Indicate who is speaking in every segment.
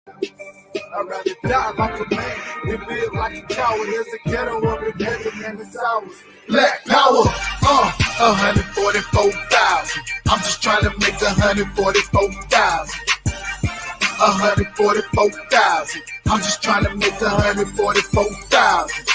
Speaker 1: I'd rather die like a man than live like a coward. There's a ghetto up in heaven and it's ours. Black power, 144,000. I'm just trying to make 144,000. 144,000. I'm just trying to make 144,000.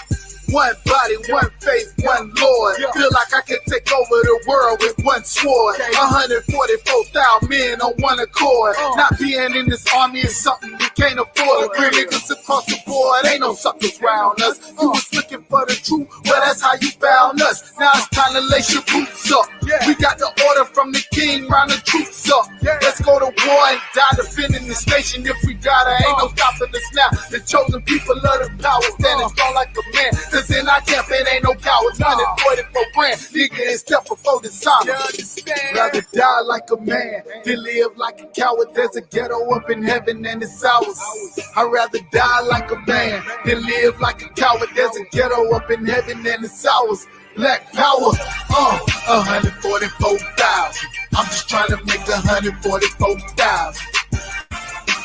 Speaker 1: One body, one faith, one Lord. Feel like I can take over the world with one sword. 144,000 men on one accord. Not being in this army is something we can't afford. Real niggas across the board, ain't no suckers round us. You was looking for the truth, well that's how you found us. Now it's time to lace your boots up. We got the order from the king, round the troops up. Let's go to war and die defending this nation. If we gotta, ain't no stopping us now. The chosen people love the power, standing strong like a man. Cause in our camp it ain't no cowards. 144 grand, nigga is step before the time. Rather die like a man than live like a coward. There's a ghetto up in heaven and it's ours. I'd rather die like a man than live like a coward. There's a ghetto up in heaven and it's ours. Black power, 144,000. I'm just trying to make 144,000.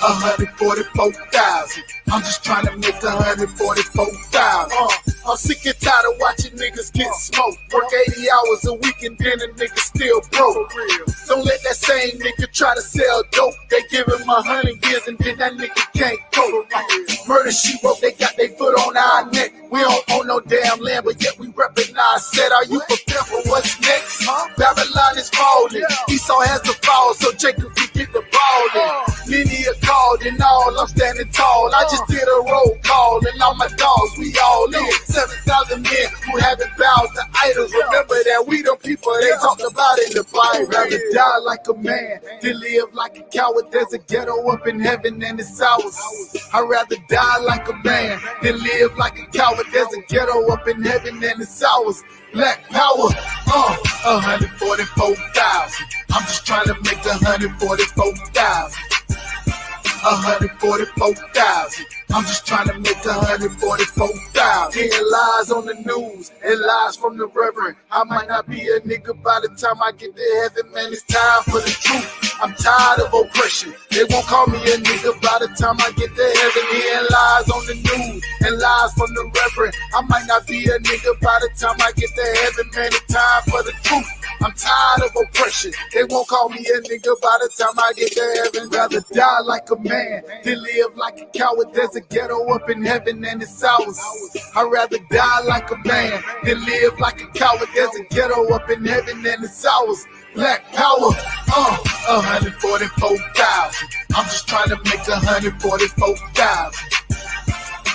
Speaker 1: 144,000. I'm just trying to make 144,000. I'm sick and tired of watching niggas get smoked. Work 80 hours a week and then a nigga still broke. Don't let that same nigga try to sell dope. They give him 100 years and then that nigga can't cope. Murder she wrote, they got their foot on our neck. We don't own no damn land, but yet we recognize. Said, are you prepared for what's next? Babylon is falling. Esau has to fall so Jacob can get the ball in. Many are called and all, I'm standing tall. I just did a roll call and all my dogs, we all in. 7,000 men who haven't bowed to idols. Remember that we the people they talked about in the Bible. Rather die like a man than live like a coward. There's a ghetto up in heaven and it's ours. I'd rather die like a man than live like a coward. There's a ghetto up in heaven and it's ours. Black power, 144,000. I'm just trying to make 144,000. 144,000. I'm just trying to make 144,000. Hearing lies on the news and lies from the reverend. I might not be a nigga by the time I get to heaven, man. It's time for the truth. I'm tired of oppression. They won't call me a nigga by the time I get to heaven. Hearing lies on the news and lies from the reverend. I might not be a nigga by the time I get to heaven, man. It's time for the truth. I'm tired of oppression. They won't call me a nigga by the time I get to heaven. Rather die like a man than live like a coward. There's a ghetto up in heaven and it's ours. I'd rather die like a man than live like a coward. There's a ghetto up in heaven and it's ours. Black power, 144,000. I'm just trying to make 144,000.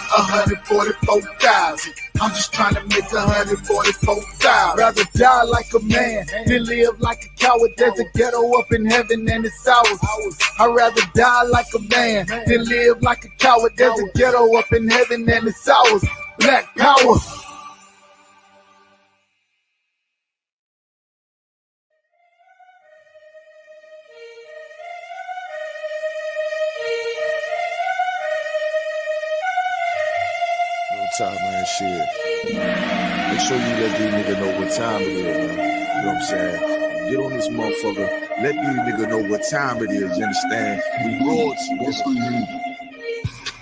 Speaker 1: 144,000. I'm just trying to make 144,000. Rather die like a man than live like a coward. There's a ghetto up in heaven and it's ours. I'd rather die like a man than live like a coward. There's a ghetto up in heaven and it's ours. Black power.
Speaker 2: Time, man, shit. Make sure you let these niggas know what time it is, man. You know what I'm saying? Get on this motherfucker. Let these niggas know what time it is, you understand? We royalty, that's what you need.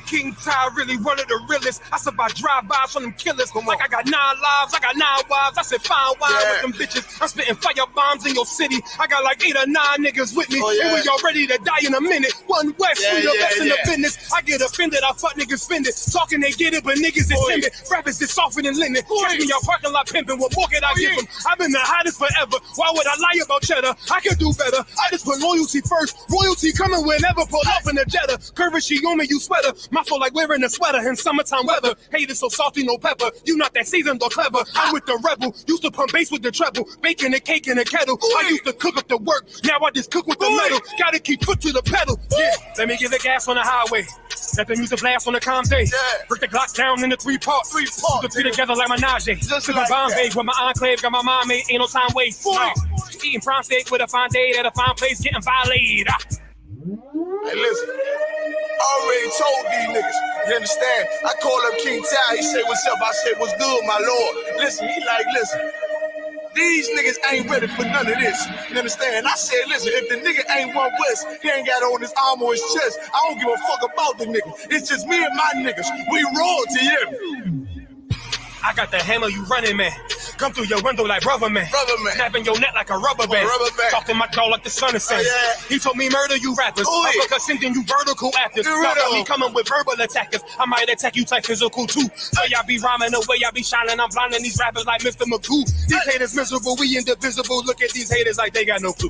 Speaker 3: King Ty really one of the realest. I survived drive-bys from them killers. Like I got 9 lives, I got 9 wives. I said fine wine with them bitches. I'm spitting fire bombs in your city. I got like 8 or 9 niggas with me. And we all ready to die in a minute. One West, we the best in the business. I get offended, I fuck niggas fended. Talking they get it, but niggas is timid. Rappers is softer than linen. Catch me your parking lot pimping. What more can I give them? I've been the hottest forever. Why would I lie about cheddar? I could do better. I just put loyalty first. Royalty coming whenever. Pull off in the Jetta. Curvature on me, you sweater. My soul like wearing a sweater in summertime weather. Haters so salty, no pepper. You not that seasoned or clever. I'm with the rebel. Used to pump bass with the treble. Baking the cake in a kettle. I used to cook up the work. Now I just cook with the metal. Gotta keep foot to the pedal. Yeah, let me give the gas on the highway. Let the music blast on the Comte. Break the Glock down into 3 parts. Put the 3 together like Menage. Just like Bombay with my enclave. Got my mind made. Ain't no time waste. Eating prawn steak with a fine date at a fine place. Getting violated.
Speaker 2: Hey, listen. I already told these niggas. You understand? I call up King Ty. He say, what's up? I say, what's good, my lord? Listen, he like, listen. These niggas ain't ready for none of this. You understand? I said, listen, if the nigga ain't one West, he ain't got on his arm or his chest. I don't give a fuck about the nigga. It's just me and my niggas. We royalty, yeah.
Speaker 3: I got the hammer, you running, man. Come through your window like rubber man. Snapping your neck like a rubber band. Talking my jaw like the sun is saying. He told me murder you rappers. Because sending you vertical actors. Got me coming with verbal attackers. I might attack you type physical too. So y'all be rhyming the way y'all be shining. I'm blinding these rappers like Mr. Magoo. These haters miserable, we indivisible. Look at these haters like they got no clue.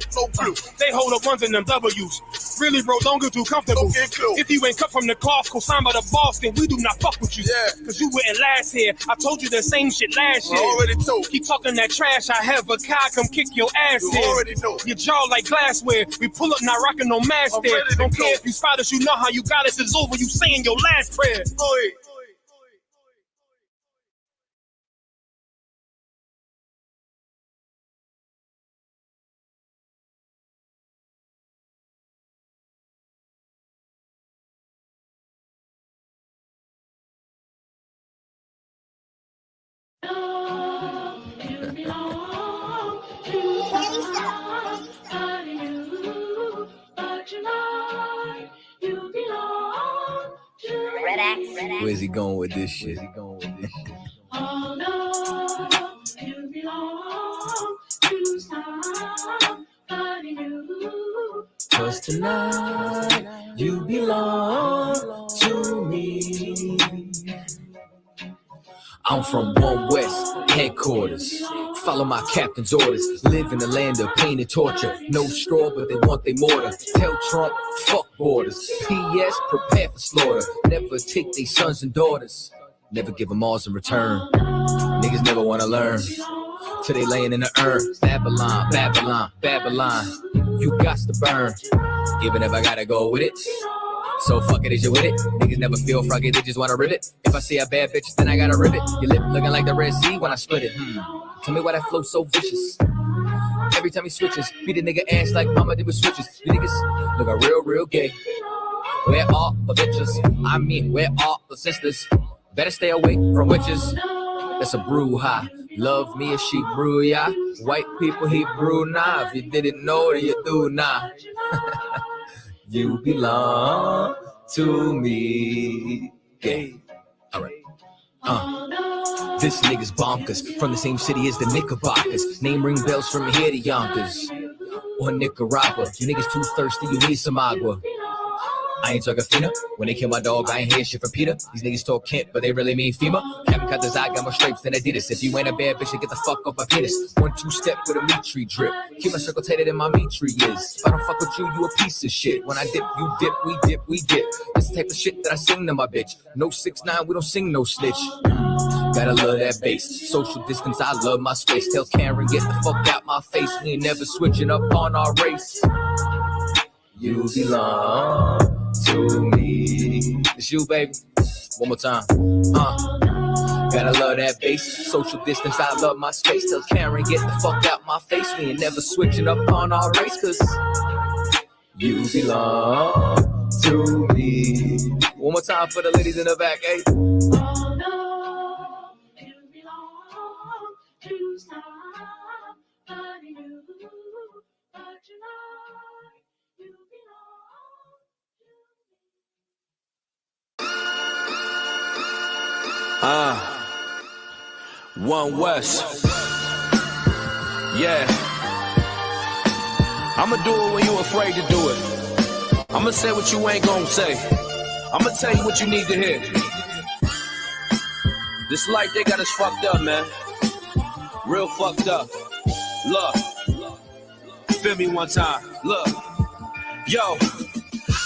Speaker 3: They hold up ones in them W's. Really, bro, don't get too comfortable. If you ain't cut from the cloth, co-signed by the boss, then we do not fuck with you. Cause you wouldn't last here. I told you the same shit last year.
Speaker 2: Already told.
Speaker 3: Keep talking that trash. I have a car come kick your ass in.
Speaker 2: Already know.
Speaker 3: Your jaw like glassware. We pull up not rocking no mask there. Don't care if you spot us. You know how you got us. It's over. You saying your last prayer.
Speaker 4: Where's he going with this shit?
Speaker 5: Oh no, you belong to somebody new. 'Cause tonight you belong to me.
Speaker 4: I'm from One West headquarters. Follow my captain's orders. Live in the land of pain and torture. No straw, but they want their mortar. Tell Trump, fuck borders. P.S. prepare for slaughter. Never take their sons and daughters. Never give them all in return. Niggas never want to learn. Till they laying in the urn. Babylon, Babylon, Babylon. You got to burn. Even if I gotta go with it. So fuck it, is you with it? Niggas never feel froggy, they just wanna rip it. If I see a bad bitch, then I gotta rip it. Your lip looking like the Red Sea when I split it. Tell me why that flow so vicious. Every time he switches, beat a nigga ass like mama did with switches. You niggas looking real, real gay. Where are the bitches? I mean, where are the sisters? Better stay away from witches. That's a brouhaha. Love me if she brew ya. White people he brew now. If you didn't know, then you do now. You belong to me. Yeah. Alright. This nigga's bonkers. From the same city as the Knickerbockers. Name ring bells from here to Yonkers. Or Nicaragua. You niggas too thirsty, you need some agua. I ain't talking Fina. When they kill my dog, I ain't hear shit from Peter. These niggas talk Kent, but they really mean FEMA. Captain cut his eye, got more stripes than Adidas. If you ain't a bad bitch, then get the fuck off my penis. 1-2 step with a meat tree drip. Keep my circle tighter than my meat tree is. If I don't fuck with you, you a piece of shit. When I dip, you dip, we dip, we dip. This the type of shit that I sing to my bitch. No 6ix9ine, we don't sing no snitch. Gotta love that bass. Social distance, I love my space. Tell Karen, get the fuck out my face. We ain't never switching up on our race. You belong to me. It's you, baby. One more time. Gotta love that bass. Social distance, I love my space. Tell Karen, get the fuck out my face. We ain't never switching up on our race. 'Cause you belong to me. One more time for the ladies in the back, eh?
Speaker 5: Oh no, you belong to somebody new. But tonight you belong to me.
Speaker 6: One West. Yeah. I'ma do it when you afraid to do it. I'ma say what you ain't gonna say. I'ma tell you what you need to hear. This life, they got us fucked up, man. Real fucked up. Look. Feel me one time. Look. Yo.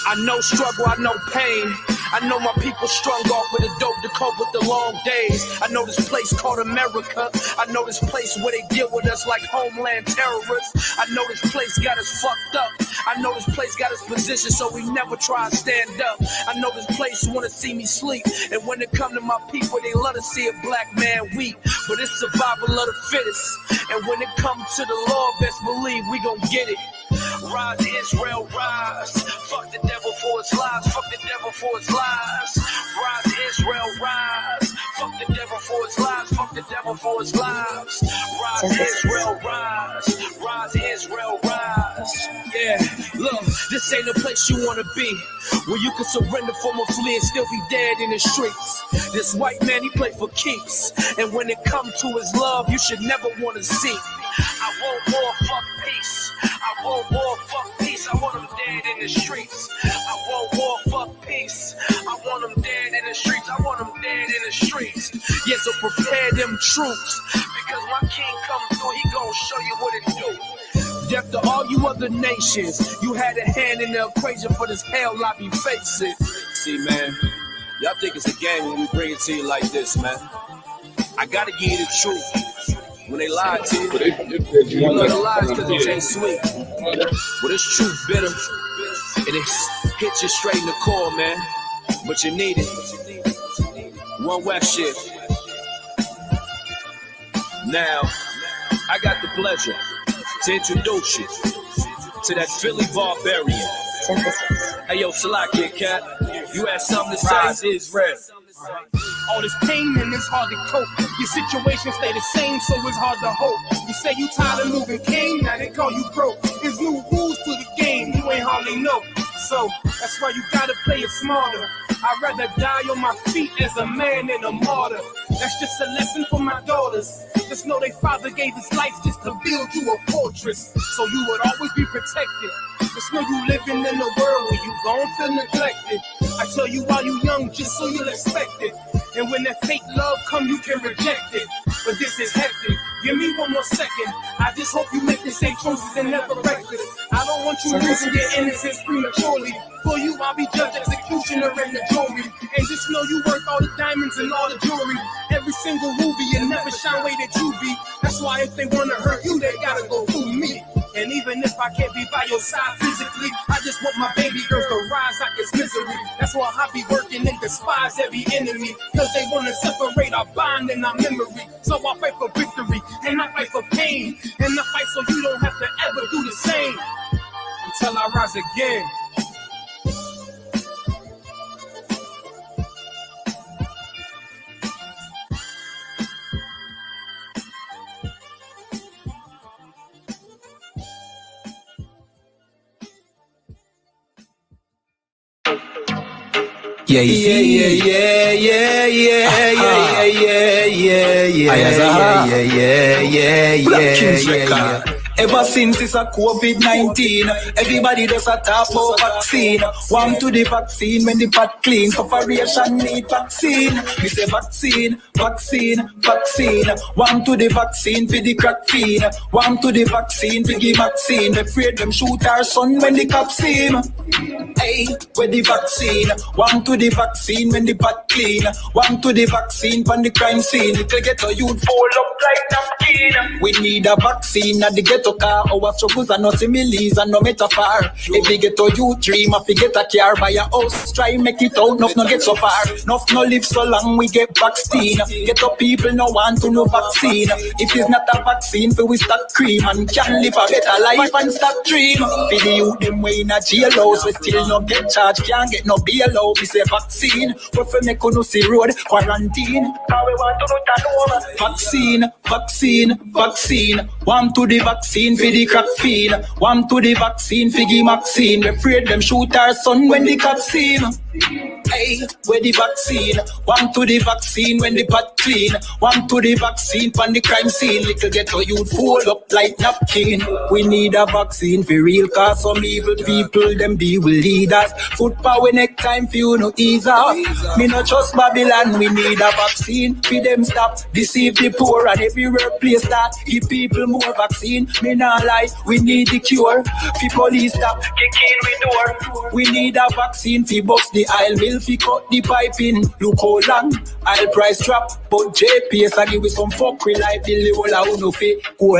Speaker 6: I know struggle, I know pain. I know my people strung off with the dope to cope with the long days. I know this place called America. I know this place where they deal with us like homeland terrorists. I know this place got us fucked up. I know this place got us positioned so we never try to stand up. I know this place wanna see me sleep. And when it come to my people, they love to see a black man weak. But it's survival of the fittest. And when it comes to the law, best believe we gon' get it. Rise Israel, rise. Fuck the devil for his lies. Fuck the devil for his lies. Rise Israel, rise. Fuck the devil for his lies. Fuck the devil for his lives. Israel, rise. Rise, Israel, rise. Yeah, look, this ain't a place you wanna be, where you can surrender for a flea and still be dead in the streets. This white man, he play for keeps, and when it comes to his love, you should never wanna see. I want war, fuck peace. I want war, fuck peace. I want them dead in the streets. I want war, fuck peace. I want them dead in the streets. I want them dead in the streets. Yeah, so prepare them troops, because my king come through, he gon' show you what it do. Deaf to all you other nations, you had a hand in the equation for this hell I be facing. See, man, y'all think it's a game when we bring it to you like this, man. I gotta give you the truth. When they lie to you, you know the lies because it tastes sweet. But this truth bitter, and it hits you straight in the core, man. But you need it. One whack shit. Now, I got the pleasure to introduce you to that Philly barbarian. Hey, yo, Salaki, cat, you had something to say?
Speaker 3: Rise is red. All this pain and it's hard to cope. Your situation stay the same, so it's hard to hope. You say you tired of moving cane, now they call you broke. There's new rules to the game, you ain't hardly know. So that's why you gotta play it smarter. I'd rather die on my feet as a man than a martyr. That's just a lesson for my daughters. Just know they father gave his life just to build you a fortress, so you would always be protected. Just know you living in a world where you gon' feel neglected. I tell you while you young, just so you'll expect it. And when that fake love come, you can reject it. But this is hectic. Give me one more second. I just hope you make the same choices and never reckless. I don't want you losing your innocence prematurely. For you, I'll be judge, executioner, and the jury. And just know you worth all the diamonds and all the jewelry. Every single ruby, and never shine way that you be. That's why if they wanna hurt you, they gotta go through me. And even if I can't be by your side physically, I just want my baby girl to rise out this misery. That's why I be working and despise every enemy, cause they wanna separate our bond and our memory. So I fight for victory, and I fight for pain, and I fight so you don't have to ever do the same. Until I rise again.
Speaker 7: Yeah. Ever since it's a COVID-19, everybody does a talk about vaccine. Warm to the vaccine when the pot clean. Corporation need vaccine. We say vaccine. Warm to the vaccine for the crack fiend. Warm to the vaccine for the vaccine. They afraid them shoot our son when the cops see him. Hey, where the vaccine? Warm to the vaccine when the pot clean. Warm to the vaccine from the crime scene. Little ghetto youth fold up like napkin. We need a vaccine at the ghetto car. Our struggles are no similes and no metaphor. If we get a youth dream, if we get a car, buy a house, try make it out, enough no get so far. Enough no live so long, we get vaccine. Get up people no want to no vaccine. If it's not a vaccine, we start cream and can live a better life and stop dream. For the youth them way in a jail house, we still no get charged, can't get no bail out. We say vaccine, we fi make no see road quarantine. Now we want to do that over. Vaccine. Warm to the vaccine for the crack fiend. Warm to the vaccine for the vaccine. We afraid them shoot our son when the cops see him. Hey, where the vaccine? Warm to the vaccine when the pot clean. Warm to the vaccine from the crime scene. Little ghetto youth fold up like napkin. We need a vaccine for real, cause some evil people them be will lead us. Foot power next time for you no ease off. Me no trust Babylon, we need a vaccine. For them stop deceive the poor and everywhere place that give people more vaccine. Me not lie, we need the cure. For police stop kicking we door. We need a vaccine for bust the aisle mill, fi cut the piping. Look how long I'll price drop, but JPS I give with some fuckery like the whole I wanna fi go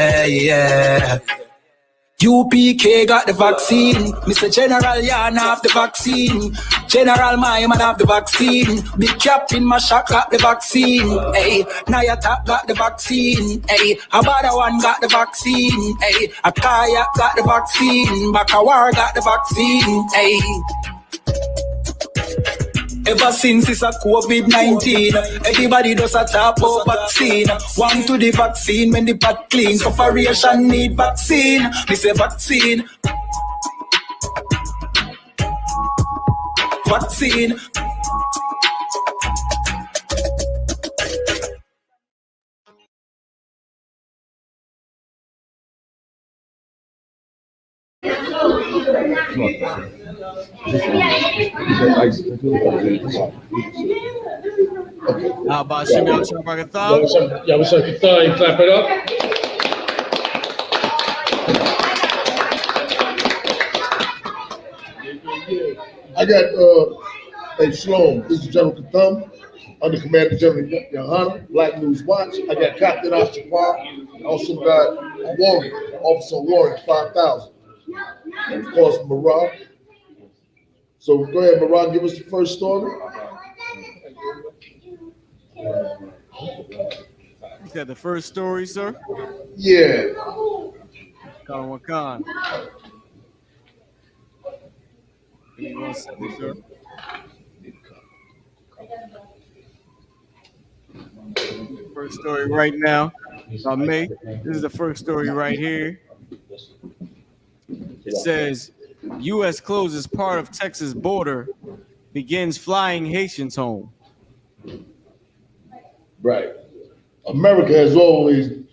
Speaker 7: yeah. U.P.K got the vaccine. Mr. General Yan have the vaccine. General my man have the vaccine. Big Captain Mashak got the vaccine. Hey, Nayata got the vaccine. Hey, Abada one got the vaccine. Hey, Akaya got the vaccine. Bakawar got the vaccine. Hey. Ever since it's a COVID-19, everybody does a talk about vaccine. One to the vaccine when the pot clean. Corporation need vaccine. Me say vaccine. Vaccine.
Speaker 6: How about Shimmy on Trump like a thumb?
Speaker 8: Yeah, what's up? Your thumb, you clap it up.
Speaker 1: I got, hey, Shalom, this is General Katham, under Commander General Yahanna, Black News Watch. I got Captain I.S.U.P.K. I also got a Warrior, Officer Warrior, 5,000. And of course, Marah. So go ahead, Marah, give us the first story.
Speaker 6: Is that the first story, sir?
Speaker 1: Yeah.
Speaker 6: Wakan. Give me 1 second, sir. First story right now. If I may, this is the first story right here. It says, U.S. closes part of Texas border, begins flying Haitians home.
Speaker 1: Right. America has always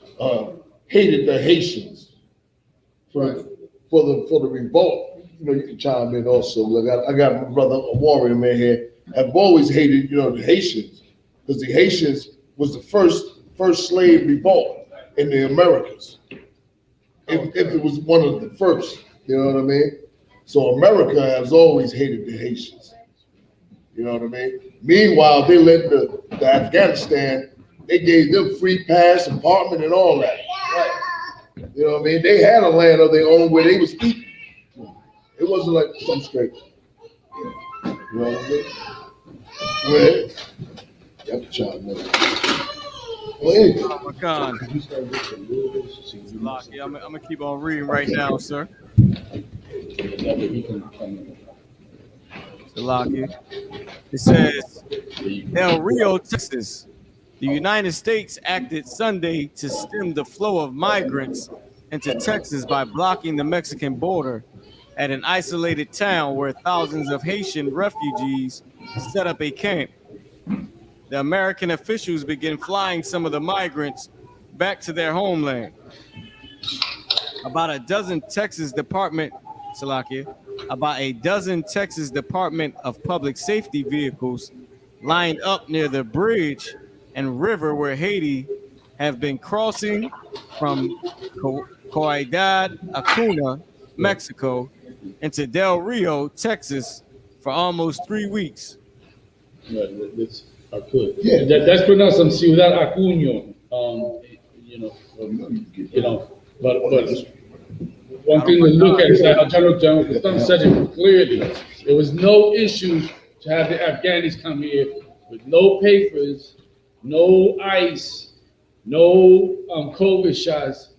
Speaker 1: hated the Haitians for the revolt. You know, you can chime in also. Look, I got my brother, a warrior man here, have always hated, you know, the Haitians, because the Haitians was the first slave revolt in the Americas. If it was one of the first, you know what I mean? So America has always hated the Haitians. You know what I mean? Meanwhile, they let the Afghanistan, they gave them free pass, apartment, and all that. Right. You know what I mean? They had a land of their own where they was eating. It wasn't like some straight. You know what I mean? Go ahead. You have to chime in.
Speaker 6: I'm gonna keep on reading right now, sir. It says, Del Rio, Texas. The United States acted Sunday to stem the flow of migrants into Texas by blocking the Mexican border at an isolated town where thousands of Haitian refugees set up a camp. The American officials began flying some of the migrants back to their homeland. About a dozen Texas Department of Public Safety vehicles lined up near the bridge and river where Haiti have been crossing from Ciudad Acuna, Mexico, into Del Rio, Texas, for almost 3 weeks.
Speaker 8: That's pronounced on Ciudad Acuna. But one thing to look at is that General Katham said it clearly. There was no issue to have the Afghanis come here with no papers, no ICE, no COVID shots.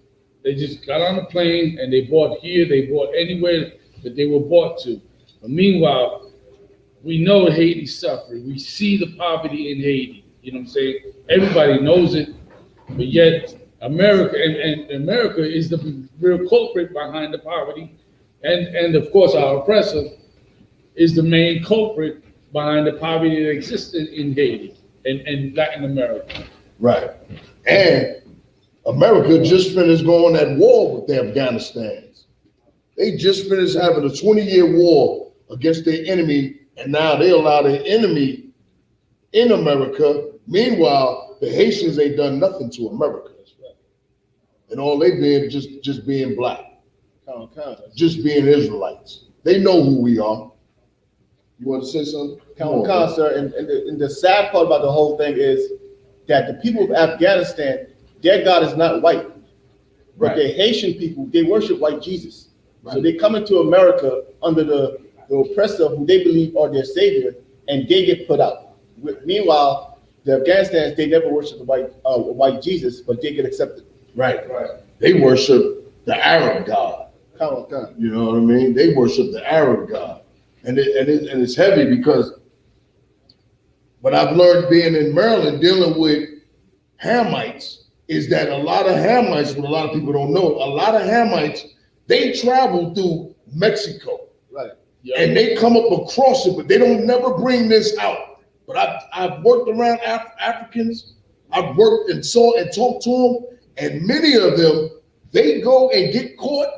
Speaker 8: They just got on a plane and they bought here, they bought anywhere that they were bought to. But meanwhile, we know Haiti's suffering. We see the poverty in Haiti. You know what I'm saying? Everybody knows it, but yet America and America is the real culprit behind the poverty, and of course our oppressor is the main culprit behind the poverty that existed in Haiti and Latin America.
Speaker 1: Right. And America just finished going at war with the Afghanistans. They just finished having a 20-year war against their enemy, and now they allow their enemy in America. Meanwhile, the Haitians ain't done nothing to America. And all they did just being black, just being Israelites. They know who we are. You want to say something?
Speaker 9: Sir, and the sad part about the whole thing is that the people of Afghanistan, their God is not white, but the Haitian people, they worship white Jesus. Right. So they come into America under the the oppressor who they believe are their savior, and they get put out. Meanwhile, the Afghanistans, they never worship the white Jesus, but they get accepted.
Speaker 10: Right. They worship the Arab God. You know what I mean? They worship the Arab God, and it's heavy because what I've learned being in Maryland dealing with Hamites is that a lot of Hamites, what a lot of people don't know, a lot of Hamites, they travel through Mexico,
Speaker 9: right?
Speaker 10: And they come up across it, but they don't never bring this out. But I've worked around Africans, I've worked and saw and talked to them, and many of them, they go and get caught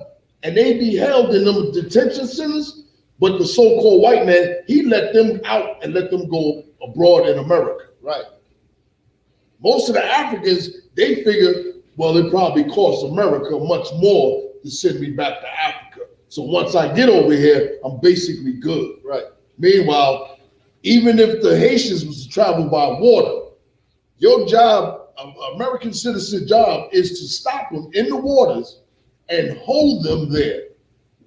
Speaker 10: and they be held in them detention centers, but the so-called white man, he let them out and let them go abroad in America.
Speaker 9: Right.
Speaker 10: Most of the Africans, they figure, well, it probably costs America much more to send me back to Africa. So once I get over here, I'm basically good.
Speaker 9: Right.
Speaker 10: Meanwhile, even if the Haitians was to travel by water, your job, American citizen job, is to stop them in the waters and hold them there.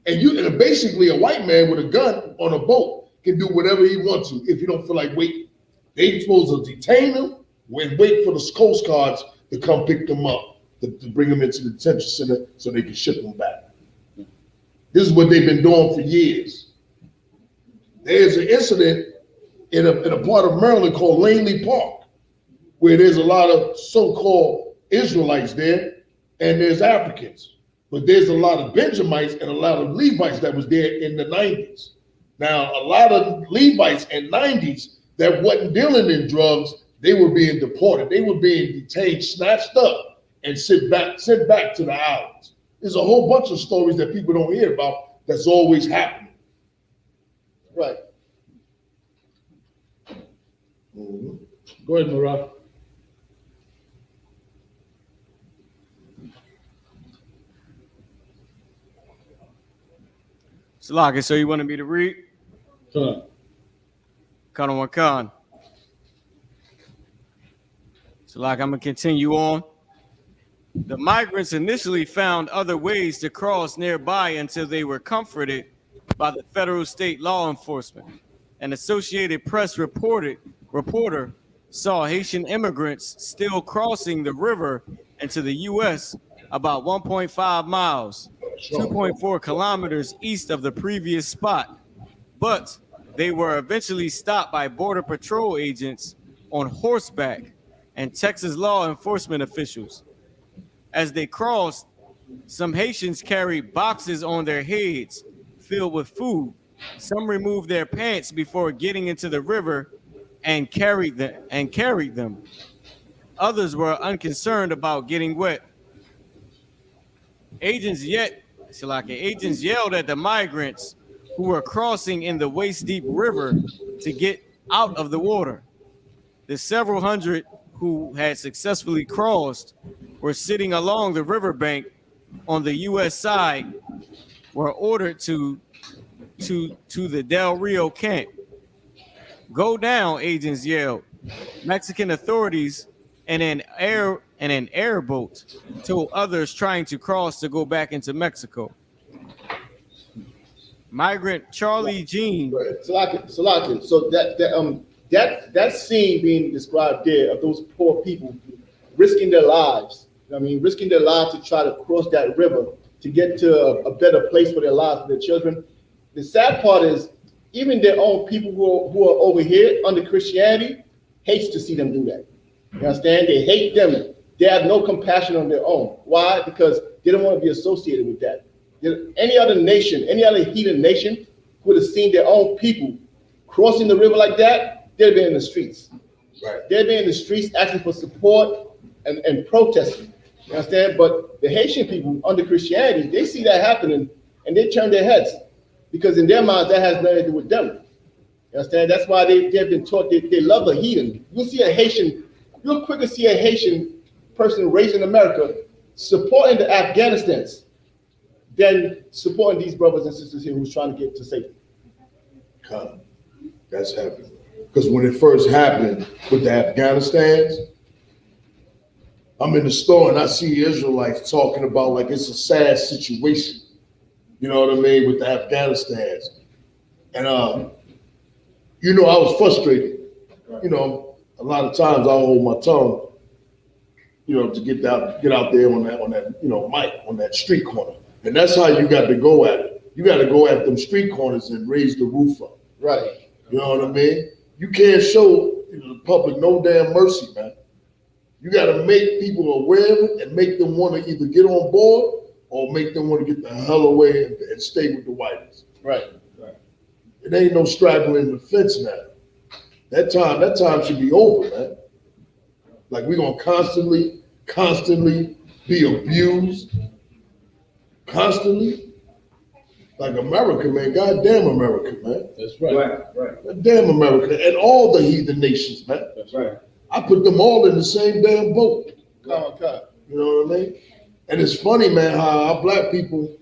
Speaker 10: And basically a white man with a gun on a boat can do whatever he wants to if you don't feel like waiting. They supposed to detain them and wait for the Coast Guards to come pick them up, to bring them into the detention center so they can ship them back. This is what they've been doing for years. There's an incident in a part of Maryland called Langley Park, where there's a lot of so-called Israelites there, and there's Africans. But there's a lot of Benjamites and a lot of Levites that was there in the 90s. Now, a lot of Levites in 90s that wasn't dealing in drugs, they were being deported. They were being detained, snatched up, and sent back to the islands. There's a whole bunch of stories that people don't hear about that's always happening.
Speaker 9: Right.
Speaker 10: Mm-hmm.
Speaker 8: Go ahead, Murad.
Speaker 11: Salaka, so you wanted me to read?
Speaker 8: Sure.
Speaker 11: Khan. Salaka, I'm going to continue on. The migrants initially found other ways to cross nearby until they were comforted by the federal state law enforcement. An Associated Press reporter saw Haitian immigrants still crossing the river into the U.S. about 1.5 miles, 2.4 kilometers east of the previous spot. But they were eventually stopped by Border Patrol agents on horseback and Texas law enforcement officials. As they crossed, some Haitians carried boxes on their heads filled with food. Some removed their pants before getting into the river and carried them. Others were unconcerned about getting wet. Agents yelled at the migrants who were crossing in the waist-deep river to get out of the water. The several hundred who had successfully crossed were sitting along the riverbank on the U.S. side were ordered to the Del Rio camp. Go down, agents yelled. Mexican authorities and an airboat told others trying to cross to go back into Mexico. Migrant Charlie Jean.
Speaker 9: Salaki. So that scene being described there of those poor people risking their lives. Risking their lives to try to cross that river to get to a better place for their lives, for their children. The sad part is even their own people who are over here under Christianity hates to see them do that. You understand? They hate them. They have no compassion on their own. Why? Because they don't want to be associated with that. Any other nation, any other heathen nation would have seen their own people crossing the river like that, they'd be in the streets.
Speaker 10: Right.
Speaker 9: They'd be in the streets asking for support and protesting. You understand? But the Haitian people under Christianity, they see that happening and they turn their heads because in their minds that has nothing to do with them. You understand? That's why they've been taught they love the heathen. You'll quicker see a Haitian person raised in America supporting the Afghanistans than supporting these brothers and sisters here who's trying to get to safety.
Speaker 10: That's happening. Because when it first happened with the Afghanistans, I'm in the store and I see Israelites talking about like it's a sad situation. You know what I mean? With the Afghanistans. And you know, I was frustrated. You know, a lot of times I hold my tongue, you know, to get out there on that, you know, mic on that street corner. And that's how you got to go at it. You got to go at them street corners and raise the roof up.
Speaker 9: Right.
Speaker 10: You know what I mean? You can't show the public no damn mercy, man. You got to make people aware of it and make them want to either get on board or make them want to get the hell away and stay with the whiteys.
Speaker 9: Right.
Speaker 10: It ain't no straggling the fence now. That time should be over, man. Like we're gonna constantly be abused, constantly. Like America, man. Goddamn America, man.
Speaker 8: That's right. Right.
Speaker 10: Goddamn America and all the heathen nations, man.
Speaker 8: That's right.
Speaker 10: I put them all in the same damn boat.
Speaker 9: Okay.
Speaker 10: You know what I mean? And it's funny, man, how our black people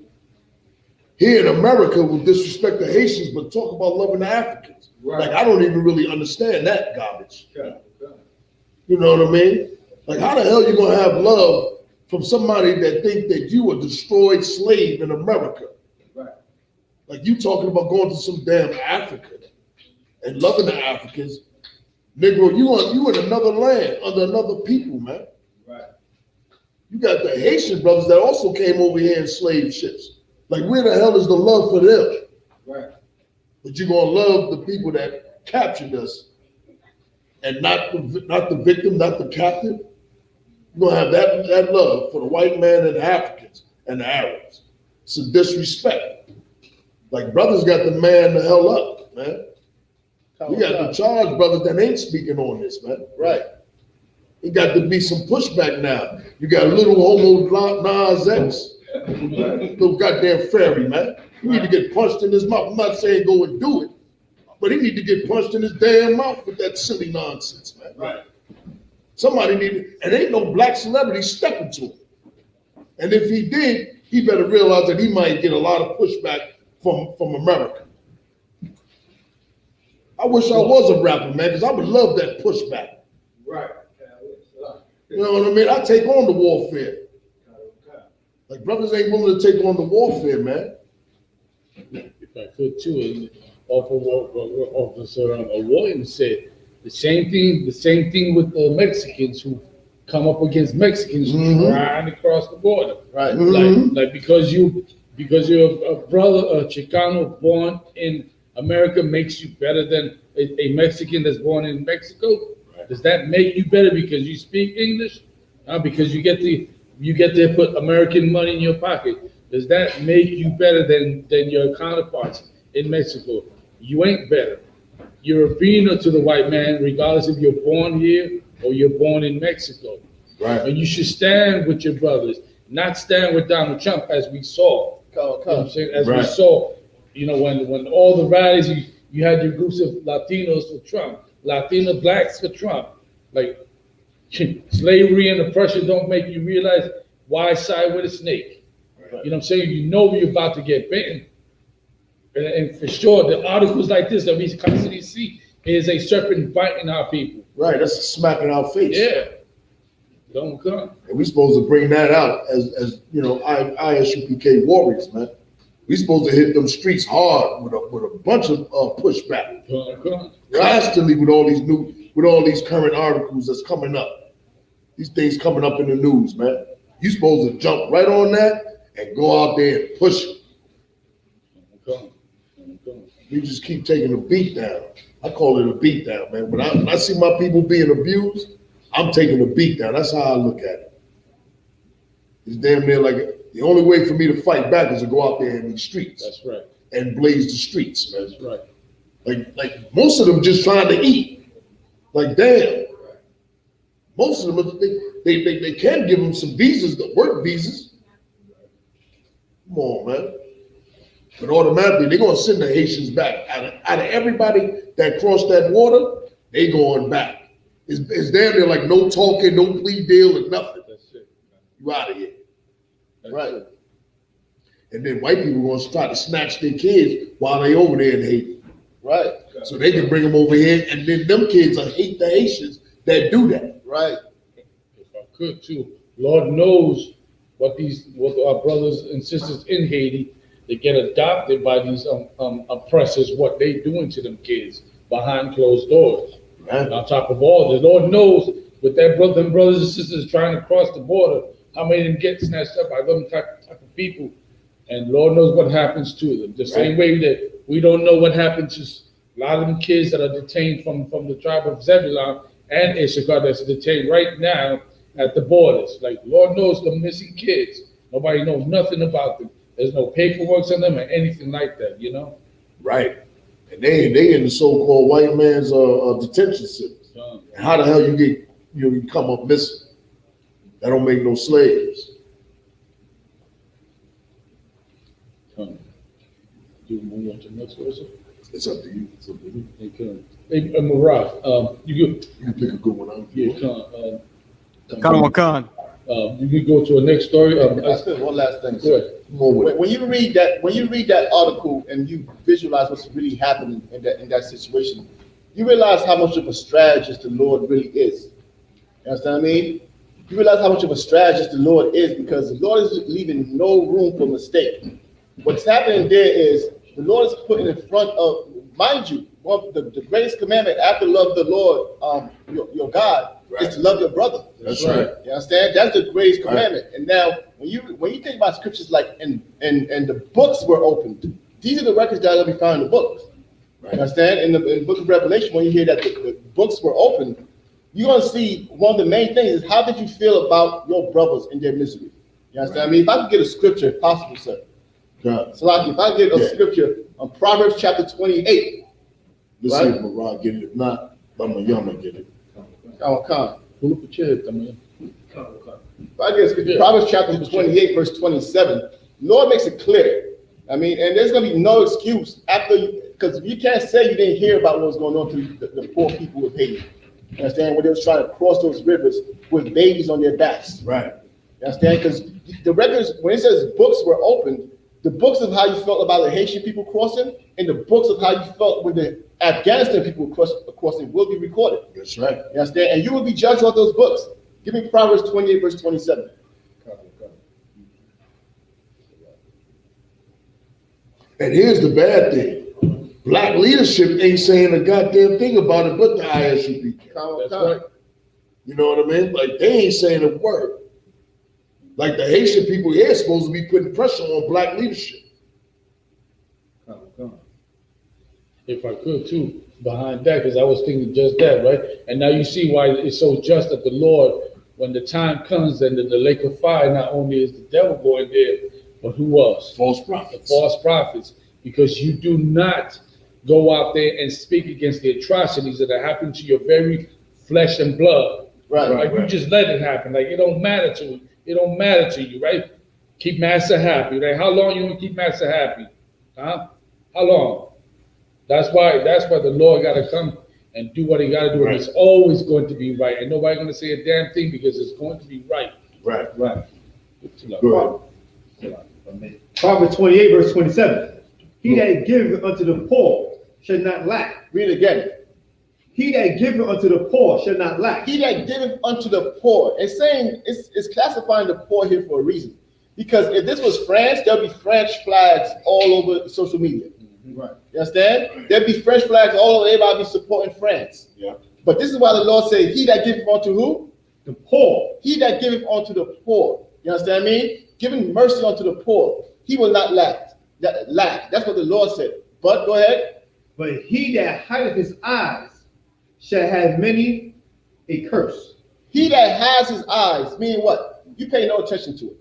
Speaker 10: here in America will disrespect the Haitians, but talk about loving the Africans. Right. Like, I don't even really understand that garbage.
Speaker 8: Okay.
Speaker 10: You know what I mean? Like, how the hell you gonna have love from somebody that think that you a destroyed slave in America?
Speaker 8: Right.
Speaker 10: Like, you talking about going to some damn Africa and loving the Africans. Negro, you in another land, under another people, man.
Speaker 8: Right.
Speaker 10: You got the Haitian brothers that also came over here in slave ships. Like, where the hell is the love for them?
Speaker 8: Right.
Speaker 10: But you're gonna love the people that captured us, and not the victim, not the captive. You're gonna have that love for the white man and the Africans and the Arabs. It's a disrespect. Like, brothers got to man the hell up, man. We got the charge brothers that ain't speaking on this, man.
Speaker 9: Right.
Speaker 10: It got to be some pushback now. You got little homo Nas X. Little goddamn fairy, man. He need to get punched in his mouth. I'm not saying go and do it, but he need to get punched in his damn mouth with that silly nonsense, man.
Speaker 8: Right.
Speaker 10: Somebody need, and ain't no black celebrity stepping to him. And if he did, he better realize that he might get a lot of pushback from America. I wish I was a rapper, man, because I would love that pushback.
Speaker 8: Right.
Speaker 10: You know what I mean? I take on the warfare. Like, brothers ain't willing to take on the warfare, man.
Speaker 8: If I could too, and Officer Williams said the same thing with the Mexicans who come up against Mexicans trying to cross the border.
Speaker 9: Right.
Speaker 8: Like because you're a brother, a Chicano born in America makes you better than a Mexican that's born in Mexico. Right. Does that make you better because you speak English? Because you get to put American money in your pocket. Does that make you better than your counterparts in Mexico? You ain't better. You're a beaner to the white man, regardless if you're born here or you're born in Mexico.
Speaker 10: Right.
Speaker 8: And you should stand with your brothers, not stand with Donald Trump, as we saw. You know what I'm saying? As we saw, you know, when all the rallies, you had your groups of Latinos for Trump, Latino blacks for Trump. Like, slavery and oppression don't make you realize why side with a snake. Right. You know what I'm saying? You know you're about to get bitten. And for sure, the articles like this that we constantly see is a serpent biting our people.
Speaker 10: Right, that's a smack in our face.
Speaker 8: Yeah. Don't come.
Speaker 10: And we supposed to bring that out as you know, I.S.U.P.K. warriors, man. We supposed to hit them streets hard with a bunch of pushback. Constantly with all these current articles that's coming up. These things coming up in the news, man. You supposed to jump right on that and go out there and push it. You just keep taking a beat down. I call it a beat down, man. When I see my people being abused, I'm taking a beat down. That's how I look at it. It's damn near like the only way for me to fight back is to go out there in these streets.
Speaker 8: That's right.
Speaker 10: And blaze the streets, man.
Speaker 8: That's right.
Speaker 10: Like most of them just trying to eat. Like, damn. Most of them, they can give them some visas, the work visas. Come on, man. But automatically, they're going to send the Haitians back. Out of everybody that crossed that water, they going back. It's damn near like no talking, no plea deal, or nothing.
Speaker 8: That's it.
Speaker 10: You out of here.
Speaker 8: That's
Speaker 10: right.
Speaker 8: It.
Speaker 10: And then white people going to try to snatch their kids while they over there in Haiti.
Speaker 9: Right.
Speaker 10: So they can bring them over here, and then them kids will hate the Haitians that do that.
Speaker 9: Right.
Speaker 8: If I could too, Lord knows what our brothers and sisters in Haiti they get adopted by these oppressors, what they doing to them kids behind closed doors. Right. And on top of all, the Lord knows with them brothers and sisters trying to cross the border, how many of them get snatched up by them type of people. And Lord knows what happens to them. The same way that we don't know what happened to a lot of them kids that are detained from the tribe of Zebulun and I.S.U.P.K that's detained right now at the borders. Like, Lord knows the missing kids. Nobody knows nothing about them. There's no paperwork on them or anything like that, you know?
Speaker 10: Right. And they in the so-called white man's detention centers. How the hell you come up missing? That don't make no slaves.
Speaker 8: Do you move on to the next person?
Speaker 10: It's up to you. It's up to you.
Speaker 8: Hey, Murad, you
Speaker 10: can pick a good one out.
Speaker 8: Yeah,
Speaker 11: Khan.
Speaker 8: You can go to a next story.
Speaker 9: One last thing. When you read that article and you visualize what's really happening in that situation, you realize how much of a strategist the Lord really is. You understand what I mean? You realize how much of a strategist the Lord is, because the Lord is leaving no room for mistake. What's happening there is the Lord is putting in front of, mind you, the greatest commandment after love the Lord, your God, is to love your brother.
Speaker 10: That's right.
Speaker 9: You understand? That's the greatest commandment. And now, when you think about scriptures like and the books were opened, these are the records that are going to be found in the books. Right. You understand? In the book of Revelation, when you hear that the books were opened, you're going to see one of the main things is, how did you feel about your brothers in their misery? You understand? Right. I mean, if I could get a scripture, if possible, sir. So like, if I get a scripture on Proverbs chapter 28.
Speaker 10: Let's see if Murad get it. If not, Yama get it.
Speaker 9: Khan.
Speaker 8: Pull up a chair, man.
Speaker 9: If I get scripture, Proverbs chapter 28, verse 27, Lord makes it clear. I mean, and there's going to be no excuse because you can't say you didn't hear about what was going on to the poor people of Haiti. You understand? When they was trying to cross those rivers with babies on their backs.
Speaker 10: Right.
Speaker 9: You understand? Because the records, when it says books were opened, the books of how you felt about the Haitian people crossing and the books of how you felt with the Afghanistan people crossing will be recorded.
Speaker 10: That's right.
Speaker 9: You understand? And you will be judged on those books. Give me Proverbs 28, verse 27.
Speaker 10: And here's the bad thing. Black leadership ain't saying a goddamn thing about it but the I.S.U.P.K.
Speaker 8: That's right.
Speaker 10: You know what I mean? Like, they ain't saying a word. Like, the Haitian people here supposed to be putting pressure on black leadership.
Speaker 8: If I could too, behind that, because I was thinking just that, right? And now you see why it's so just that the Lord, when the time comes and the lake of fire, not only is the devil going there, but who else?
Speaker 10: False prophets.
Speaker 8: The false prophets. Because you do not go out there and speak against the atrocities that are happening to your very flesh and blood. Right. You just let it happen. Like, it don't matter to you. It don't matter to you, right? Keep Master happy, right? How long you want to keep Master happy? Huh? How long? That's why the Lord got to come and do what he got to do. Right. And it's always going to be right. And nobody's going to say a damn thing because it's going to be right.
Speaker 10: Right.
Speaker 9: Go ahead. Proverbs 28, verse 27. He that giveth unto the poor shall not lack. Read it again. He that giveth unto the poor shall not lack. He that giveth unto the poor. It's saying, it's classifying the poor here for a reason. Because if this was France, there'll be French flags all over social media. Right. You understand? There'd be French flags all over, everybody be supporting France.
Speaker 10: Yeah.
Speaker 9: But this is why the Lord said, he that giveth unto who? The poor. He that giveth unto the poor. You understand what I mean? Giving mercy unto the poor, he will not lack. That's what the Lord said. But go ahead. But he that hideth his eyes shall have many a curse. He that has his eyes, meaning what? You pay no attention to it.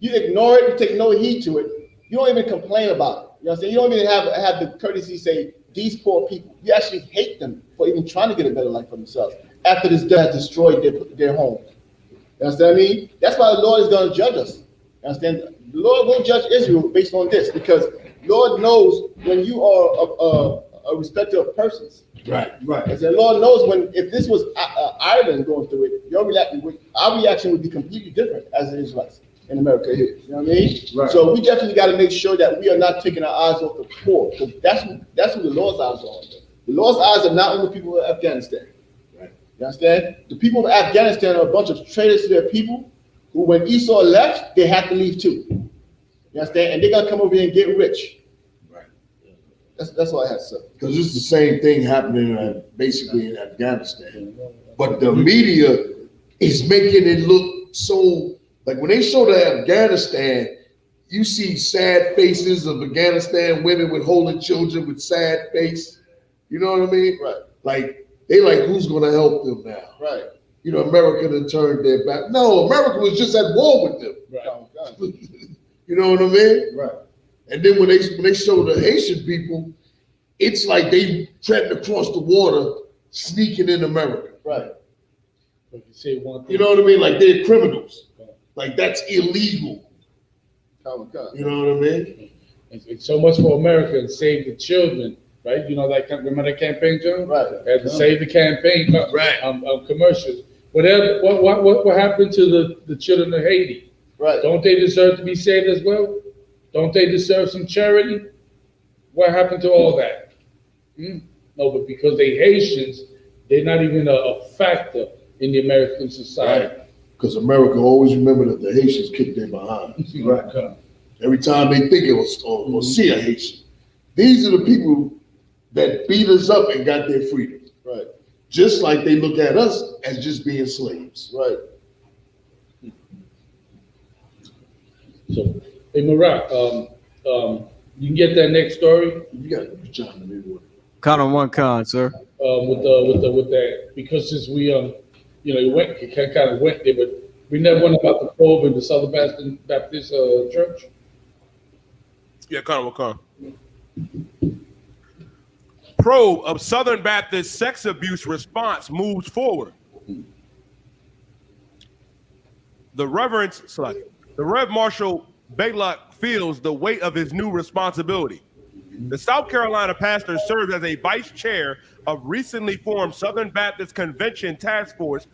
Speaker 9: You ignore it, you take no heed to it. You don't even complain about it. You know what I'm saying? You don't even have the courtesy to say, these poor people. You actually hate them for even trying to get a better life for themselves after this death has destroyed their home. You understand what I mean? That's why the Lord is going to judge us. You understand? The Lord will judge Israel based on this, because Lord knows when you are a respecter of persons.
Speaker 10: Right.
Speaker 9: And the Lord knows if this was Ireland going through it, our reaction would be completely different as the Israelites in America here. You know what I mean? Right. So we definitely got to make sure that we are not taking our eyes off the poor, because that's who the Lord's eyes are on. The Lord's eyes are not on the people of Afghanistan. Right. You understand? The people of Afghanistan are a bunch of traitors to their people who, when Esau left, they had to leave too. You You understand? And they're gonna come over here and get rich.
Speaker 10: Right.
Speaker 9: That's all I had to say.
Speaker 10: Because it's the same thing happening basically in Afghanistan. But the media is making it look so, like when they show the Afghanistan, you see sad faces of Afghanistan women with holding children with sad face. You know what I mean?
Speaker 9: Right.
Speaker 10: Like, they like, who's gonna help them now?
Speaker 9: Right.
Speaker 10: You know, America done turned their back. No, America was just at war with them.
Speaker 8: Right.
Speaker 10: You know what I mean?
Speaker 9: Right.
Speaker 10: And then when they show the Haitian people, it's like they threatened to cross the water, sneaking in America.
Speaker 9: Right.
Speaker 8: But you say one thing.
Speaker 10: You know what I mean? Like they're criminals. Like that's illegal. You know what I mean?
Speaker 8: It's so much for America and save the children, right? You know that remember that campaign, John?
Speaker 9: Right.
Speaker 8: They had to save the campaign
Speaker 10: right.
Speaker 8: Commercials. What happened to the children of Haiti?
Speaker 9: Right.
Speaker 8: Don't they deserve to be saved as well? Don't they deserve some charity? What happened to all that? No, but because they Haitians, they're not even a factor in the American society.
Speaker 10: Right. Because America always remember that the Haitians kicked their behind.
Speaker 8: Right.
Speaker 10: Every time they think it was or see a Haitian. These are the people that beat us up and got their freedom.
Speaker 9: Right.
Speaker 10: Just like they look at us as just being slaves.
Speaker 9: Right.
Speaker 8: So, hey, Marat, you can get that next story.
Speaker 10: You got it, John.
Speaker 11: Count on one con, sir.
Speaker 8: With that, because since we kind of went there, but we never went about the probe in the Southern Baptist Church.
Speaker 12: Yeah, Con. Probe of Southern Baptist sex abuse response moves forward. The Rev Marshal Baylock feels the weight of his new responsibility. The South Carolina pastor serves as a vice chair of recently formed Southern Baptist Convention Task Force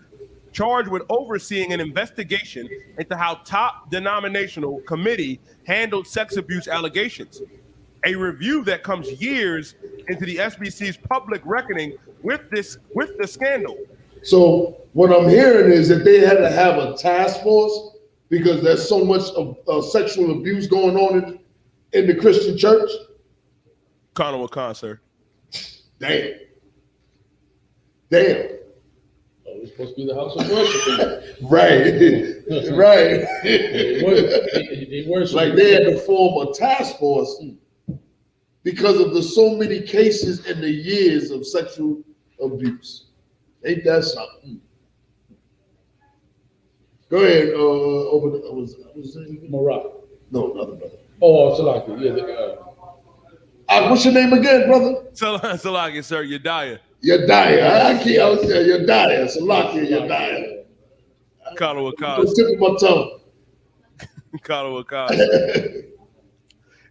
Speaker 12: charged with overseeing an investigation into how top denominational committee handled sex abuse allegations. A review that comes years into the SBC's public reckoning with the scandal.
Speaker 10: So what I'm hearing is that they had to have a task force because there's so much of sexual abuse going on in the Christian church.
Speaker 12: Con, sir.
Speaker 10: Damn.
Speaker 8: Oh, it's supposed to be the house of worship.
Speaker 10: Right.
Speaker 8: They worship.
Speaker 10: Like they had to form a task force because of the so many cases in the years of sexual abuse. Ain't that something? Go ahead.
Speaker 8: Marat.
Speaker 10: No, another brother.
Speaker 8: Oh, Salaki. Yeah.
Speaker 10: What's your name again, brother?
Speaker 12: Salaki, sir. Yediah.
Speaker 10: Yediah. I was saying Yediah. Salaki, Yediah.
Speaker 12: Con.
Speaker 10: Tip of my tongue.
Speaker 12: Con.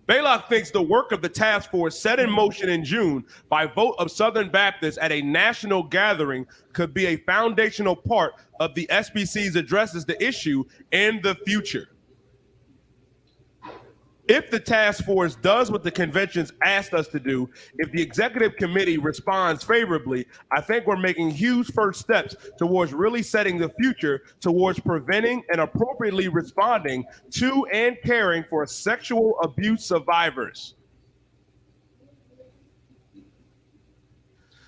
Speaker 12: Baylock thinks the work of the task force set in motion in June by vote of Southern Baptists at a national gathering could be a foundational part of the SBC's addresses the issue in the future. If the task force does what the convention's asked us to do, if the executive committee responds favorably, I think we're making huge first steps towards really setting the future towards preventing and appropriately responding to and caring for sexual abuse survivors.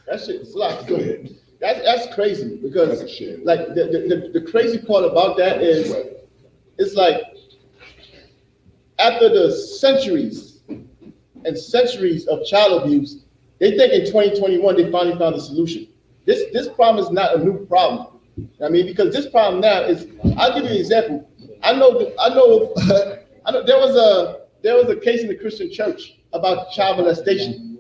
Speaker 9: That shit is like, go ahead. That's crazy because like the crazy part about that is it's like after the centuries and centuries of child abuse, they think in 2021 they finally found a solution. This problem is not a new problem. I mean, because this problem now is, I'll give you an example. I know there was a case in the Christian church about child molestation.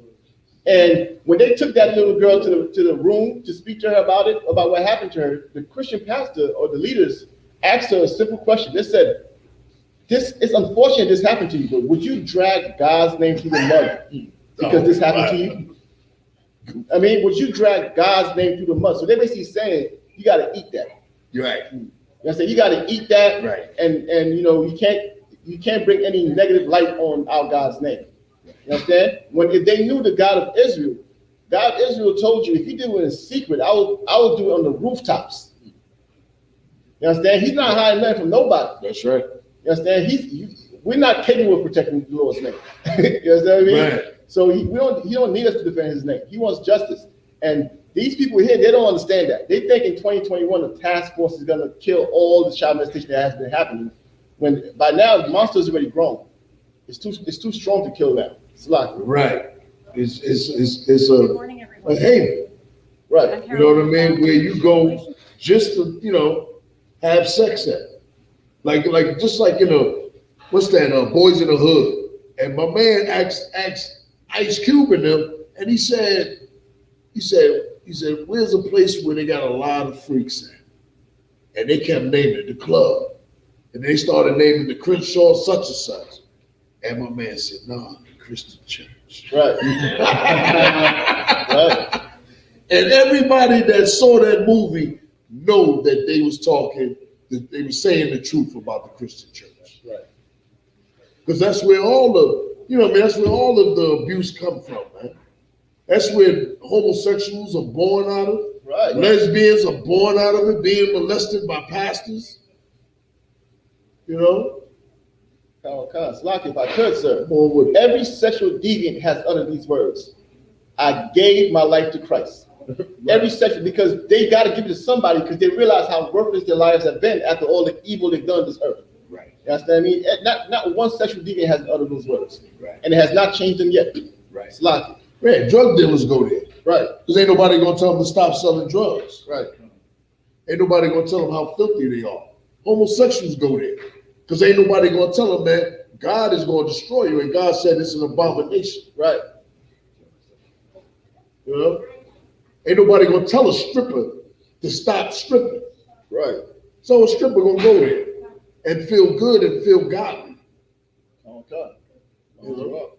Speaker 9: And when they took that little girl to the room to speak to her about it, about what happened to her, the Christian pastor or the leaders asked her a simple question. They said, it's unfortunate this happened to you, but would you drag God's name through the mud because this happened to you? I mean, would you drag God's name through the mud? So they're basically saying, you got to eat that.
Speaker 10: You're right.
Speaker 9: You know what I'm saying? You got to eat that,
Speaker 10: right?
Speaker 9: And you know, you can't bring any negative light on our God's name. You understand? If they knew the God of Israel told you, if you do it in secret, I will do it on the rooftops. You understand? He's not hiding nothing from nobody.
Speaker 10: That's right.
Speaker 9: You understand? we're not capable of protecting the Lord's name. You know what I mean?
Speaker 10: Right.
Speaker 9: So he don't need us to defend his name. He wants justice. And these people here, they don't understand that. They think in 2021 the task force is gonna kill all the child molestation that has been happening. When by now the monster is already grown. It's too strong to kill now. It's like
Speaker 10: right. It's a haven.
Speaker 9: Right.
Speaker 10: You know what I mean? Where you go just to, you know, have sex at. Like just like, you know, what's that, Boys in the Hood. And my man asked I.S.U.P.K and them, and he said, where's a place where they got a lot of freaks at? And they kept naming it the club. And they started naming the Crenshaw such and such. And my man said, nah, the Christian church.
Speaker 9: Right. Right.
Speaker 10: And everybody that saw that movie know that they was talking, that they were saying the truth about the Christian church.
Speaker 9: Right.
Speaker 10: Because that's where all the, you know what I mean, that's where all of the abuse come from, man. That's where homosexuals are born out of.
Speaker 9: Right.
Speaker 10: Lesbians are born out of it, being molested by pastors. You know?
Speaker 9: Slocky, if I could, sir. Every sexual deviant has uttered these words. I gave my life to Christ. Right. Every sexual, because they got to give it to somebody because they realize how worthless their lives have been after all the evil they've done on this earth.
Speaker 10: Right.
Speaker 9: You understand what I mean? Not one sexual deviant has uttered those words.
Speaker 10: Right.
Speaker 9: And it has not changed them yet.
Speaker 10: Right.
Speaker 9: Slocky.
Speaker 10: Man, drug dealers go there.
Speaker 9: Right.
Speaker 10: Because ain't nobody gonna tell them to stop selling drugs.
Speaker 9: Right.
Speaker 10: Ain't nobody gonna tell them how filthy they are. Homosexuals go there. Because ain't nobody gonna tell them, man, God is gonna destroy you. And God said it's an abomination.
Speaker 9: Right.
Speaker 10: You know? Ain't nobody gonna tell a stripper to stop stripping.
Speaker 9: Right.
Speaker 10: So a stripper gonna go there and feel good and feel godly.
Speaker 9: Oh, God.
Speaker 10: You know?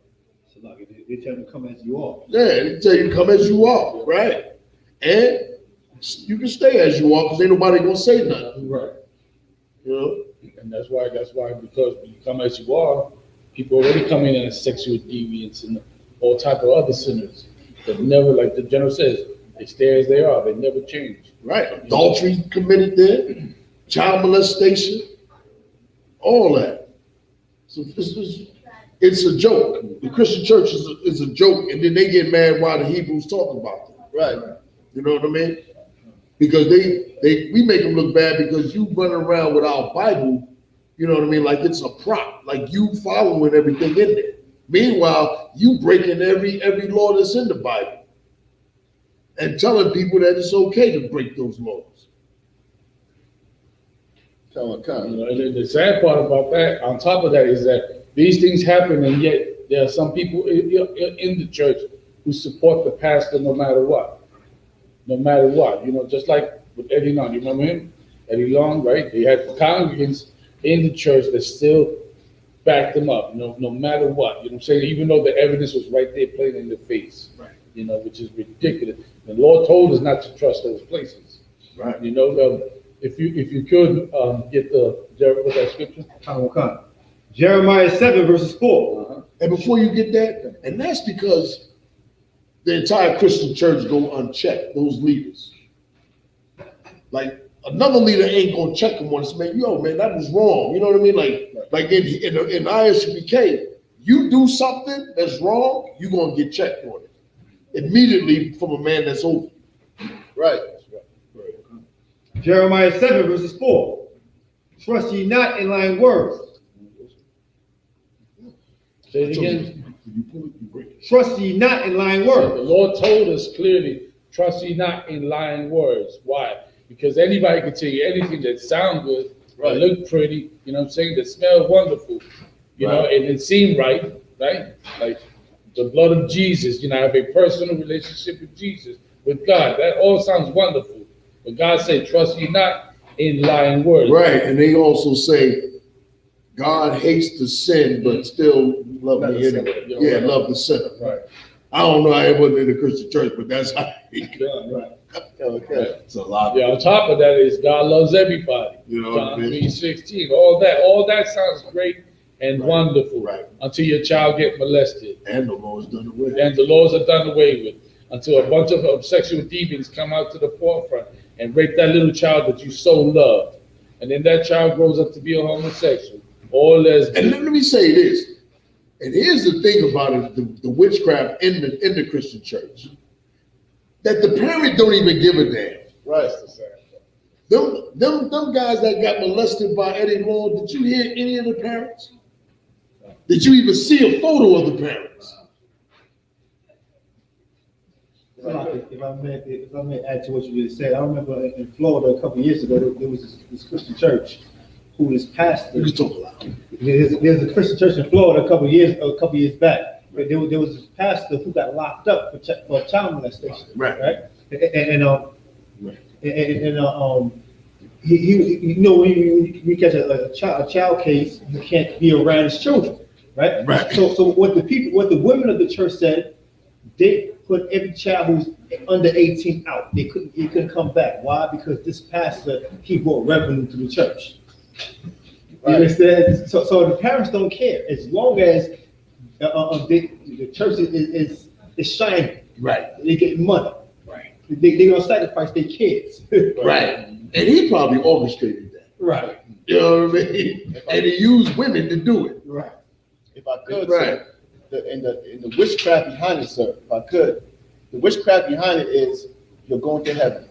Speaker 13: So like they tell you to come as you are.
Speaker 10: Yeah, they tell you to come as you are, right? And you can stay as you are because ain't nobody gonna say nothing.
Speaker 8: Right.
Speaker 10: You know?
Speaker 8: And that's why, because when you come as you are, people already come in as sexual deviants and all type of other sinners that never, like the general says, they stay as they are. They never change.
Speaker 10: Right. Adultery committed there, child molestation, all that. So it's a joke. The Christian church is a joke, and then they get mad why the Hebrews talk about them.
Speaker 9: Right.
Speaker 10: You know what I mean? Because we make them look bad because you running around with our Bible, you know what I mean, like it's a prop, like you following everything in there. Meanwhile, you breaking every law that's in the Bible and telling people that it's okay to break those laws.
Speaker 8: You know, and the sad part about that, on top of that, is that these things happen, and yet there are some people in the church who support the pastor no matter what. No matter what, you know, just like with Eddie Long, you remember him? Eddie Long, right? They had congregants in the church that still backed them up, no matter what. You know what I'm saying? Even though the evidence was right there playing in the face, right? You know, which is ridiculous. The Lord told us not to trust those places, right? You know, if you could get that scripture.
Speaker 13: Jeremiah 7 verses 4.
Speaker 10: And before you get that, and that's because the entire Christian church go unchecked, those leaders. Like another leader ain't gonna check them once, man. Yo, man, that was wrong. You know what I mean? Like in I.S.U.P.K, you do something that's wrong, you're gonna get checked on it immediately from a man that's over.
Speaker 9: Right.
Speaker 13: Jeremiah 7 verses 4. Trust ye not in lying words.
Speaker 8: Say it again.
Speaker 13: Trust ye not in lying words.
Speaker 8: The Lord told us clearly, trust ye not in lying words. Why? Because anybody can tell you anything that sounds good, that look pretty, you know what I'm saying, that smell wonderful, you know, and it seemed right? Like the blood of Jesus, you know, have a personal relationship with Jesus, with God. That all sounds wonderful. But God said, trust ye not in lying words.
Speaker 10: Right, and they also say, God hates the sin, but still love me anyway. Yeah, love the sinner.
Speaker 8: Right.
Speaker 10: I don't know, I wasn't in the Christian church, but that's how he
Speaker 8: right.
Speaker 10: Okay. It's a lot.
Speaker 8: Yeah, on top of that is God loves everybody.
Speaker 10: You know,
Speaker 8: John 3:16. All that sounds great and wonderful.
Speaker 10: Right.
Speaker 8: Until your child get molested.
Speaker 10: And the laws done away with.
Speaker 8: And the laws are done away with. Until a bunch of sexual deviants come out to the forefront and rape that little child that you so loved. And then that child grows up to be a homosexual all lesbians.
Speaker 10: And let me say this. And here's the thing about it, the witchcraft in the Christian church. That the parent don't even give a damn.
Speaker 9: Right.
Speaker 10: Them guys that got molested by Eddie Long, did you hear any of the parents? Did you even see a photo of the parents?
Speaker 13: If I may add to what you just said, I remember in Florida a couple of years ago, there was this Christian church who this pastor. There's a Christian church in Florida a couple of years back. There was this pastor who got locked up for child molestation. Right. He you know, when you catch a child case, you can't be around his children, right? Right. So what the women of the church said, they put every child who's under 18 out. He couldn't come back. Why? Because this pastor, he brought revenue to the church. Right. You understand? So the parents don't care as long as the church is shining. Right. They get money. Right. They're gonna sacrifice their kids.
Speaker 10: Right. And he probably orchestrated that.
Speaker 13: Right.
Speaker 10: You know what I mean? And he used women to do it.
Speaker 13: Right.
Speaker 9: If I could, sir, in the witchcraft behind it, sir, if I could, the witchcraft behind it is you're going to heaven.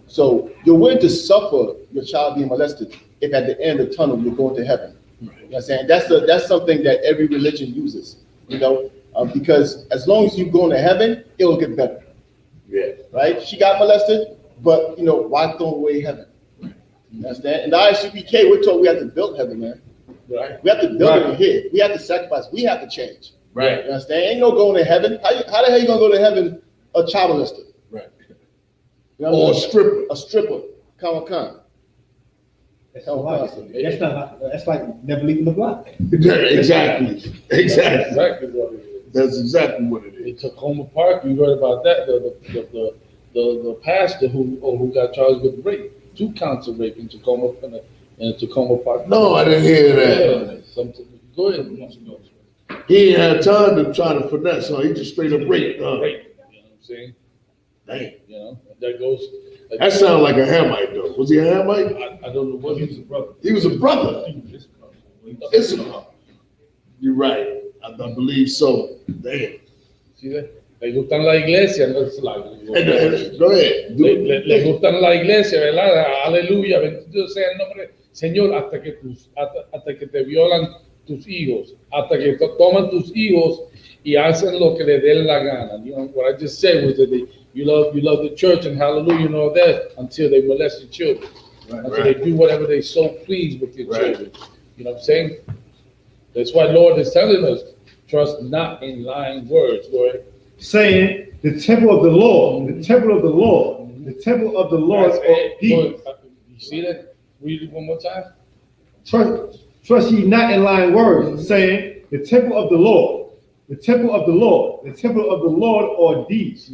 Speaker 9: So you're willing to suffer your child being molested if at the end of the tunnel you're going to heaven. Right. You know what I'm saying? That's something that every religion uses, you know, because as long as you're going to heaven, it will get better. Yeah. Right? She got molested, but, you know, why throw away heaven? You understand? In the I.S.U.P.K, we're told we have to build heaven, man. Right. We have to build it in here. We have to sacrifice. We have to change. Right. You understand? Ain't no going to heaven. How the hell you gonna go to heaven a child molester? Right. You know or a stripper. A stripper. Come.
Speaker 13: That's like never leaving the block.
Speaker 10: Exactly what it is. That's exactly what it is.
Speaker 8: In Tacoma Park, you heard about that. The pastor who got charged with rape, 2 counts of rape in Tacoma Park.
Speaker 10: No, I didn't hear that.
Speaker 8: Go ahead.
Speaker 10: He ain't had time to try to finesse, so he just straight up raped.
Speaker 8: Rape. You know what I'm saying?
Speaker 10: Damn.
Speaker 8: You know, that goes.
Speaker 10: That sounded like a Hamite, though. Was he a Hamite?
Speaker 8: I don't know what he was a brother.
Speaker 10: He was a brother. You're right. I believe so. Damn.
Speaker 8: See that? Le gustan la iglesia, no es la.
Speaker 10: Go ahead.
Speaker 8: Le gustan la iglesia, ¿verdad? Aleluya, bendito sea el nombre, Señor, hasta que te violan tus hijos, hasta que toman tus hijos y hacen lo que le den la gana. You know what I just said was that you love the church and hallelujah and all that until they molest your children, until they do whatever they so please with your children. You know what I'm saying? That's why Lord is telling us, trust not in lying words, Lord.
Speaker 13: Saying the temple of the Lord, the temple of the Lord, the temple of the Lord.
Speaker 8: You see that? Read it one more time.
Speaker 13: Trust ye not in lying words, saying the temple of the Lord, the temple of the Lord, the temple of the Lord are these.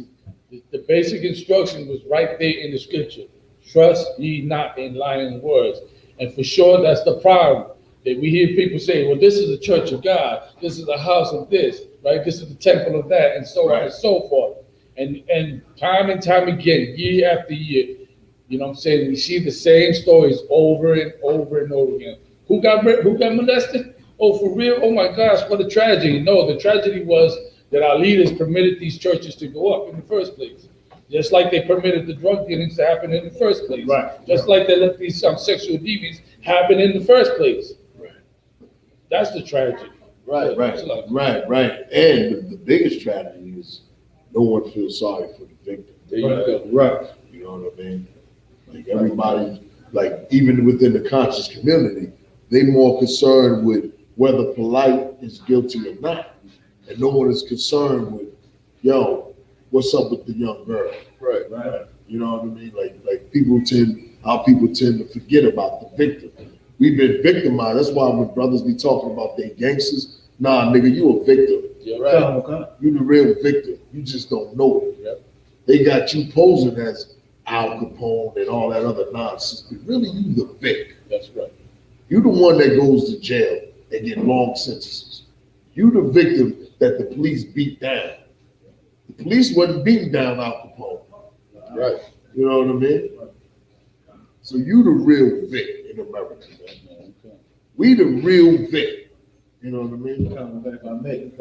Speaker 8: The basic instruction was right there in the scripture. Trust ye not in lying words. And for sure, that's the problem. That we hear people say, well, this is the church of God. This is the house of this, right? This is the temple of that, and so on and so forth. And time again, year after year, you know what I'm saying? We see the same stories over and over and over again. Who got molested? Oh, for real? Oh my gosh, what a tragedy. No, the tragedy was that our leaders permitted these churches to go up in the first place. Just like they permitted the drug dealings to happen in the first place. Right. Just like they let these sexual deviants happen in the first place. Right. That's the tragedy.
Speaker 10: Right. And the biggest tragedy is no one feels sorry for the victim.
Speaker 8: There you go.
Speaker 10: Right. You know what I mean? Like everybody, like even within the conscious community, they more concerned with whether Polite is guilty or not. And no one is concerned with, yo, what's up with the young girl? Right. You know what I mean? Like people tend to forget about the victim. We've been victimized. That's why when brothers be talking about they gangsters, nah, nigga, you a victim.
Speaker 8: You're right.
Speaker 10: You the real victim. You just don't know it. Yep. They got you posing as Al Capone and all that other nonsense, but really you the victim.
Speaker 8: That's right.
Speaker 10: You the one that goes to jail and get long sentences. You the victim that the police beat down. The police wasn't beating down Al Capone. Right. You know what I mean? So you the real victim in America, man. We the real victim. You know what I mean?
Speaker 13: If I may,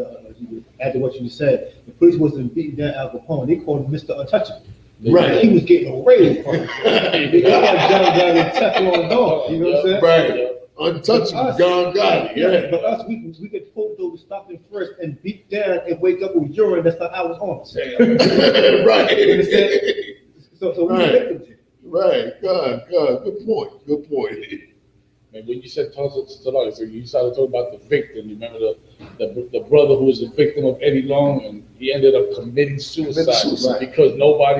Speaker 13: after what you said, the police wasn't beating down Al Capone. They called him Mr. Untouchable.
Speaker 10: Right.
Speaker 13: He was getting away from it. They got John down and Teflon dog. You know what I'm saying?
Speaker 10: Right. Untouchable, John Gotti. Yeah.
Speaker 13: But us, we get pulled over, stop them first, and beat down and wake up with urine that's not ours on.
Speaker 10: Right.
Speaker 13: You understand? So we victims here.
Speaker 10: Right. God. Good point.
Speaker 8: And when you said so you started talking about the victim. You remember the brother who was the victim of Eddie Long, and he ended up committing suicide because nobody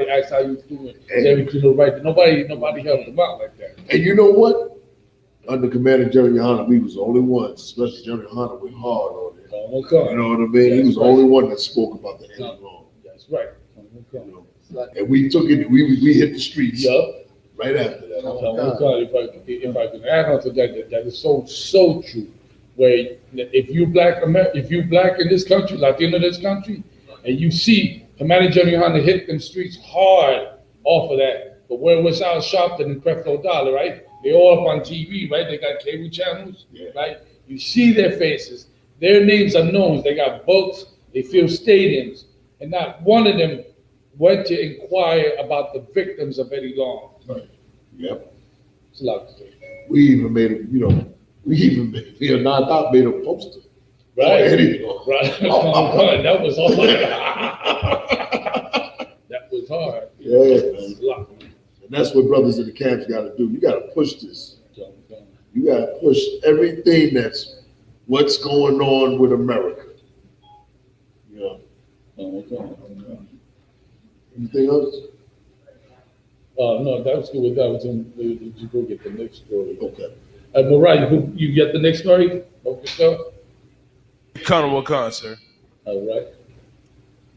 Speaker 8: asked how he was doing. Everything was right. Nobody helped him out like that.
Speaker 10: And you know what? Under Commander GEN.YAHANNA, we was the only ones, especially GEN.YAHANNA, went hard on it. You know what I mean? He was the only one that spoke about the Eddie Long.
Speaker 8: That's right.
Speaker 10: And we took it. We hit the streets. Right after that.
Speaker 8: If I can add on to that is so true. Where if you black in this country, Latino in this country, and you see Commander GEN.YAHANNA hit them streets hard off of that. But where was Al Sharpton and Creflo Dollar, right? They all up on TV, right? They got cable channels, right? You see their faces. Their names are known. They got books. They fill stadiums, and not one of them went to inquire about the victims of Eddie Long.
Speaker 10: Right. Yep.
Speaker 8: It's a lot to say.
Speaker 10: We even made a, non-stop made a poster.
Speaker 8: Right.
Speaker 10: Eddie Long.
Speaker 8: Right. That was hard. That was hard.
Speaker 10: Yeah, man. And that's what brothers in the camps got to do. You got to push this. You got to push everything that's what's going on with America. Yeah. Anything else?
Speaker 8: No, that was good. You go get the next story.
Speaker 10: Okay.
Speaker 8: Mariah, you get the next story? Okay,
Speaker 12: Wakanda, sir.
Speaker 8: All right.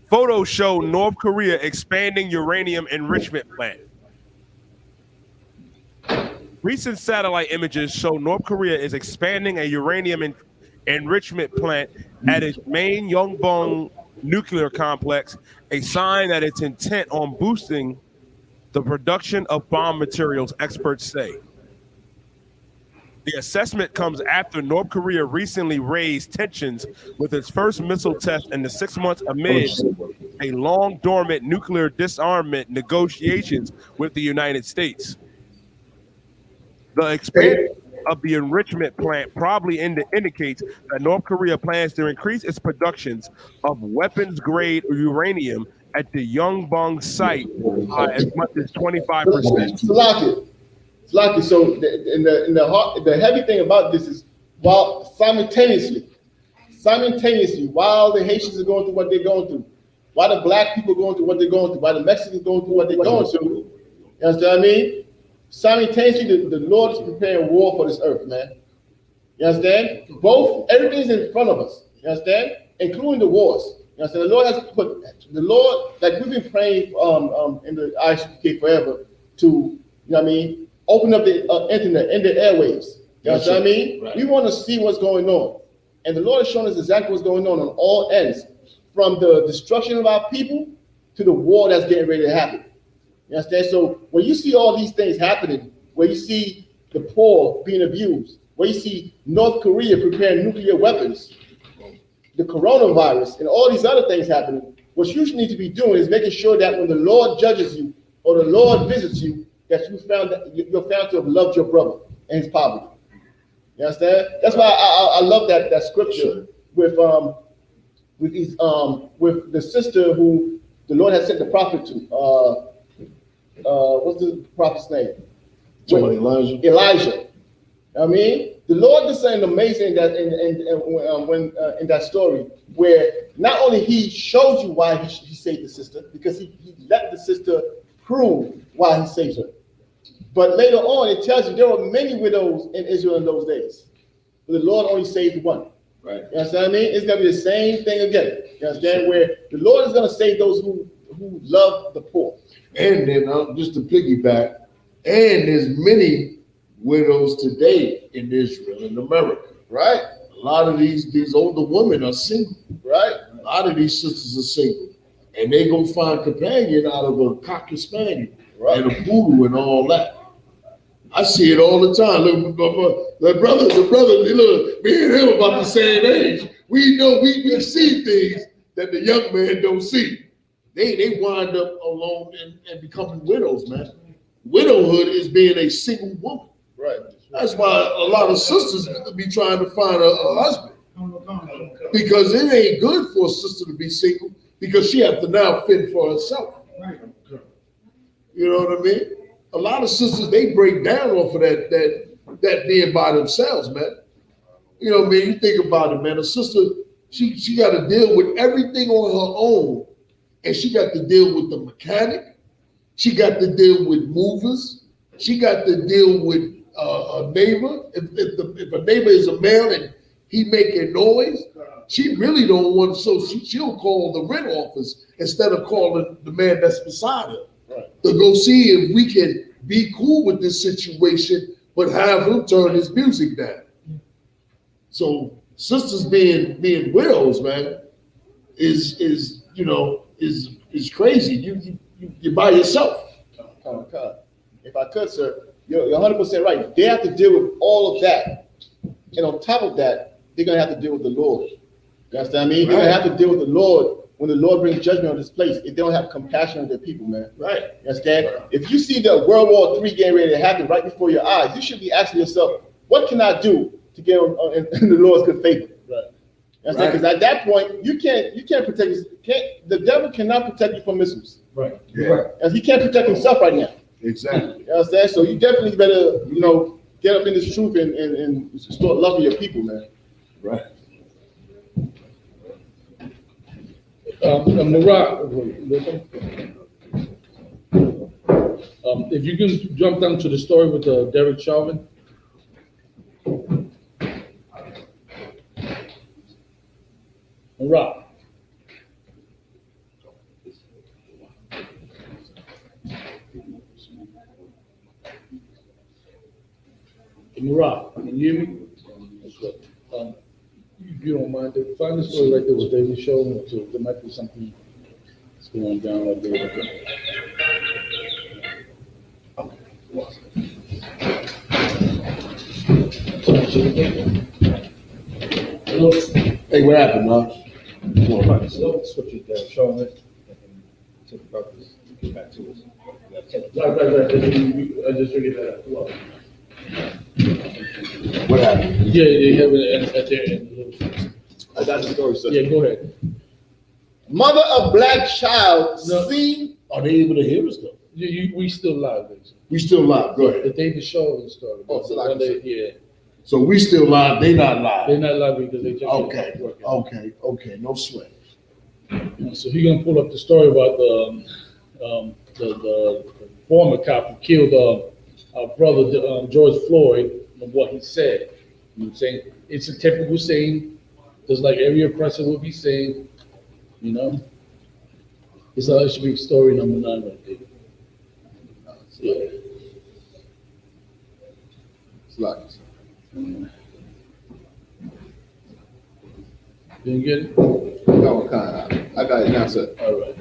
Speaker 12: Photos show North Korea expanding uranium enrichment plant. Recent satellite images show North Korea is expanding a uranium enrichment plant at its main Yongbong nuclear complex, a sign that it's intent on boosting the production of bomb materials, experts say. The assessment comes after North Korea recently raised tensions with its first missile test in the 6 months amid a long dormant nuclear disarmament negotiations with the United States. The expansion of the enrichment plant probably indicates that North Korea plans to increase its productions of weapons-grade uranium at the Yongbong site as much as 25%.
Speaker 9: Salaki. So the heavy thing about this is, while simultaneously, while the Haitians are going through what they're going through, while the black people are going through what they're going through, while the Mexicans are going through what they're going through, you understand what I mean? Simultaneously, the Lord is preparing war for this earth, man. You understand? Everything's in front of us. You understand? Including the wars. You understand? The Lord, like we've been praying in the I.S.U.P.K forever to, you know what I mean, open up the internet and the airwaves. You understand what I mean? Right. We want to see what's going on. And the Lord has shown us exactly what's going on all ends, from the destruction of our people to the war that's getting ready to happen. You understand? So when you see all these things happening, where you see the poor being abused, where you see North Korea preparing nuclear weapons, the coronavirus, and all these other things happening, what you need to be doing is making sure that when the Lord judges you or the Lord visits you, that you're found to have loved your brother and his poverty. You understand? That's why I love that scripture with the sister who the Lord has sent the prophet to. What's the prophet's name? Elijah. I mean, the Lord did something amazing that in that story, where not only he showed you why he saved the sister, because he let the sister prove why he saved her. But later on, it tells you there were many widows in Israel in those days. But the Lord only saved one. Right. You understand what I mean? It's going to be the same thing again. You understand? Where the Lord is going to save those who love the poor.
Speaker 10: And then just to piggyback, and there's many widows today in Israel and America.
Speaker 9: Right.
Speaker 10: A lot of these older women are single.
Speaker 9: Right.
Speaker 10: A lot of these sisters are single. And they go find companion out of a Cocker Spaniel and a poodle and all that. I see it all the time. Look, the brother, look, me and him about the same age. We know we see things that the young man don't see. They wind up alone and becoming widows, man. Widowhood is being a single woman.
Speaker 9: Right.
Speaker 10: That's why a lot of sisters be trying to find a husband. Because it ain't good for a sister to be single because she has to now fend for herself. You know what I mean? A lot of sisters, they break down off of that being by themselves, man. You know what I mean? You think about it, man. A sister, she got to deal with everything on her own. And she got to deal with the mechanic. She got to deal with movers. She got to deal with a neighbor. If a neighbor is a male and he making noise, she really don't want, so she'll call the rent office instead of calling the man that's beside her. Right. To go see if we can be cool with this situation, but have him turn his music down. So sisters being widows, man, is crazy. You're by yourself.
Speaker 9: If I could, sir, you're 100% right. They have to deal with all of that, and on top of that, they're gonna have to deal with the Lord. You understand me? Right. They're gonna have to deal with the Lord when the Lord brings judgment on this place. If they don't have compassion on their people, man. Right. You understand? Right. If you see the World War III getting ready to happen right before your eyes, you should be asking yourself, what can I do to get in the Lord's good favor? Right. You understand? Because at that point, you can't protect the devil cannot protect you from missiles. Right. Yeah. Right. And he can't protect himself right now.
Speaker 10: Exactly.
Speaker 9: You understand? So you definitely better, get up in this truth and start loving your people, man.
Speaker 10: Right.
Speaker 8: Murat, if you can jump down to the story with Derek Chauvin. Murat. Murat, can you hear me? If you don't mind, find the story like there was Daily Show, so there might be something that's going down like there. Hello.
Speaker 10: Hey, what happened, man?
Speaker 8: So switch it down, show it, and take about this, get back to us. Right. I just figured that out.
Speaker 10: What happened?
Speaker 8: Yeah, they have it at their end.
Speaker 9: I got the story, sir.
Speaker 8: Yeah, go ahead.
Speaker 9: Mother of black child, see?
Speaker 10: Are they able to hear us though?
Speaker 8: We still live, basically.
Speaker 10: We still live. Go ahead.
Speaker 8: The day the show started.
Speaker 9: Oh, so like
Speaker 8: yeah.
Speaker 10: So we still live. They not live.
Speaker 8: They're not live because they just
Speaker 10: Okay. No sweat.
Speaker 8: So he's gonna pull up the story about the former cop who killed our brother George Floyd and what he said. You know what I'm saying? It's a typical saying, just like every oppressor would be saying, It's I.S.U.P.K story number 9 right there. Yeah.
Speaker 9: It's like.
Speaker 8: Didn't get it?
Speaker 9: No, I got it now, sir.
Speaker 8: All right.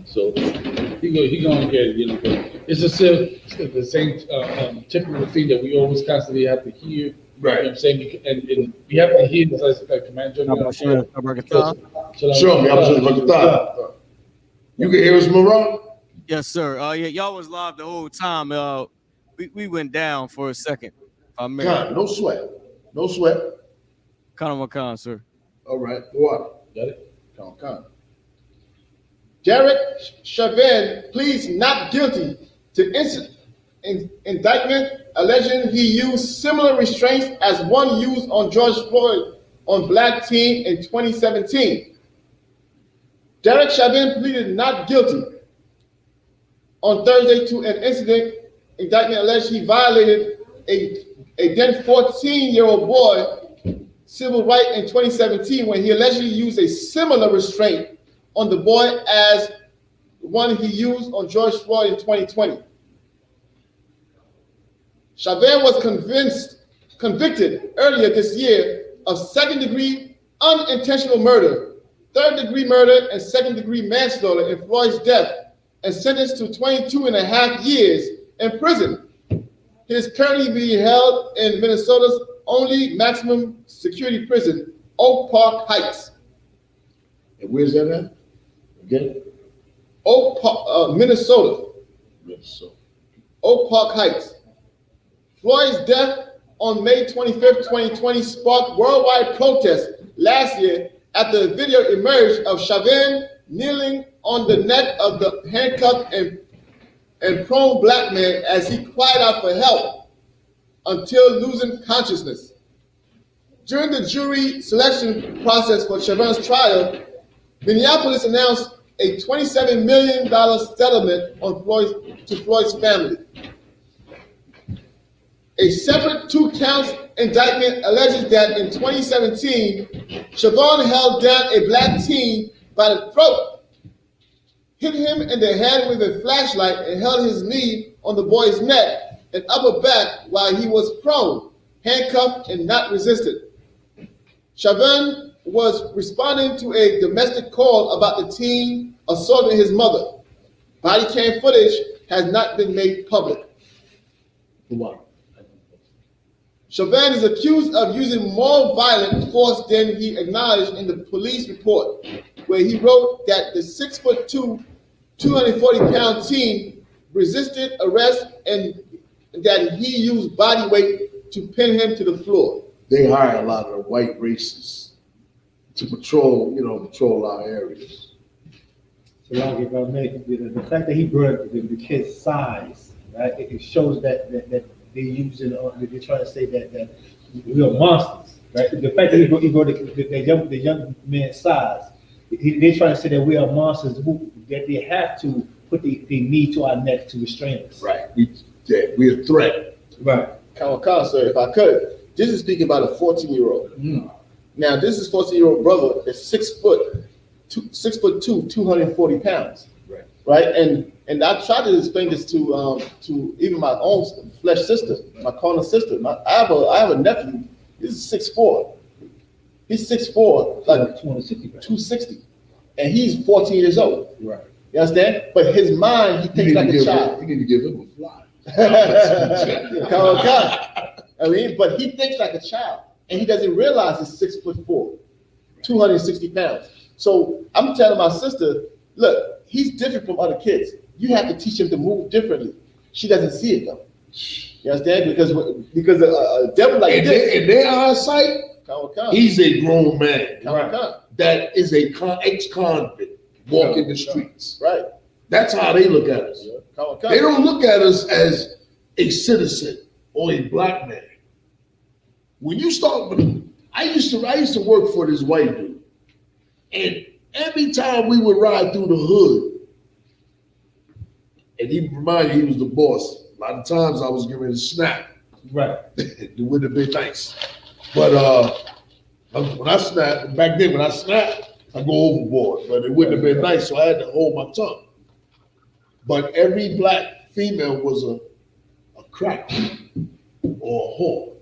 Speaker 8: So he gonna get it, It's the same typical thing that we always constantly have to hear. Right. You know what I'm saying? And we have to hear this as Command General.
Speaker 10: Sure, you can hear us, Maran?
Speaker 11: Yes, sir. Yeah, y'all was live the whole time. We went down for a second.
Speaker 10: No sweat. No sweat.
Speaker 11: Khan, sir.
Speaker 10: All right. What?
Speaker 8: Got it?
Speaker 9: Khan. Derek Chauvin pleads not guilty to indictment alleging he used similar restraints as one used on George Floyd on black teen in 2017. Derek Chauvin pleaded not guilty on Thursday to an indictment alleged he violated a then 14-year-old boy civil right in 2017 when he allegedly used a similar restraint on the boy as one he used on George Floyd in 2020. Chauvin was convicted earlier this year of second-degree unintentional murder third-degree murder and second-degree manslaughter in Floyd's death and sentenced to 22.5 years in prison. He is currently being held in Minnesota's only maximum security prison, Oak Park Heights.
Speaker 10: And where's that at? Again?
Speaker 9: Oak Park, Minnesota.
Speaker 10: Minnesota.
Speaker 9: Oak Park Heights. Floyd's death on May 25th, 2020 sparked worldwide protests last year after a video emerged of Chauvin kneeling on the neck of the handcuffed and prone black man as he cried out for help until losing consciousness. During the jury selection process for Chauvin's trial, Minneapolis announced a $27 million settlement on Floyd's family. A separate 2-count indictment alleges that in 2017, Chauvin held down a black teen by the throat, hit him in the head with a flashlight, and held his knee on the boy's neck and upper back while he was prone, handcuffed, and not resisted. Chauvin was responding to a domestic call about the teen assaulting his mother. Body cam footage has not been made public.
Speaker 10: Wow.
Speaker 9: Chauvin is accused of using more violent force than he acknowledged in the police report, where he wrote that the 6'2", 240-pound teen resisted arrest and that he used body weight to pin him to the floor.
Speaker 10: They hire a lot of white racists to patrol our areas.
Speaker 13: So, like, if I may, the fact that he brought up the kid's size, right? It shows that they're using, they're trying to say that we are monsters, right? The fact that he brought the young man's size, they're trying to say that we are monsters, that they have to put the knee to our neck to restrain us.
Speaker 10: Right. We're a threat.
Speaker 13: Right.
Speaker 9: Sir, if I could, this is speaking about a 14-year-old. Now, this is 14-year-old brother that's 6'2", 240 pounds. Right. And I tried to explain this to even my own flesh sister, my carnal sister. I have a nephew. He's 6'4". He's 6'4", like 260, and he's 14 years old.
Speaker 10: Right.
Speaker 9: You understand? But his mind, he thinks like a child.
Speaker 10: You need to give him a fly.
Speaker 9: I mean, but he thinks like a child, and he doesn't realize he's 6'4", 260 pounds. So I'm telling my sister, look, he's different from other kids. You have to teach him to move differently. She doesn't see it though. You understand? Because a devil like this,
Speaker 10: in their eyesight, he's a grown man. That is a ex-convict walking the streets.
Speaker 9: Right.
Speaker 10: That's how they look at us. They don't look at us as a citizen or a black man. When you start with, I used to work for this white dude, and every time we would ride through the hood, and he reminded me he was the boss. A lot of times I was giving a snap.
Speaker 13: Right.
Speaker 10: It wouldn't have been nice. But when I snapped, back then when I snapped, I go overboard. But it wouldn't have been nice, so I had to hold my tongue. But every black female was a crack or a whore.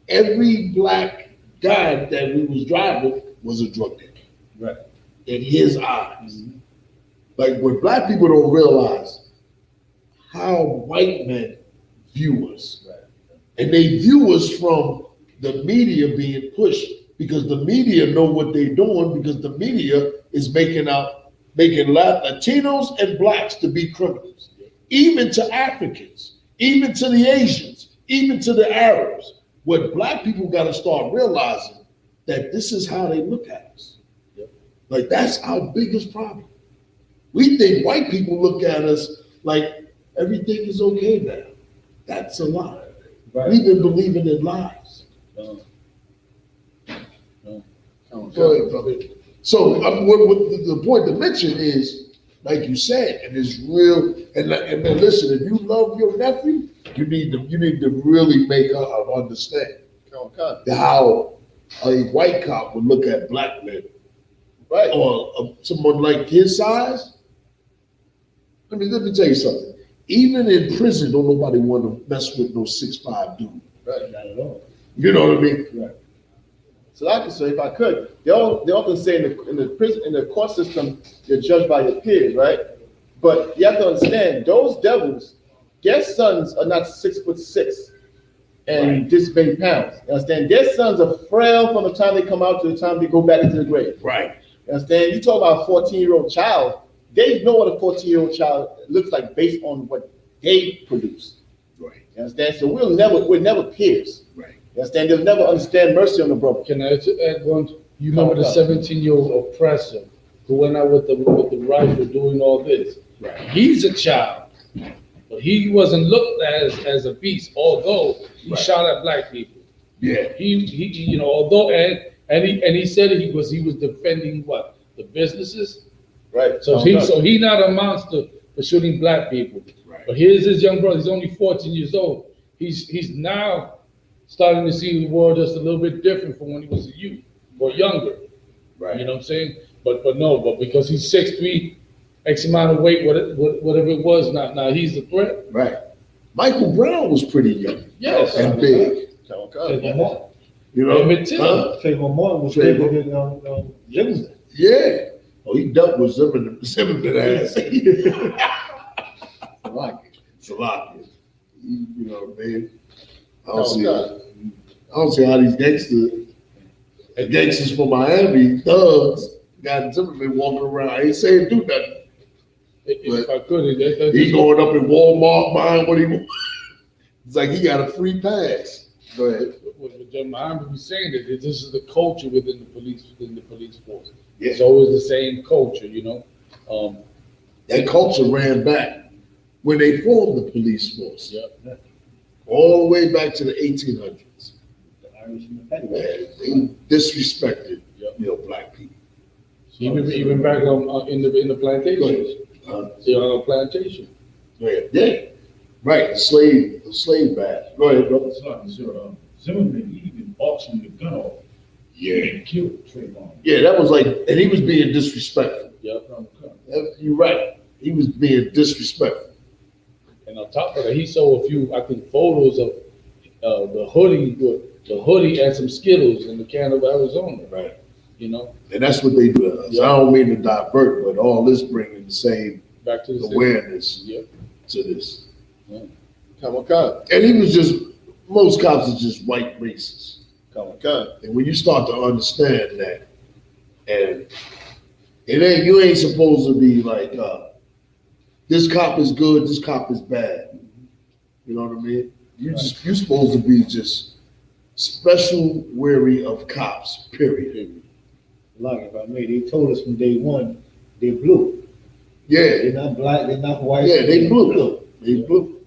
Speaker 10: Every black guy that we was driving was a drug dealer.
Speaker 13: Right.
Speaker 10: In his eyes. Like what black people don't realize how white men view us. Right. And they view us from the media being pushed because the media know what they're doing because the media is making Latinos and blacks to be criminals, even to Africans, even to the Asians, even to the Arabs. What black people got to start realizing that this is how they look at us. Like that's our biggest problem. We think white people look at us like everything is okay now. That's a lie. Right. We've been believing in lies. Go ahead, brother. So what the point to mention is, like you said, and it's real. And then listen, if you love your nephew, you need to really make her understand how a white cop would look at black men, right? Or someone like his size. Let me tell you something. Even in prison, don't nobody want to mess with no 6'5" dude.
Speaker 13: Right. Not at all.
Speaker 10: You know what I mean?
Speaker 13: Right.
Speaker 9: So like I say, if I could, they often say in the prison, in the court system, you're judged by your peers, right? But you have to understand, those devils, their sons are not 6'6" and this many pounds. You understand? Their sons are frail from the time they come out to the time they go back into the grave.
Speaker 10: Right.
Speaker 9: You understand? You talk about a 14-year-old child, they know what a 14-year-old child looks like based on what they produce.
Speaker 10: Right.
Speaker 9: You understand? So we're never peers.
Speaker 10: Right.
Speaker 9: You understand? They'll never understand mercy on the brother.
Speaker 8: Can I add one? You remember the 17-year-old oppressor who went out with the rifle doing all this?
Speaker 10: Right.
Speaker 8: He's a child, but he wasn't looked at as a beast, although he shot at black people.
Speaker 10: Yeah.
Speaker 8: He you know, although and he said he was defending what? The businesses.
Speaker 9: Right.
Speaker 8: So he not a monster for shooting black people.
Speaker 10: Right.
Speaker 8: But here's his young brother. He's only 14 years old. He's now starting to see the world just a little bit different from when he was a youth or younger.
Speaker 10: Right.
Speaker 8: You know what I'm saying? But because he's 6'3", X amount of weight, whatever it was, now he's a threat.
Speaker 10: Right. Michael Brown was pretty young.
Speaker 8: Yes.
Speaker 10: And big. You know?
Speaker 13: Trayvon Martin was bigger than Jefferson.
Speaker 10: Yeah. Oh, he dealt with Zimmerman ass. It's a lot. You know what I mean? I don't see how these gangsters from Miami, thugs, got Zimmerman walking around. I ain't saying do nothing.
Speaker 8: If I could,
Speaker 10: he going up in Walmart buying what he wants. It's like he got a free pass. Go ahead.
Speaker 8: What Gen.YAHANNA was saying that this is the culture within the police force.
Speaker 10: Yeah.
Speaker 8: It's always the same culture, you know.
Speaker 10: That culture ran back when they formed the police force.
Speaker 8: Yep.
Speaker 10: All the way back to the 1800s.
Speaker 13: The Irish and the
Speaker 10: They disrespected, black people.
Speaker 8: Even back in the plantation. On a plantation.
Speaker 10: Yeah. Right. The slave bath. Go ahead, brother.
Speaker 14: Zimmerman even auctioned the gun off.
Speaker 10: Yeah.
Speaker 14: And killed Trayvon.
Speaker 10: Yeah, that was like, and he was being disrespectful.
Speaker 8: Yep.
Speaker 10: You're right. He was being disrespectful.
Speaker 8: And on top of that, he saw a few, I think, photos of the hoodie and some Skittles in the can of Arizona.
Speaker 10: Right.
Speaker 8: You know.
Speaker 10: And that's what they do to us. I don't mean to divert, but all this bringing the same
Speaker 8: back to the
Speaker 10: awareness
Speaker 8: same.
Speaker 10: To this.
Speaker 8: Yeah.
Speaker 10: And he was just, most cops are just white racists. And when you start to understand that, and you ain't supposed to be like, this cop is good, this cop is bad. You know what I mean? You're supposed to be just special wary of cops, period.
Speaker 13: Like, if I may, they told us from day one, they're blue.
Speaker 10: Yeah.
Speaker 13: They're not black, they're not white.
Speaker 10: Yeah, they blue. They blue.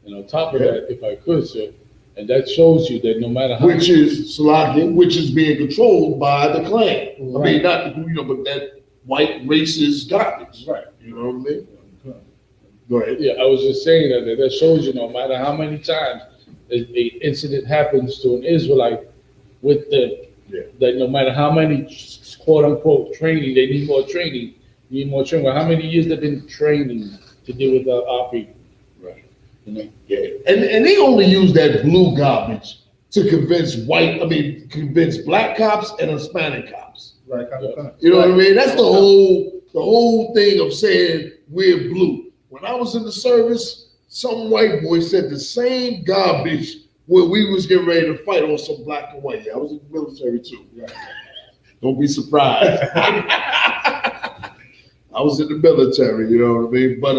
Speaker 8: And on top of that, if I could, sir, and that shows you that no matter how
Speaker 10: which is being controlled by the Klan. Right. I mean, not but that white racist garbage.
Speaker 8: Right.
Speaker 10: You know what I mean? Go ahead.
Speaker 8: Yeah, I was just saying that shows you no matter how many times an incident happens to an Israelite with that no matter how many quote unquote training, they need more training. Well, how many years they've been training to deal with our people?
Speaker 10: Right.
Speaker 8: You know?
Speaker 10: Yeah. And they only use that blue garbage to convince black cops and Hispanic cops.
Speaker 13: Right.
Speaker 10: You know what I mean? That's the whole thing of saying we're blue. When I was in the service, some white boy said the same garbage when we was getting ready to fight on some black and white. Yeah, I was in the military too. Right. Don't be surprised. I was in the military, you know what I mean? But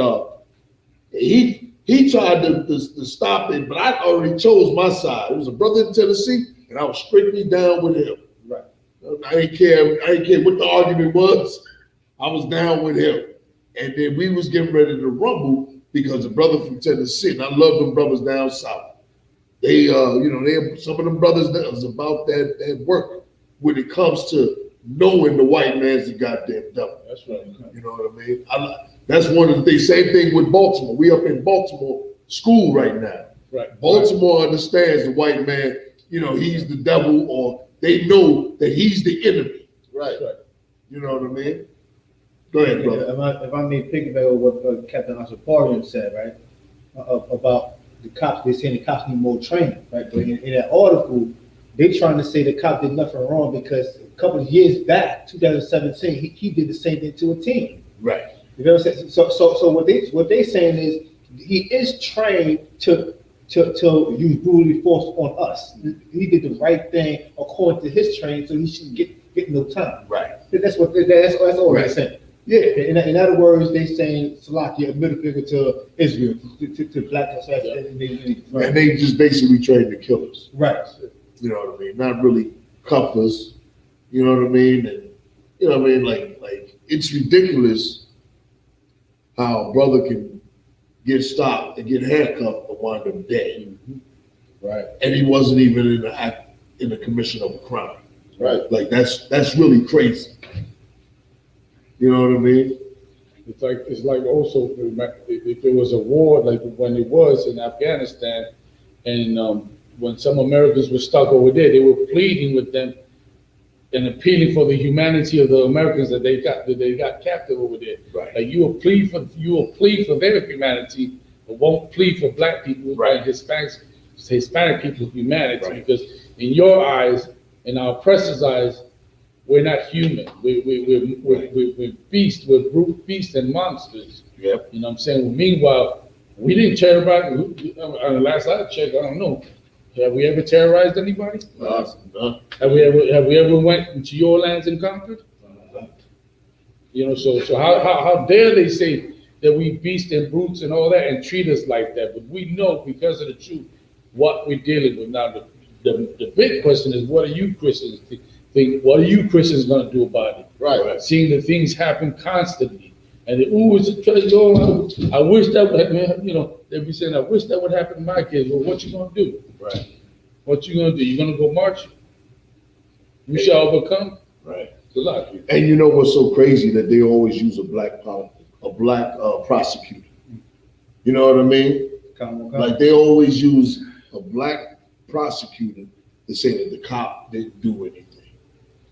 Speaker 10: he tried to stop it, but I already chose my side. It was a brother in Tennessee, and I was strictly down with him.
Speaker 13: Right.
Speaker 10: I didn't care what the argument was. I was down with him. And then we was getting ready to rumble because the brother from Tennessee, and I love them brothers down south. They some of them brothers that was about that work when it comes to knowing the white man's the goddamn devil.
Speaker 8: That's right.
Speaker 10: You know what I mean? That's one of the things. Same thing with Baltimore. We up in Baltimore school right now.
Speaker 8: Right.
Speaker 10: Baltimore understands the white man. He's the devil, or they know that he's the enemy.
Speaker 9: Right.
Speaker 10: You know what I mean? Go ahead, brother.
Speaker 13: If I may piggyback on what Captain I.S.U.P.K said, right, about the cops, they're saying the cops need more training, right? But in that article, They trying to say the cop did nothing wrong because a couple of years back, 2017, he did the same thing to a teen.
Speaker 10: Right.
Speaker 13: You know what I'm saying? So what they saying is he is trained to use brutally force on us. He did the right thing according to his training, so he shouldn't get no time.
Speaker 10: Right.
Speaker 13: That's all they're saying. Yeah. In other words, they saying Salakia a middle finger to Israel, to black assassins,
Speaker 10: and they just basically trained to kill us.
Speaker 13: Right.
Speaker 10: You know what I mean? Not really cuff us. You know what I mean? And you know what I mean? Like it's ridiculous how a brother can get stopped and get handcuffed and wind up dead.
Speaker 8: Right.
Speaker 10: And he wasn't even in the commission of a crime.
Speaker 8: Right.
Speaker 10: Like that's really crazy. You know what I mean?
Speaker 8: It's like also if there was a war like when it was in Afghanistan, and when some Americans were stuck over there, they were pleading with them and appealing for the humanity of the Americans that they got captive over there.
Speaker 10: Right.
Speaker 8: Like you will plead for their humanity, but won't plead for black people and Hispanic people's humanity, because in your eyes, in our oppressors' eyes, we're not human. We're beasts. We're brute beasts and monsters.
Speaker 10: Yep.
Speaker 8: You know what I'm saying? Well, meanwhile, we didn't terrorize. Last I checked, I don't know. Have we ever terrorized anybody?
Speaker 10: No.
Speaker 8: Have we ever went into your lands and conquered? You know, so how dare they say that we beasts and brutes and all that and treat us like that? But we know because of the truth what we're dealing with. Now the big question is, what are you Christians think? What are you Christians gonna do about it?
Speaker 10: Right.
Speaker 8: Seeing the things happen constantly, and it's a treasure. I wish that would, you know, they'd be saying, I wish that would happen to my kids. Well, what you gonna do?
Speaker 10: Right.
Speaker 8: What you gonna do? You gonna go march? You shall overcome.
Speaker 10: Right.
Speaker 8: It's a lot.
Speaker 10: And you know what's so crazy, that they always use a black prosecutor. You know what I mean? Like they always use a black prosecutor to say that the cop didn't do anything.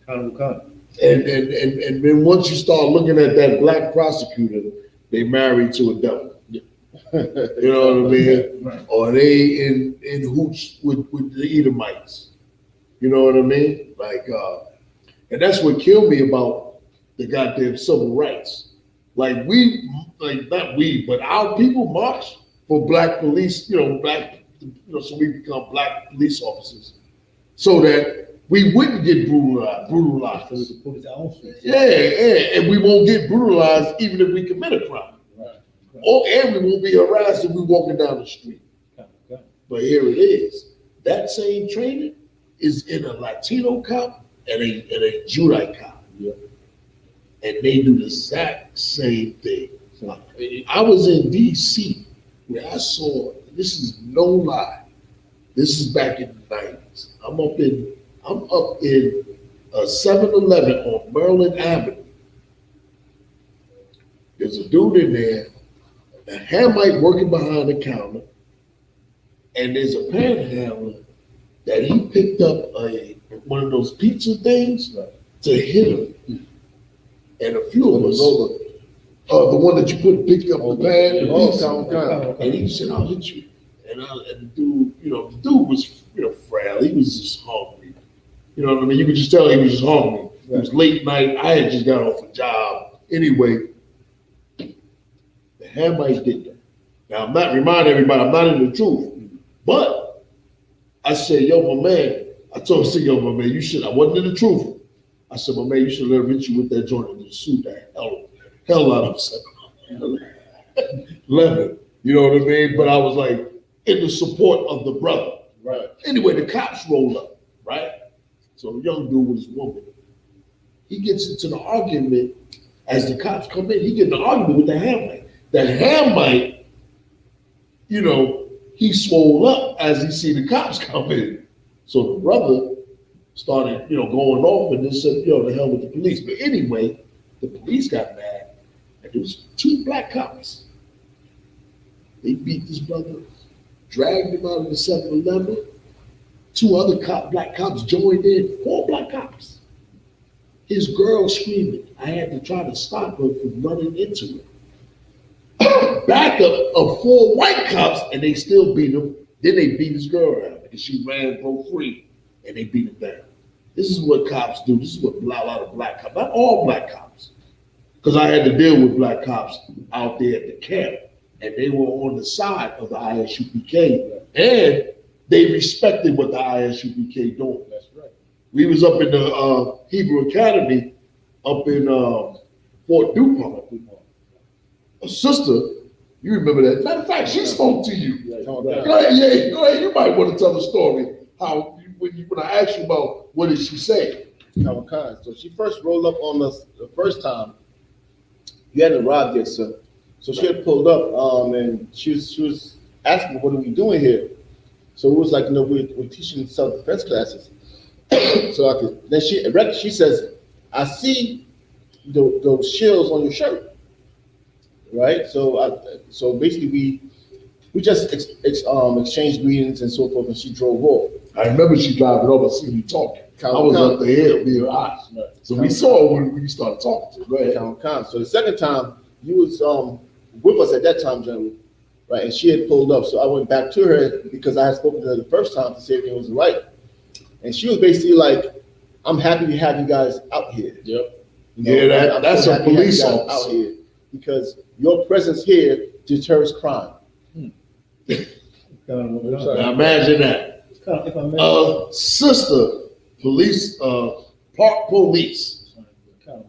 Speaker 10: And then once you start looking at that black prosecutor, they married to a devil. You know what I mean? Right. Or they in hooch with the Edomites. You know what I mean? Like, and that's what killed me about the goddamn civil rights. Like not we, but our people march for black police, so we become black police officers, so that we wouldn't get brutalized. Yeah, and we won't get brutalized even if we commit a crime. And we won't be harassed if we're walking down the street. But here it is. That same training is in a Latino cop and a Judite cop. Yeah. And they do the exact same thing. I was in D.C. where I saw, this is no lie, this is back in the 90s. I'm up in a 7-Eleven on Maryland Avenue. There's a dude in there, a Hamite working behind the counter, and there's a panhandler that he picked up one of those pizza things to hit him. And a few of us, the one that you pick up the pan, the pizza, and he said, I'll hit you. And the dude, was, frail. He was just hungry. You know what I mean? You could just tell he was just hungry. It was late night. I had just got off a job. Anyway, the Hamite did that. Now, I'm not reminding everybody, I'm not in the truth. But I said, yo, my man, I told him, yo, my man, I wasn't in the truth. I said, my man, you should let him hit you with that joint and just shoot that hell out of him. 11. You know what I mean? But I was like, in the support of the brother. Right. Anyway, the cops roll up, right? So the young dude with his woman, he gets into the argument as the cops come in. He gets in the argument with the Hamite. The Hamite, he swole up as he see the cops come in. So the brother started, going off and then said, the hell with the police. But anyway, the police got mad, and there was 2 black cops. They beat this brother, dragged him out of the 7-Eleven. 2 other black cops joined in, 4 black cops. His girl screaming. I had to try to stop her from running into him. Backup of 4 white cops, and they still beat him. Then they beat his girl out because she broke free. and they beat him down. This is what cops do. This is what a lot of black cops, not all black cops, because I had to deal with black cops out there at the camp, and they were on the side of the I.S.U.P.K, and they respected what the I.S.U.P.K doing.
Speaker 8: That's right.
Speaker 10: We was up in the Hebrew Academy up in Fort DuPont. A sister, you remember that? Matter of fact, she spoke to you. Go ahead, you might want to tell the story. How when I asked you about what did she say?
Speaker 9: So she first rolled up on us the first time. You hadn't arrived yet, sir. So she had pulled up, and she was asking, "What are we doing here?" So it was like, we're teaching self-defense classes. So then she says, "I see those shells on your shirt." Right? So basically we just exchanged greetings and so forth, and she drove off.
Speaker 10: I remember she driving over, seeing you talking. I was up the hill, me and eyes. So we saw when we started talking to her. Go ahead.
Speaker 9: So the second time, you was with us at that time, General, right? And she had pulled up. So I went back to her because I had spoken to her the first time to see if everything was right. And she was basically like, "I'm happy to have you guys out here."
Speaker 10: Yep. That's a police officer
Speaker 9: out here because your presence here deters crime.
Speaker 10: Now imagine that. Sister police, park police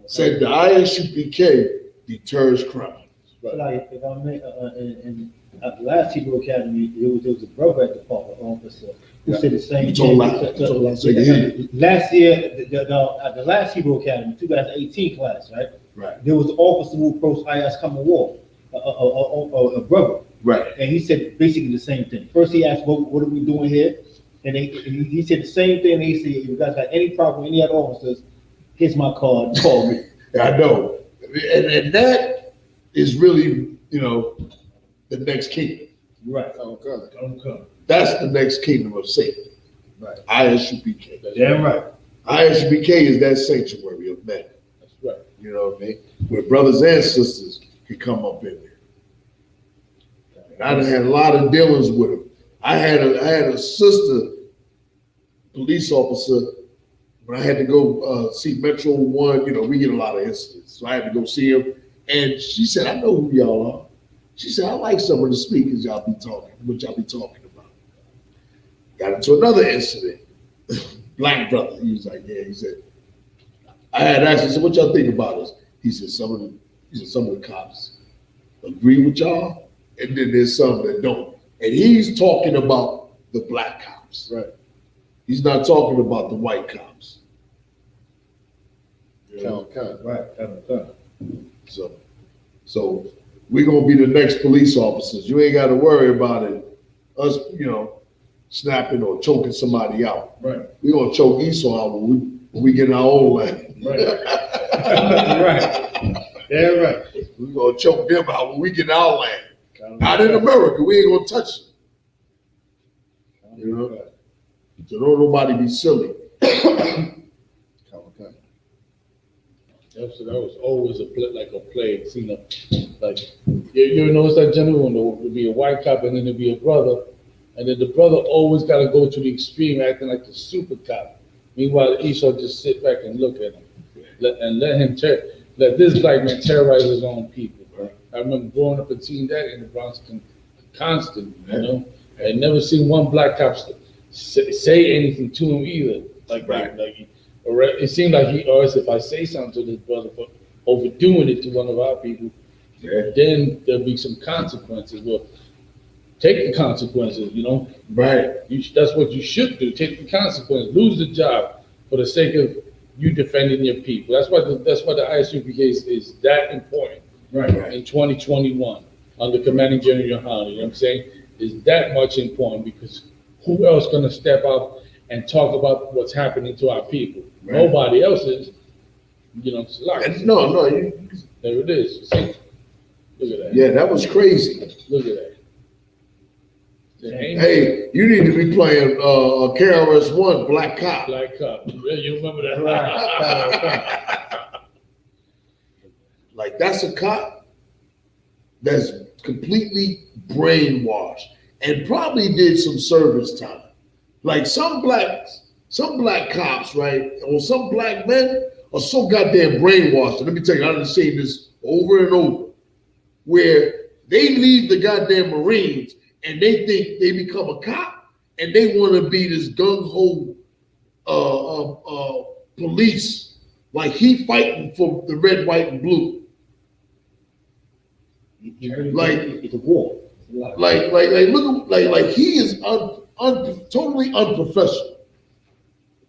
Speaker 10: said the I.S.U.P.K deters crime.
Speaker 13: Like, if I may, at the last Hebrew Academy, there was a brother at the park, an officer, who said the same thing. Last year, at the last Hebrew Academy, 2018 class, right?
Speaker 10: Right.
Speaker 13: There was an officer who approached I.S. Commonwealth, a brother.
Speaker 10: Right.
Speaker 13: And he said basically the same thing. First, he asked, "What are we doing here?" And he said the same thing. He said, "If you guys got any problem with any other officers, here's my card. Call me."
Speaker 10: I know, and that is really, the next kingdom.
Speaker 13: Right.
Speaker 10: That's the next kingdom of Satan.
Speaker 13: Right.
Speaker 10: I.S.U.P.K.
Speaker 13: Damn right.
Speaker 10: I.S.U.P.K is that sanctuary of men.
Speaker 8: That's right.
Speaker 10: You know what I mean? Where brothers and sisters can come up in there. And I done had a lot of dealings with them. I had a sister police officer when I had to go see Metro 1. We get a lot of incidents, so I had to go see him. And she said, "I know who y'all are." She said, "I like some of the speakers y'all be talking about." Got into another incident. Black brother, he was like, "Yeah." He said, I had asked him, "So what y'all think about us?" He said, some of the cops agree with y'all, and then there's some that don't. And he's talking about the black cops.
Speaker 9: Right.
Speaker 10: He's not talking about the white cops.
Speaker 13: Right.
Speaker 10: So we're gonna be the next police officers. You ain't got to worry about it. Us, snapping or choking somebody out.
Speaker 8: Right.
Speaker 10: We're gonna choke Esau out when we get in our own land.
Speaker 8: Right.
Speaker 13: Right. Yeah, right.
Speaker 10: We're gonna choke them out when we get in our land. Not in America. We ain't gonna touch them. So don't nobody be silly.
Speaker 8: So that was always a plague. Like you notice that, General, when there would be a white cop and then there'd be a brother, and then the brother always got to go to the extreme, acting like the super cop. Meanwhile, Esau just sit back and look at him, let this black man terrorize his own people. Right? I remember growing up and seeing that in the Bronx constantly. I never seen one black cop say anything to him either. It seemed like if I say something to this brother for overdoing it to one of our people, then there'll be some consequences. Well, take the consequences,
Speaker 10: Right.
Speaker 8: That's what you should do. Take the consequences. Lose the job for the sake of you defending your people. That's why the I.S.U.P.K is that important.
Speaker 10: Right.
Speaker 8: In 2021, under Commanding General Yohanna, you know what I'm saying? Is that much important because who else gonna step up and talk about what's happening to our people? Right. Nobody else is.
Speaker 10: No.
Speaker 8: There it is. See? Look at that.
Speaker 10: Yeah, that was crazy.
Speaker 8: Look at that.
Speaker 10: Hey, you need to be playing KRS-One, Black Cop.
Speaker 8: Black Cop. Yeah, you remember that?
Speaker 10: Like, that's a cop that's completely brainwashed and probably did some service time. Like some blacks some black cops, right, or some black men are so goddamn brainwashed. And let me tell you, I've seen this over and over, where they leave the goddamn Marines and they think they become a cop and they want to be this gung-ho police, like he fighting for the red, white, and blue. Like
Speaker 13: it's a war.
Speaker 10: Like look, like he is totally unprofessional.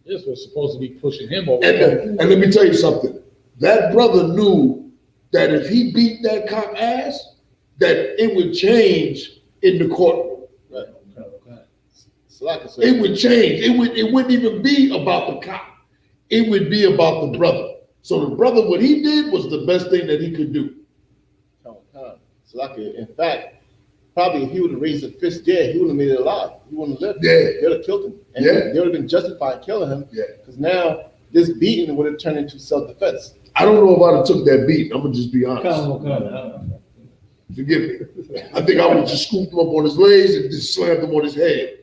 Speaker 8: This was supposed to be pushing him over.
Speaker 10: And let me tell you something. That brother knew that if he beat that cop ass, that it would change in the courtroom.
Speaker 9: Right.
Speaker 10: It would change. It wouldn't even be about the cop. It would be about the brother. So the brother, what he did was the best thing that he could do.
Speaker 9: In fact, probably if he would have raised a fist there, he would have made it alive. He wouldn't have lived.
Speaker 10: Yeah.
Speaker 9: They would have killed him. And
Speaker 10: Yeah.
Speaker 9: they would have been justified in killing him.
Speaker 10: Yeah.
Speaker 9: Because now this beating would have turned into self-defense.
Speaker 10: I don't know if I'd have took that beat. I'm gonna just be honest. Forgive me. I think I would have just scooped him up on his legs and just slammed him on his head.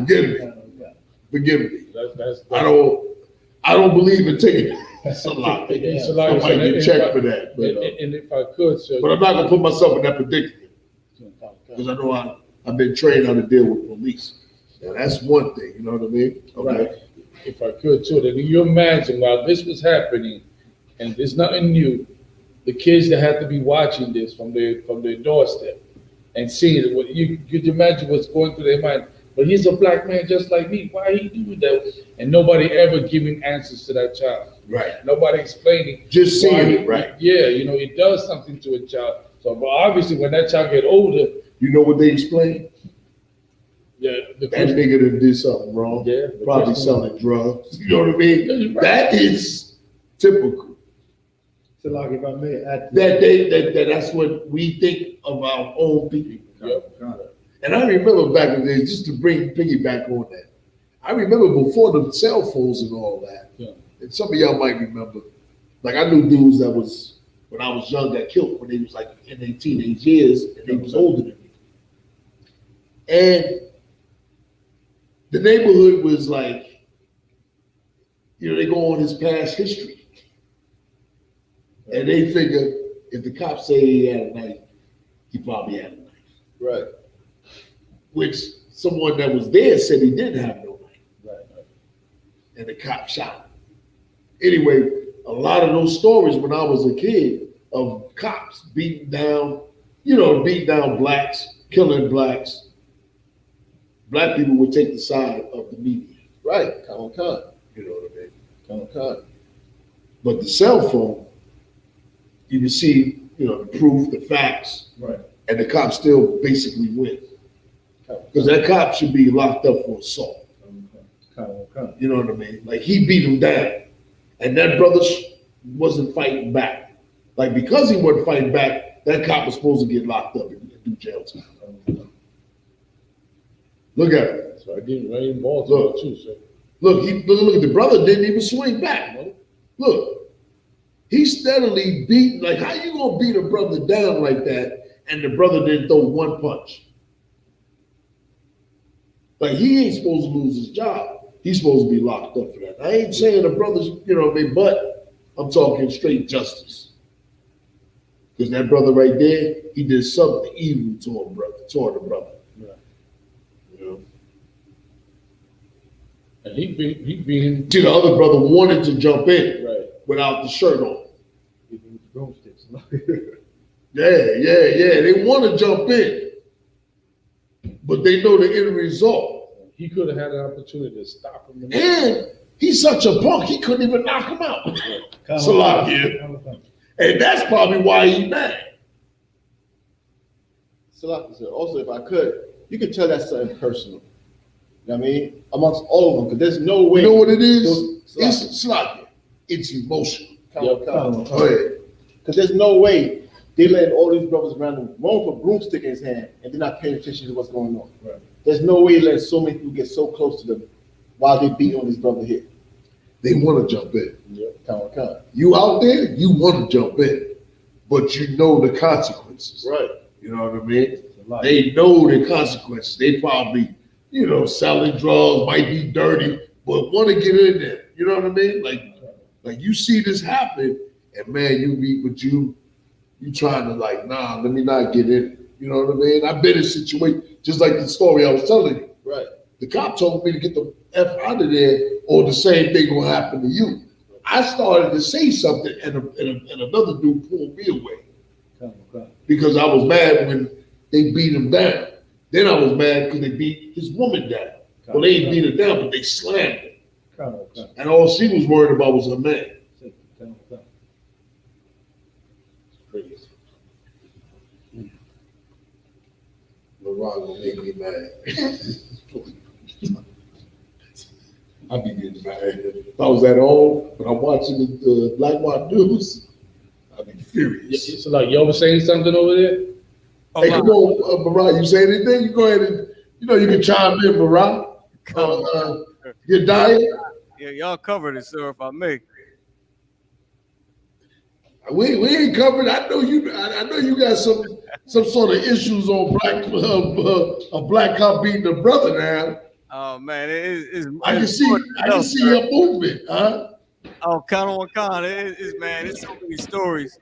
Speaker 10: Forgive me. Forgive me. I don't believe in taking somebody. I might get checked for that. But,
Speaker 8: and if I could, sir.
Speaker 10: But I'm not gonna put myself in that predicament because I know I've been trained how to deal with police. Now that's one thing, you know what I mean? Okay.
Speaker 8: Right. If I could too, then you imagine while this was happening, and there's nothing new, the kids that had to be watching this from their doorstep and seeing it, what you could imagine what's going through their mind. But he's a black man just like me. Why he doing that? And nobody ever giving answers to that child.
Speaker 10: Right.
Speaker 8: Nobody explaining.
Speaker 10: Just seeing it, right?
Speaker 8: Yeah, you know, it does something to a child. So, but obviously, when that child get older,
Speaker 10: you know what they explain?
Speaker 8: Yeah,
Speaker 10: that nigga that did something wrong.
Speaker 8: Yeah,
Speaker 10: probably selling drugs. You know what I mean?
Speaker 8: Right.
Speaker 10: That is typical.
Speaker 13: So, like, if I may add,
Speaker 10: that's what we think of our own people.
Speaker 8: Yep.
Speaker 10: And I remember back in the days, just to bring piggyback on that, I remember before the cell phones and all that, and some of y'all might remember, like I knew dudes that was, when I was young, got killed when they was like in their teenage years, and they was older than me. And the neighborhood was like, you know, they go on his past history. And they figure if the cops say he had a knife, he probably had a knife.
Speaker 9: Right.
Speaker 10: Which someone that was there said he didn't have no knife.
Speaker 9: Right.
Speaker 10: And the cop shot him. Anyway, a lot of those stories when I was a kid of cops beating down blacks, killing blacks, black people would take the side of the media.
Speaker 9: Right. Come on.
Speaker 10: You know what I mean?
Speaker 9: Come on.
Speaker 10: But the cell phone, you can see, you know, the proof, the facts,
Speaker 9: right,
Speaker 10: and the cop still basically wins. Because that cop should be locked up for assault. You know what I mean? Like he beat him down, and that brother wasn't fighting back. Like because he wasn't fighting back, that cop was supposed to get locked up and do jail time. Look at it.
Speaker 8: So I didn't right in Baltimore too, sir.
Speaker 10: Look at the brother didn't even swing back. Look, he steadily beat. Like how you gonna beat a brother down like that, and the brother didn't throw one punch? Like he ain't supposed to lose his job. He's supposed to be locked up for that. I ain't saying the brothers, you know, but I'm talking straight justice. Because that brother right there, he did something evil toward the brother.
Speaker 8: Right.
Speaker 10: You know?
Speaker 8: And he beat him.
Speaker 10: See, the other brother wanted to jump in
Speaker 8: right,
Speaker 10: without the shirt on.
Speaker 13: broomsticks.
Speaker 10: Yeah. They want to jump in. But they know the end result.
Speaker 8: He could have had an opportunity to stop him.
Speaker 10: And he's such a punk, he couldn't even knock him out. Salakia. And that's probably why he's mad.
Speaker 9: Salakia, also, if I could, you could tell that's something personal. You know what I mean? Amongst all of them, because there's no way.
Speaker 10: You know what it is? It's Salakia. It's emotional.
Speaker 9: Come on. Because there's no way they let all these brothers around them one with a broomstick in his hand and they're not paying attention to what's going on.
Speaker 8: Right.
Speaker 9: There's no way letting so many people get so close to them while they beat on this brother here.
Speaker 10: They want to jump in.
Speaker 9: Yep. Come.
Speaker 10: You out there, you want to jump in, but you know the consequences.
Speaker 9: Right.
Speaker 10: You know what I mean? They know the consequences. They probably you know, selling drugs, might be dirty, but want to get in there. You know what I mean? Like you see this happen, and man, you trying to like, nah, let me not get in. You know what I mean? I've been in situations just like the story I was telling you.
Speaker 9: Right.
Speaker 10: The cop told me to get the F out of there, or the same thing will happen to you. I started to say something, and another dude pulled me away because I was mad when they beat him down. Then I was mad because they beat his woman down. Well, they didn't beat her down, but they slammed her. And all she was worried about was her man. LeBron gonna make me mad. I be getting mad. If I was at home and I'm watching the BLACKWATCH news, I'd be furious.
Speaker 8: So like, you ever saying something over there?
Speaker 10: Hey, come on, Barat, you say anything? You go ahead and, you know, you can chime in, Barat. Your diet?
Speaker 11: Yeah, y'all covered it, sir, if I may.
Speaker 10: We ain't covered. I know you got some sort of issues on a black cop beating a brother now.
Speaker 11: Oh man,
Speaker 10: I can see your movement, huh?
Speaker 11: Oh, count on count. It's so many stories.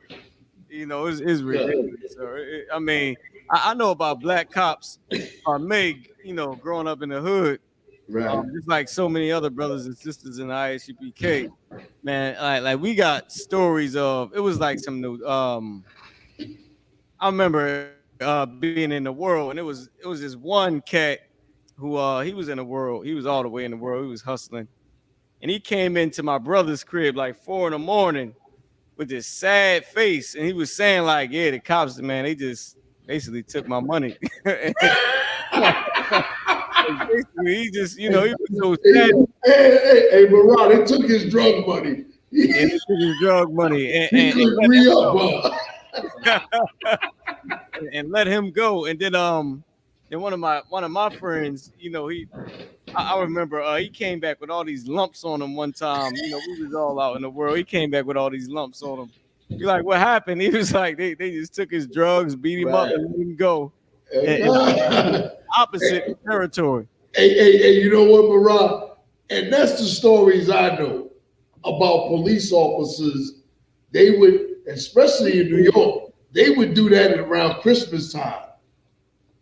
Speaker 11: You know, it's ridiculous. Sir. I mean, I know about black cops. Meg, you know, growing up in the hood,
Speaker 10: right?
Speaker 11: Just like so many other brothers and sisters in the I.S.U.P.K. Man, like we got stories of. It was like some new. I remember being in the world, and it was this one cat who he was in the world. He was all the way in the world. He was hustling, and he came into my brother's crib like 4 a.m. with this sad face, and he was saying like, "Yeah, the cops, man, they just basically took my money." Basically, he just, you know, he was so sad.
Speaker 10: Hey, Barat, they took his drug money.
Speaker 11: Yeah, they took his drug money,
Speaker 10: He couldn't re-up,
Speaker 11: and let him go. And then one of my friends, you know, I remember he came back with all these lumps on him one time. You know, we was all out in the world. He came back with all these lumps on him. You're like, what happened? He was like, they just took his drugs, beat him up, and let him go. And opposite territory.
Speaker 10: Hey, you know what, Barat? And that's the stories I know about police officers. They would, especially in New York, they would do that around Christmas time.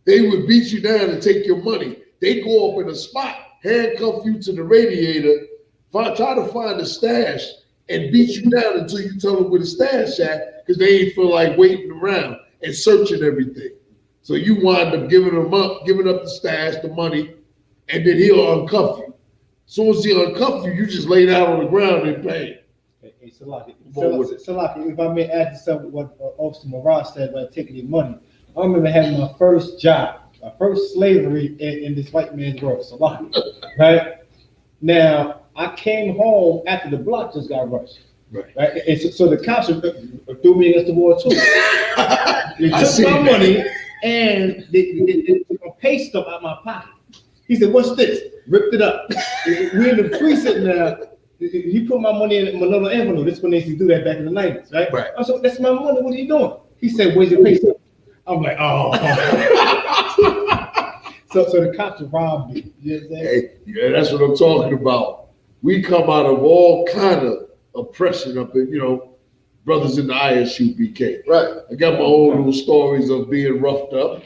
Speaker 10: They would beat you down and take your money. They go up in a spot, handcuff you to the radiator, try to find a stash, and beat you down until you tell them where the stash at, because they ain't feel like waiting around and searching everything. So you wind up giving up the stash, the money, and then he'll uncuff you. As soon as he uncuff you, you just lay down on the ground in pain.
Speaker 13: Hey, Salaki, if I may add to something what Officer Morales said about taking your money. I remember having my first job, my first slavery in this white man's world, Salaki, right? Now, I came home after the block just got rushed. Right. And so the cops threw me against the wall too. They took my money and they took a pay stub out of my pocket. He said, "What's this?" Ripped it up. We're in the precinct now. He put my money in another envelope. This when they used to do that back in the 90s, right? Right. I said, "That's my money. What are you doing?" He said, "Where's your pay stub?" I'm like, "Oh." So the cops robbed me. You know what I'm saying?
Speaker 10: Hey, yeah, that's what I'm talking about. We come out of all kind of oppression up in, you know, brothers in the I.S.U.P.K. Right. I got my own little stories of being roughed up.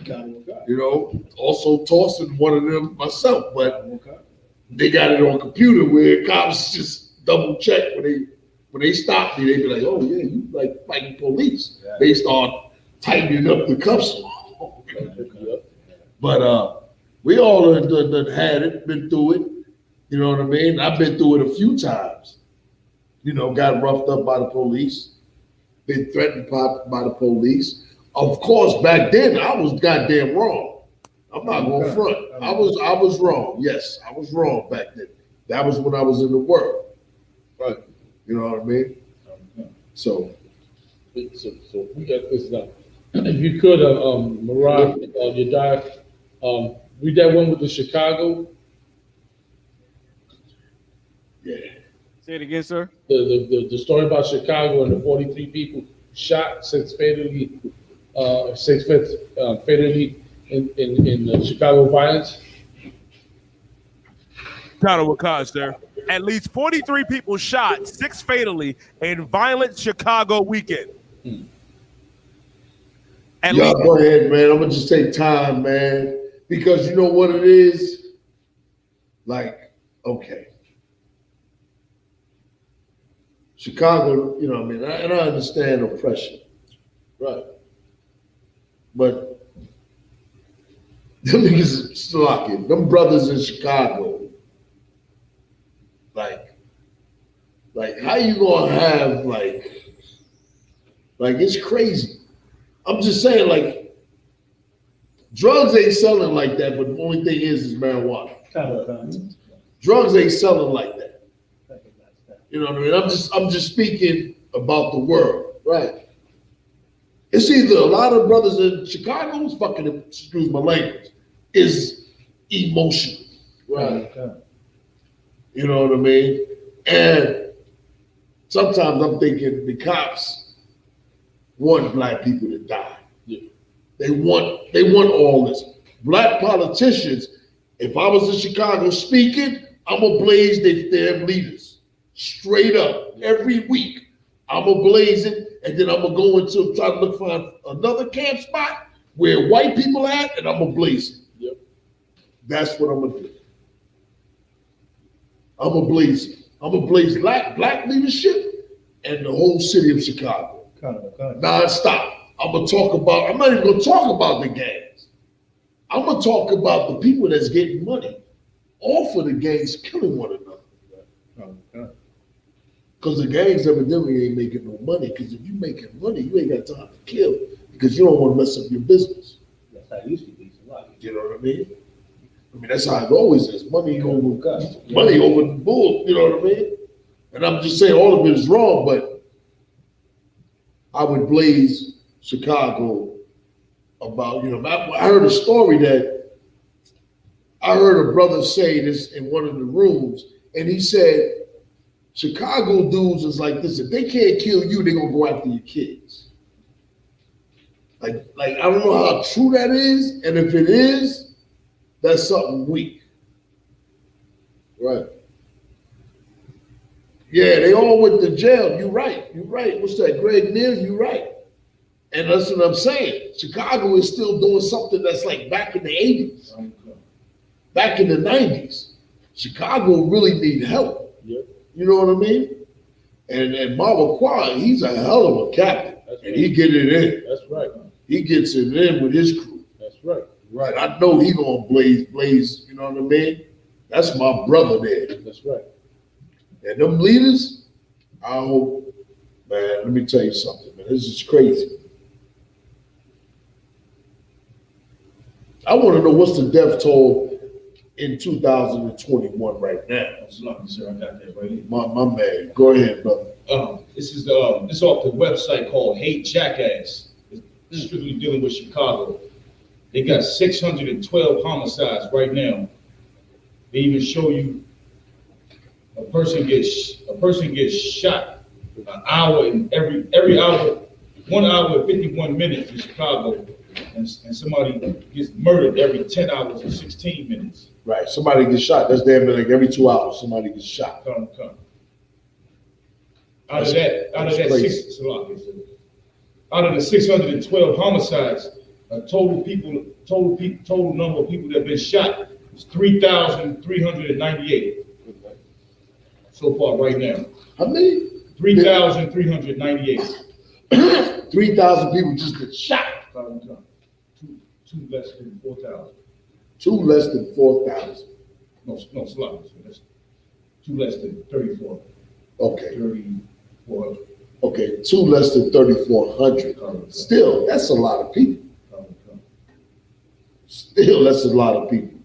Speaker 10: You know, also tossing one of them myself, but they got it on computer where cops just double check when they stop me. They be like, "Oh yeah, you like fighting police." Yeah. They start tightening up the cuffs. But we all done had it, been through it. You know what I mean? I've been through it a few times. You know, got roughed up by the police, been threatened by the police. Of course, back then I was goddamn wrong. I'm not going front. I was wrong. Yes, I was wrong back then. That was when I was in the world. Right. You know what I mean? So
Speaker 8: we got this now. If you could, Mariah, you died. Read that one with the Chicago.
Speaker 10: Yeah.
Speaker 11: Say it again, sir.
Speaker 8: The story about Chicago and the 43 people shot fatally in the Chicago violence.
Speaker 12: Counter with cause, sir. At least 43 people shot, 6 fatally in violent Chicago weekend.
Speaker 10: Y'all go ahead, man. I'm gonna just take time, man, because you know what it is. Like, okay, Chicago, you know what I mean, and I understand oppression, right? But them niggas still locking. Them brothers in Chicago, like how you gonna have like it's crazy. I'm just saying, like, drugs ain't selling like that, but the only thing is marijuana. Drugs ain't selling like that. You know what I mean? I'm just speaking about the world, right? It's either a lot of brothers in Chicago who's fucking, excuse my language, is emotional, right? You know what I mean? And sometimes I'm thinking the cops want black people to die. Yeah. They want all this. Black politicians, if I was in Chicago speaking, I'm gonna blaze their leaders. Straight up. Every week, I'm gonna blaze it, and then I'm gonna go into try to look for another camp spot where white people at, and I'm gonna blaze it. Yep. That's what I'm gonna do. I'm gonna blaze it. I'm gonna blaze black leadership and the whole city of Chicago. Non-stop. I'm not even gonna talk about the gangs. I'm gonna talk about the people that's getting money off of the gangs killing one another. Because the gangs evidently ain't making no money. Because if you making money, you ain't got time to kill because you don't want to mess up your business. That's how it used to be. You know what I mean? That's how it always is. Money over the bull. You know what I mean? And I'm just saying all of it is wrong, but I would blaze Chicago about, I heard a story that I heard a brother say this in one of the rooms, and he said, Chicago dudes is like this. If they can't kill you, they're gonna go after your kids. Like I don't know how true that is, and if it is, that's something weak. Right. Yeah, they all went to jail. You're right. What's that? Greg Neal, you're right. And that's what I'm saying. Chicago is still doing something that's like back in the 80s, back in the 90s. Chicago really need help. Yep. You know what I mean? And Mama Kwa, he's a hell of a captain. And he get it in. That's right. He gets it in with his crew. That's right. Right. I know he gonna blaze, you know what I mean? That's my brother there. That's right. And them leaders, I hope, man, let me tell you something, man. This is crazy. I want to know what's the death toll in 2021 right now.
Speaker 14: Sir, I got that right here.
Speaker 10: My man, go ahead, brother.
Speaker 14: This is this off the website called Hate Jackass. This is strictly dealing with Chicago. They got 612 homicides right now. They even show you a person gets shot an hour in every hour, 1 hour and 51 minutes in Chicago, and somebody gets murdered every 10 hours and 16 minutes.
Speaker 10: Right, somebody gets shot. That's damn near like every 2 hours somebody gets shot.
Speaker 14: Out of the 612 homicides, total number of people that have been shot is 3,398 so far right now.
Speaker 10: How many?
Speaker 14: 3,398.
Speaker 10: 3,000 people just get shot.
Speaker 14: Two less than 4,000.
Speaker 10: Two less than 4,000.
Speaker 14: No, sloppy. That's two less than 34.
Speaker 10: Okay.
Speaker 14: 34.
Speaker 10: Okay, two less than 3,400. Still, that's a lot of people. Still, that's a lot of people.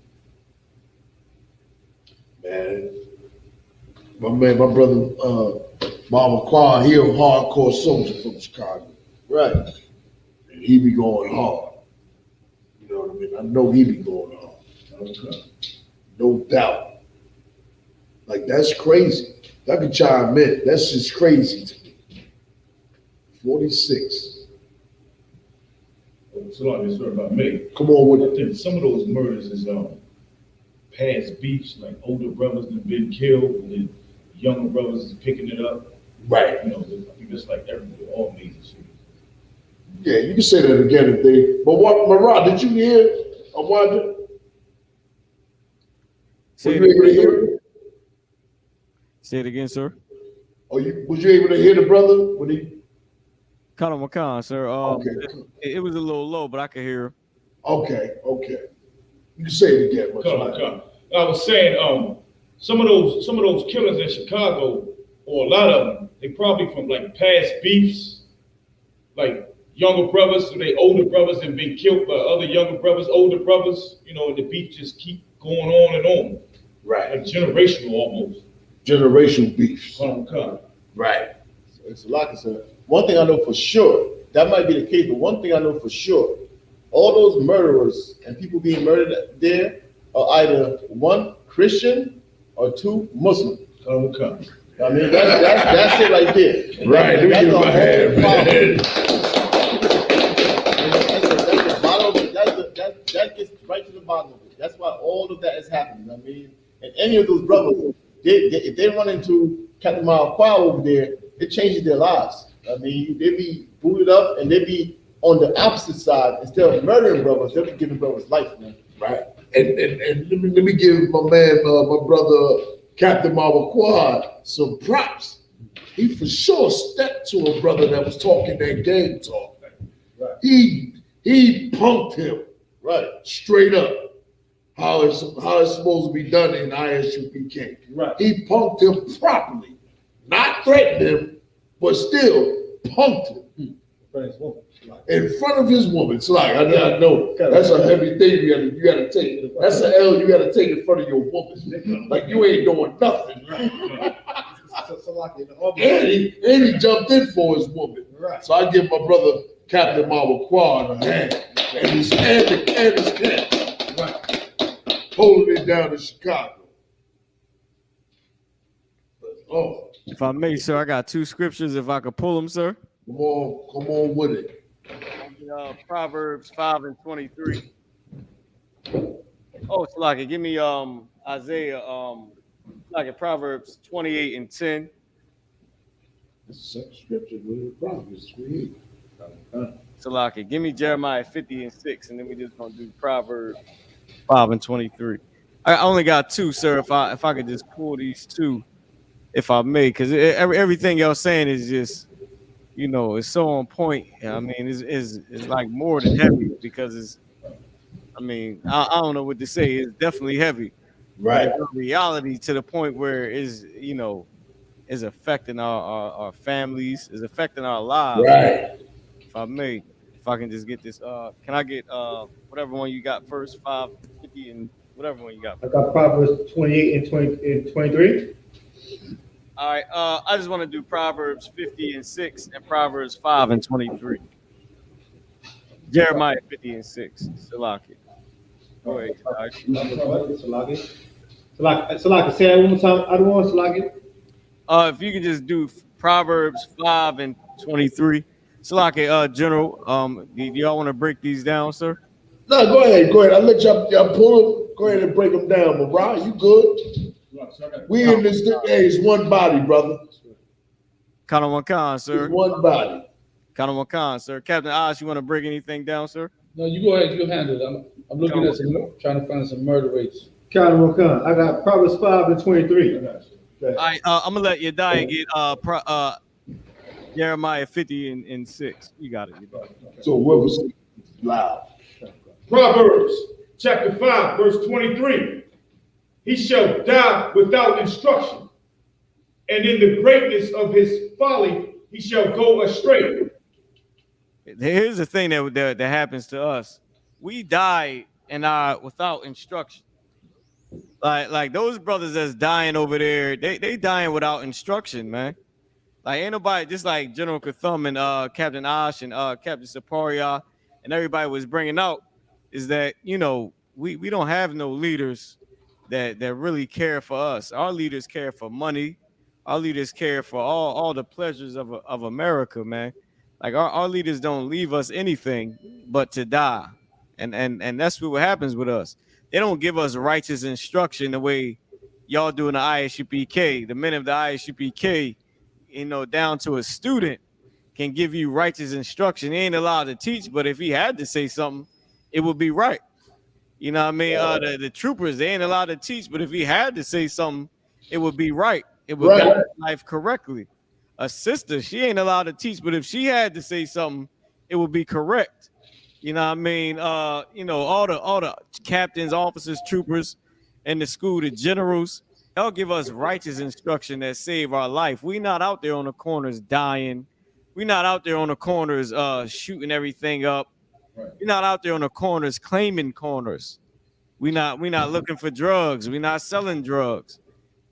Speaker 10: Man, my brother, Mama Kwa, he a hardcore soldier from Chicago. Right. And he be going hard. You know what I mean? I know he be going hard. No doubt. Like, that's crazy. I can chime in. That's just crazy to me. 46.
Speaker 14: So like this story about me.
Speaker 10: Come on with
Speaker 14: it. I think some of those murders is past beefs, like older brothers that have been killed, and then younger brothers is picking it up.
Speaker 10: Right.
Speaker 14: You know, I think that's like everybody, all major cities.
Speaker 10: Yeah, you can say that again if they. But what, Marad, did you hear? I wonder.
Speaker 11: Say
Speaker 10: Were you able to hear it?
Speaker 11: Say it again, sir.
Speaker 10: Was you able to hear the brother when he?
Speaker 11: Colin McCon, sir.
Speaker 10: Okay.
Speaker 11: It was a little low, but I could hear him.
Speaker 10: Okay. You can say it again.
Speaker 14: Come. I was saying, some of those killers in Chicago, or a lot of them, they probably from like past beefs, like younger brothers, so they older brothers have been killed by other younger brothers, older brothers, you know, and the beef just keep going on and on.
Speaker 10: Right.
Speaker 14: Like generational almost.
Speaker 10: Generational beefs.
Speaker 14: Come.
Speaker 10: Right.
Speaker 9: It's a lot, sir. One thing I know for sure, that might be the case, but one thing I know for sure, all those murderers and people being murdered there are either one, Christian, or two, Muslim.
Speaker 14: Come.
Speaker 9: I mean, that's it right there.
Speaker 10: Right.
Speaker 9: That's
Speaker 10: the
Speaker 9: whole
Speaker 10: man.
Speaker 9: That gets right to the bottom of it. That's why all of that is happening. I mean, and any of those brothers, if they run into Captain Malqual over there, it changes their lives. I mean, they be booted up and they be on the opposite side. Instead of murdering brothers, they'll be giving brothers life, man.
Speaker 10: Right. And let me give my man, my brother, Captain Malqual, some props. He for sure stepped to a brother that was talking that game talk.
Speaker 9: Right.
Speaker 10: He punked him.
Speaker 9: Right.
Speaker 10: Straight up. How it's supposed to be done in I.S.U.P.K.
Speaker 9: Right.
Speaker 10: He punked him properly. Not threatened him, but still punked him. In front of his woman. It's like, I know, that's a heavy thing you gotta take. That's an L you gotta take in front of your woman. Like you ain't doing nothing. And he jumped in for his woman.
Speaker 9: Right.
Speaker 10: So I give my brother Captain Malqual a hand. And his cat. Right. Holding it down in Chicago. Oh.
Speaker 11: If I may, sir, I got two scriptures. If I could pull them, sir.
Speaker 10: Come on with it.
Speaker 11: Proverbs 5 and 23. Oh, it's like it. Give me Isaiah like Proverbs 28 and 10.
Speaker 10: This is second scripture with Proverbs 28.
Speaker 11: So like it. Give me Jeremiah 50 and 6, and then we just gonna do Proverbs 5 and 23. I only got two, sir. If I could just pull these two, if I may, because everything y'all saying is just, you know, it's so on point. I mean, it's like more than heavy because it's. I mean, I don't know what to say. It's definitely heavy,
Speaker 10: right?
Speaker 11: But in reality, to the point where is, you know, is affecting our families, is affecting our lives.
Speaker 10: Right.
Speaker 11: If I may, if I can just get this, can I get whatever one you got first, 5, 50, and whatever one you got first.
Speaker 13: I got Proverbs 28 and 23.
Speaker 11: All right, I just want to do Proverbs 50 and 6 and Proverbs 5 and 23. Jeremiah 50 and 6. Salaki. Go ahead.
Speaker 13: Salaki, say that one more time. I don't want Salaki.
Speaker 11: If you could just do Proverbs 5 and 23. Salaki, General, do y'all want to break these down, sir?
Speaker 10: No, go ahead. I'll let y'all pull them. Go ahead and break them down. But Ron, you good? We in this hey, it's one body, brother.
Speaker 11: Kind of one con, sir.
Speaker 10: It's one body.
Speaker 11: Kind of one con, sir. Captain Oz, you want to break anything down, sir?
Speaker 8: No, you go ahead. You handle it. I'm looking at trying to find some murder rates.
Speaker 13: Kind of one con. I got Proverbs 5 and 23.
Speaker 11: All right, I'm gonna let you die and get Jeremiah 50 and 6. You got it.
Speaker 10: So what was loud?
Speaker 14: Proverbs chapter 5, verse 23. He shall die without instruction, and in the greatness of his folly he shall go astray.
Speaker 11: Here's the thing that happens to us. We die and are without instruction. Like those brothers that's dying over there, they dying without instruction, man. Like ain't nobody, just like General Kathum and Captain Ash and Captain Saparia and everybody was bringing out, is that, you know, we don't have no leaders that really care for us. Our leaders care for money. Our leaders care for all the pleasures of America, man. Like our leaders don't leave us anything but to die. And that's what happens with us. they don't give us righteous instruction the way y'all do in the I.S.U.P.K. The men of the I.S.U.P.K., you know, down to a student can give you righteous instruction. He ain't allowed to teach, but if he had to say something, it would be right. You know what I mean? The troopers, they ain't allowed to teach, but if he had to say something, it would be right. It would guide life correctly. A sister, she ain't allowed to teach, but if she had to say something, it would be correct. You know what I mean? You know, all the captains, officers, troopers in the school, the generals, they'll give us righteous instruction that save our life. We not out there on the corners dying. We not out there on the corners shooting everything up. We're not out there on the corners claiming corners. We not looking for drugs. We're not selling drugs.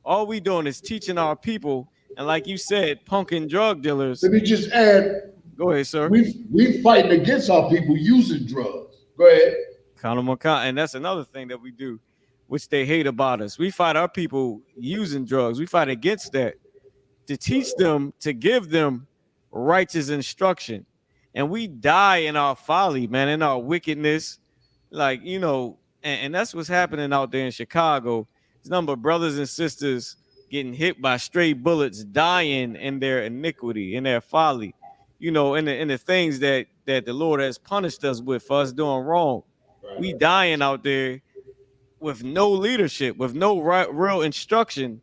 Speaker 11: All we doing is teaching our people, and like you said, punking drug dealers.
Speaker 10: Let me just add.
Speaker 11: Go ahead, sir.
Speaker 10: We fighting against our people using drugs. Go ahead.
Speaker 11: And that's another thing that we do, which they hate about us. We fight our people using drugs. We fight against that to teach them, to give them righteous instruction. And we die in our folly, man, in our wickedness. Like, you know, and that's what's happening out there in Chicago. There's a number of brothers and sisters getting hit by stray bullets, dying in their iniquity, in their folly, you know, in the things that the Lord has punished us with for us doing wrong. Right. We dying out there with no leadership, with no real instruction,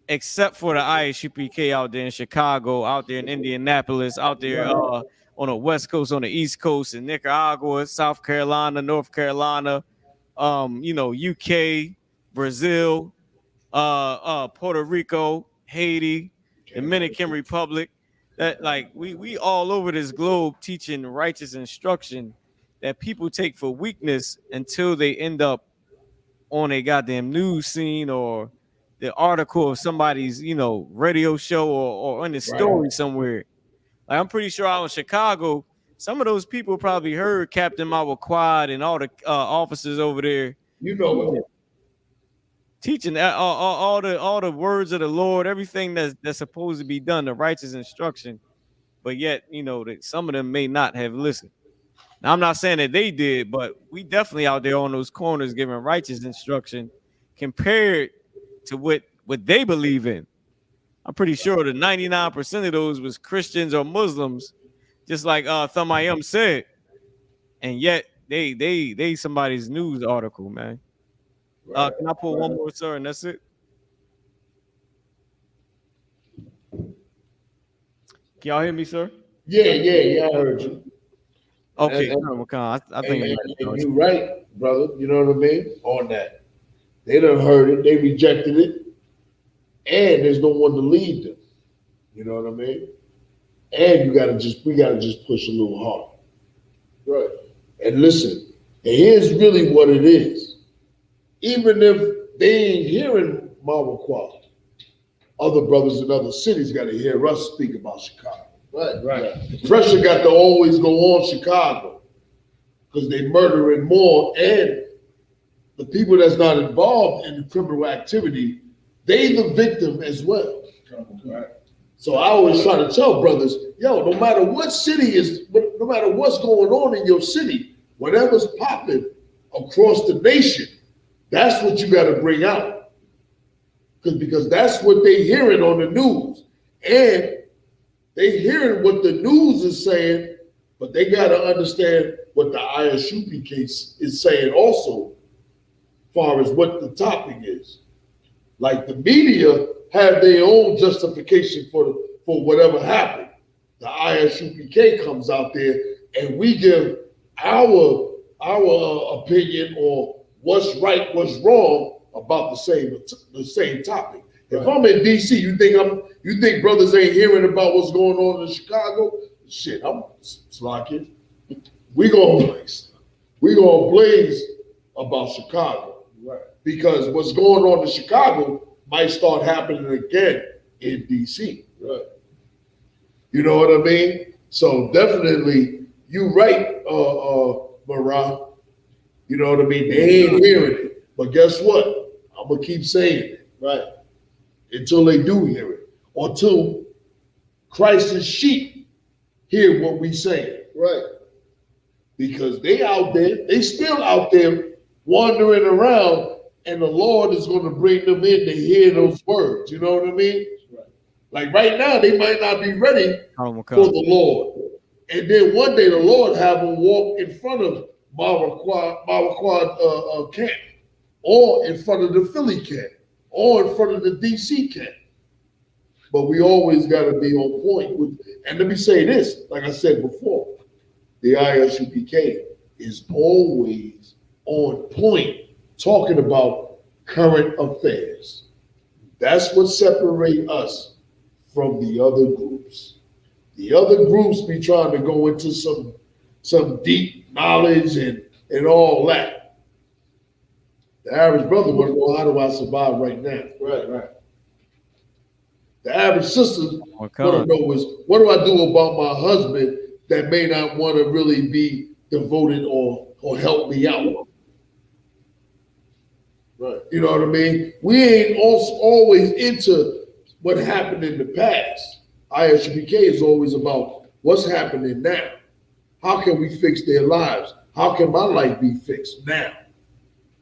Speaker 11: except for the I.S.U.P.K. out there in Chicago, out there in Indianapolis, out there on the West Coast, on the East Coast, in Nicaragua, South Carolina, North Carolina, you know, UK, Brazil, Puerto Rico, Haiti, Dominican Republic. That, like, we all over this globe teaching righteous instruction that people take for weakness until they end up on a goddamn news scene or the article of somebody's, you know, radio show or in the story somewhere. Like, I'm pretty sure out in Chicago, some of those people probably heard Captain Quad and all the officers over there.
Speaker 10: You know,
Speaker 11: teaching all the words of the Lord, everything that's supposed to be done, the righteous instruction. But yet, you know, that some of them may not have listened. Now, I'm not saying that they did, but we definitely out there on those corners giving righteous instruction compared to what they believe in. I'm pretty sure that 99% of those was Christians or Muslims, just like Thumb said. And yet they somebody's news article, man. Can I pull one more, sir, and that's it? Can y'all hear me, sir?
Speaker 10: Yeah, I heard you.
Speaker 11: Okay, I think
Speaker 10: you're right, brother. You know what I mean? On that. They done heard it, they rejected it, and there's no one to lead them. You know what I mean? And we gotta just push a little harder. Right. And listen, and here's really what it is. Even if they ain't hearing Quad, other brothers in other cities got to hear us speak about Chicago. Right. The pressure got to always go on Chicago because they murdering more, and the people that's not involved in the criminal activity, they the victim as well. Right. So I always try to tell brothers, yo, no matter what city is, no matter what's going on in your city, whatever's popping across the nation, that's what you got to bring out. Because that's what they hearing on the news. And they hearing what the news is saying, but they got to understand what the I.S.U.P.K. is saying also, as far as what the topic is. Like the media have their own justification for whatever happened. The I.S.U.P.K. comes out there and we give our opinion or what's right, what's wrong about the same topic. If I'm in DC, you think brothers ain't hearing about what's going on in Chicago? Shit, I'm slacking. We gonna blaze about Chicago, right? Because what's going on in Chicago might start happening again in DC, right? You know what I mean? So definitely, you right, Marah. You know what I mean? They ain't hearing it, but guess what? I'm gonna keep saying it, right? Until they do hear it, or till Christ's sheep hear what we say, right? Because they out there, they still out there wandering around, and the Lord is going to bring them in to hear those words. You know what I mean? Like right now, they might not be ready for the Lord. And then one day the Lord have them walk in front of Marquard camp, or in front of the Philly camp, or in front of the DC camp. But we always got to be on point with, and let me say this, like I said before, the I.S.U.P.K is always on point talking about current affairs. That's what separates us from the other groups. The other groups be trying to go into some deep knowledge and all that. The average brother want to know, how do I survive right now? Right. The average sister want to know is, what do I do about my husband that may not want to really be devoted or help me out? Right. You know what I mean? We ain't also always into what happened in the past. I.S.U.P.K is always about what's happening now. How can we fix their lives? How can my life be fixed now?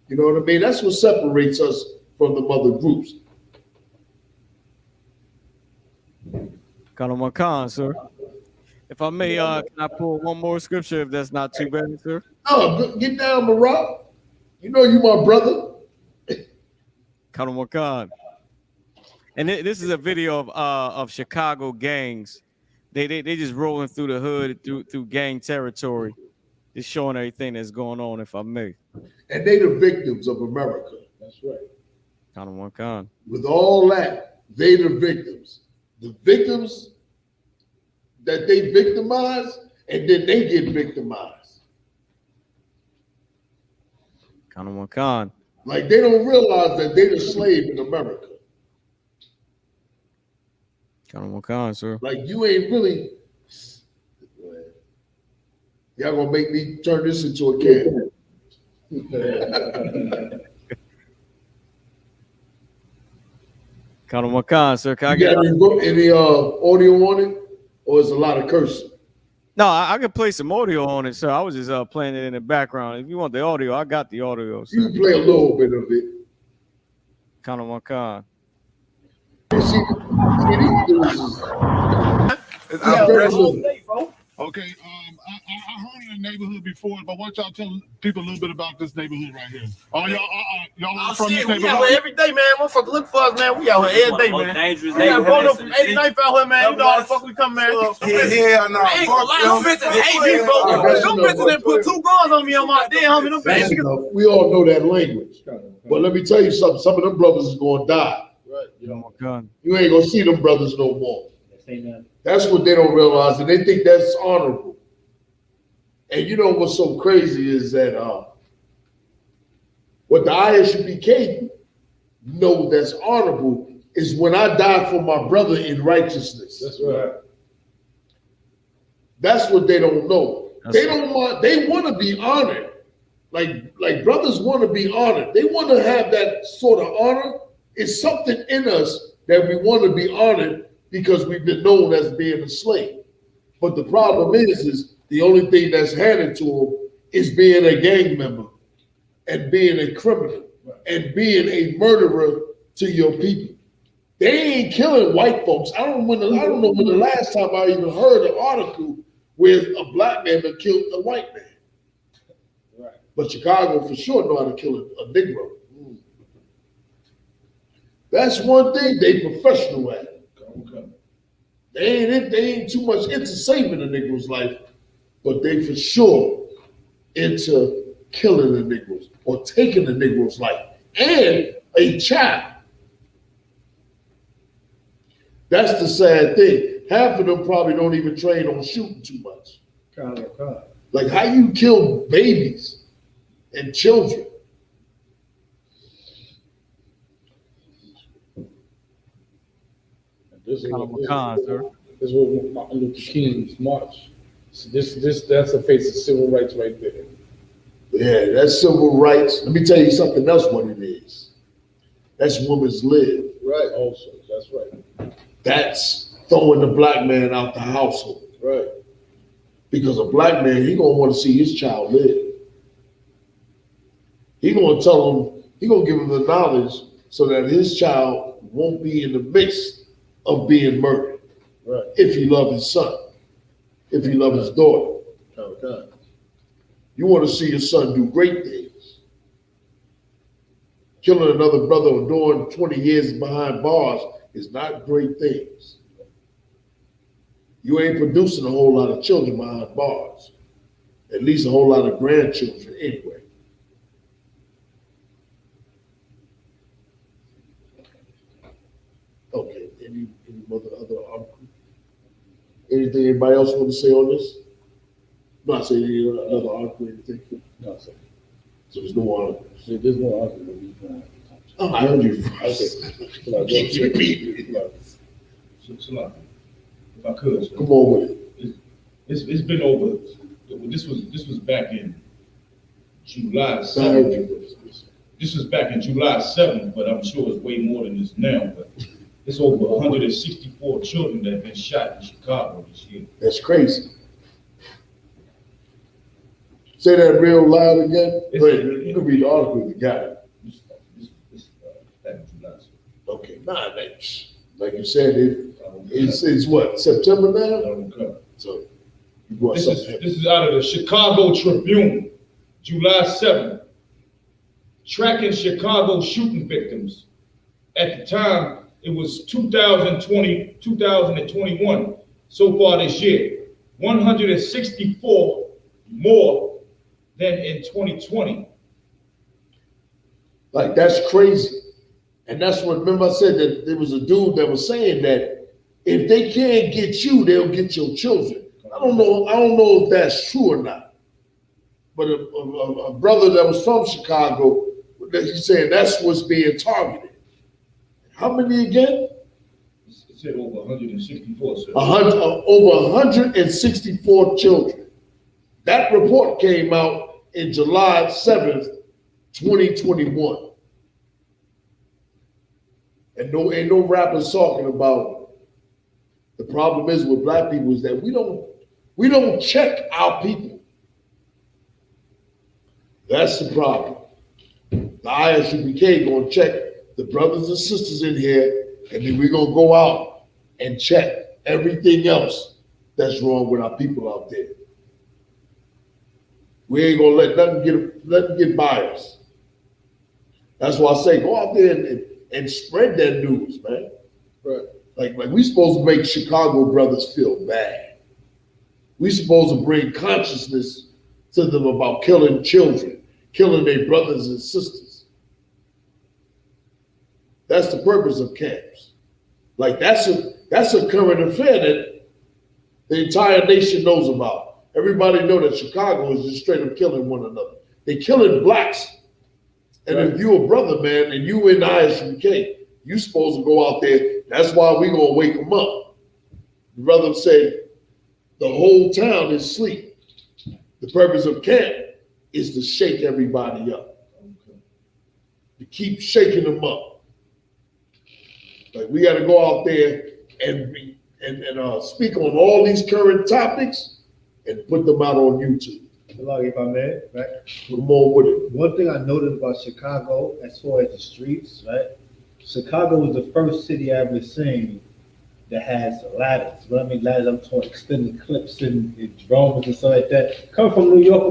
Speaker 10: You know what I mean? That's what separates us from the other groups.
Speaker 11: Colonel Macan, sir. If I may, can I pull one more scripture if that's not too bad, sir?
Speaker 10: No, get down, Marat. You know you my brother.
Speaker 11: Colonel Macan. And this is a video of Chicago gangs. They just rolling through the hood, through gang territory, just showing everything that's going on, if I may.
Speaker 10: And they the victims of America. That's right.
Speaker 11: Colonel Macan.
Speaker 10: With all that, they the victims. The victims that they victimize, and then they get victimized.
Speaker 11: Colonel Macan.
Speaker 10: Like they don't realize that they the slave in America.
Speaker 11: Colonel Macan, sir.
Speaker 10: Like you ain't really. Y'all gonna make me turn this into a can.
Speaker 11: Colonel Macan, sir. Can I
Speaker 10: get any audio on it, or is a lot of cursing?
Speaker 11: No, I can play some audio on it, sir. I was just playing it in the background. If you want the audio, I got the audio. Sir.
Speaker 10: You can play a little bit of it.
Speaker 11: Colonel Macan.
Speaker 1: Okay, I heard in the neighborhood before, but why don't y'all tell people a little bit about this neighborhood right here? Oh, y'all from this neighborhood?
Speaker 15: We out here every day, man. Motherfucker, look for us, man. We out here every day, man.
Speaker 16: Dangerous
Speaker 15: we got going up from 89th out here, man. You know how the fuck we come, man.
Speaker 1: Yeah, no.
Speaker 15: Them bitches hate me, bro. Them bitches done put 2 guns on me on my dead homie. Them
Speaker 10: That's
Speaker 15: bitches.
Speaker 10: enough. We all know that language. But let me tell you something. Some of them brothers is gonna die.
Speaker 11: Right.
Speaker 10: You ain't gonna see them brothers no more. That's what they don't realize, and they think that's honorable. And you know what's so crazy is that what the I.S.U.P.K know that's honorable is when I die for my brother in righteousness.
Speaker 14: That's right.
Speaker 10: That's what they don't know. They want to be honored. Like brothers want to be honored. They want to have that sort of honor. It's something in us that we want to be honored because we've been known as being a slave. But the problem is the only thing that's handed to them is being a gang member and being a criminal and being a murderer to your people. They ain't killing white folks. I don't know when the last time I even heard an article where a black man that killed a white man. Right. But Chicago for sure know how to kill a Negro. That's one thing they professional at. Okay. They ain't too much into saving a Negro's life, but they for sure into killing the Negroes or taking the Negro's life and a child. That's the sad thing. Half of them probably don't even train on shooting too much. Like how you kill babies and children.
Speaker 8: This is what Martin Luther King's march. So that's a face of civil rights right there.
Speaker 10: Yeah, that's civil rights. Let me tell you something else what it is. That's women's live.
Speaker 14: Right, also. That's right.
Speaker 10: That's throwing the black man out the household.
Speaker 14: Right.
Speaker 10: Because a black man, he gonna want to see his child live. He gonna tell him, he gonna give him the knowledge so that his child won't be in the mix of being murdered.
Speaker 9: Right.
Speaker 10: If he love his son, if he love his daughter.
Speaker 9: Okay.
Speaker 10: You want to see your son do great things. Killing another brother or doing 20 years behind bars is not great things. You ain't producing a whole lot of children behind bars. At least a whole lot of grandchildren anyway. Okay, any other article? Anything anybody else want to say on this? Not saying any another article or anything?
Speaker 8: No, sir.
Speaker 10: So there's no article.
Speaker 8: There's no article.
Speaker 10: Oh, I heard you.
Speaker 14: Okay.
Speaker 10: Keep repeating.
Speaker 14: So, if I could, sir.
Speaker 10: Come on with it.
Speaker 14: It's been over. This was back in July
Speaker 10: I
Speaker 14: 7th.
Speaker 10: heard you.
Speaker 14: This was back in July 7th, but I'm sure it's way more than this now. But it's over 164 children that have been shot in Chicago this year.
Speaker 10: That's crazy. Say that real loud again. Wait, you can read the article if you got it.
Speaker 14: This back in July 7th.
Speaker 10: Okay, like you said, it's what, September now?
Speaker 14: Okay.
Speaker 10: So you want
Speaker 14: This
Speaker 10: something.
Speaker 14: is out of the Chicago Tribune, July 7th. Tracking Chicago shooting victims. At the time, it was 2021. So far this year, 164 more than in 2020.
Speaker 10: Like, that's crazy. And that's what, remember I said that there was a dude that was saying that if they can't get you, they'll get your children. I don't know if that's true or not. But a brother that was from Chicago, he's saying that's what's being targeted. How many again?
Speaker 14: It said over 164, sir.
Speaker 10: Over 164 children. That report came out in July 7th, 2021. And ain't no rappers talking about the problem is with black people is that we don't check our people. That's the problem. The I.S.U.P.K. gonna check the brothers and sisters in here, and then we're gonna go out and check everything else that's wrong with our people out there. We ain't gonna let nothing get by us. That's why I say go out there and spread that news, man.
Speaker 9: Right.
Speaker 10: Like we supposed to make Chicago brothers feel bad. We supposed to bring consciousness to them about killing children, killing their brothers and sisters. That's the purpose of camps. Like that's a current affair that the entire nation knows about. Everybody know that Chicago is just straight up killing one another. They killing blacks. And if you a brother, man, and you in I.S.U.P.K, you supposed to go out there. That's why we gonna wake them up. The brother said the whole town is asleep. The purpose of camp is to shake everybody up. To keep shaking them up. Like we gotta go out there and speak on all these current topics and put them out on YouTube.
Speaker 13: If I may, right?
Speaker 10: Come on with it.
Speaker 13: One thing I noticed about Chicago, as far as the streets, right? Chicago was the first city I ever seen that has ladders. What I mean ladders, I'm talking extended clips and drones and stuff like that. Coming from New York,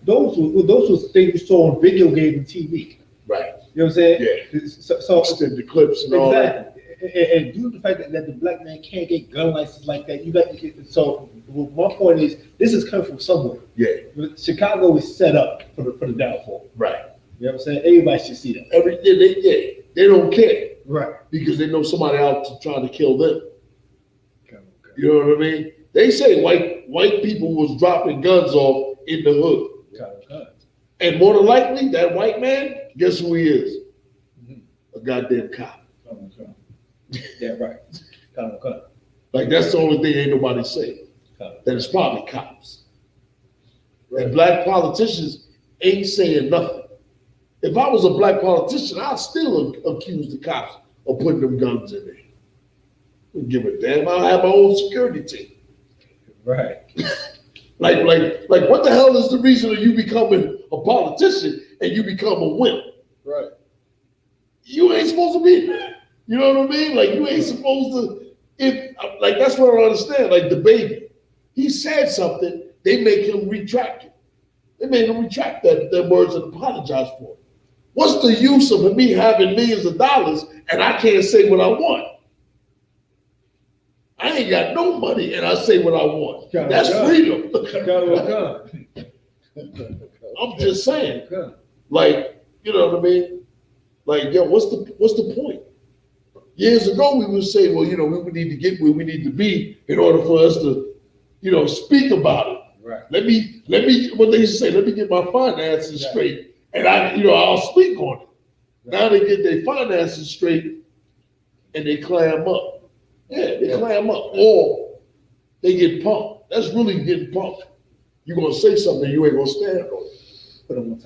Speaker 13: those were things you saw on video games and TV.
Speaker 10: Right.
Speaker 13: You know what I'm saying?
Speaker 10: Yeah.
Speaker 13: So
Speaker 10: extended clips and all that.
Speaker 13: And due to the fact that the black man can't get gun license like that, you got so my point is this is coming from somewhere.
Speaker 10: Yeah.
Speaker 13: Chicago is set up for the downfall.
Speaker 10: Right.
Speaker 13: You know what I'm saying? Everybody should see that.
Speaker 10: They don't care.
Speaker 13: Right.
Speaker 10: Because they know somebody out to try to kill them. Okay. You know what I mean? They say white people was dropping guns off in the hood.
Speaker 13: Okay.
Speaker 10: And more than likely, that white man, guess who he is? A goddamn cop.
Speaker 13: Yeah, right.
Speaker 10: Like that's the only thing ain't nobody saying. That it's probably cops. Right. And black politicians ain't saying nothing. If I was a black politician, I'd still accuse the cops of putting them guns in there. I wouldn't give a damn. I'll have my own security team.
Speaker 13: Right.
Speaker 10: like what the hell is the reason of you becoming a politician and you become a wimp.
Speaker 9: Right.
Speaker 10: You ain't supposed to be there. You know what I mean? Like you ain't supposed to. If like that's what I don't understand. Like the baby, he said something. They make him retract it. They made him retract that words and apologize for it. What's the use of me having millions of dollars and I can't say what I want? I ain't got no money and I say what I want. That's freedom. I'm just saying. Like, you know what I mean? Like, yo, what's the point? Years ago, we would say, well, you know, we would need to get where we need to be in order for us to, you know, speak about it.
Speaker 14: Right.
Speaker 10: Let me, what they used to say, let me get my finances straight, and I'll speak on it. Now they get their finances straight, and they clam up. Yeah, they clam up, or they get punked. That's really getting punked. You're gonna say something, you ain't gonna stand on it.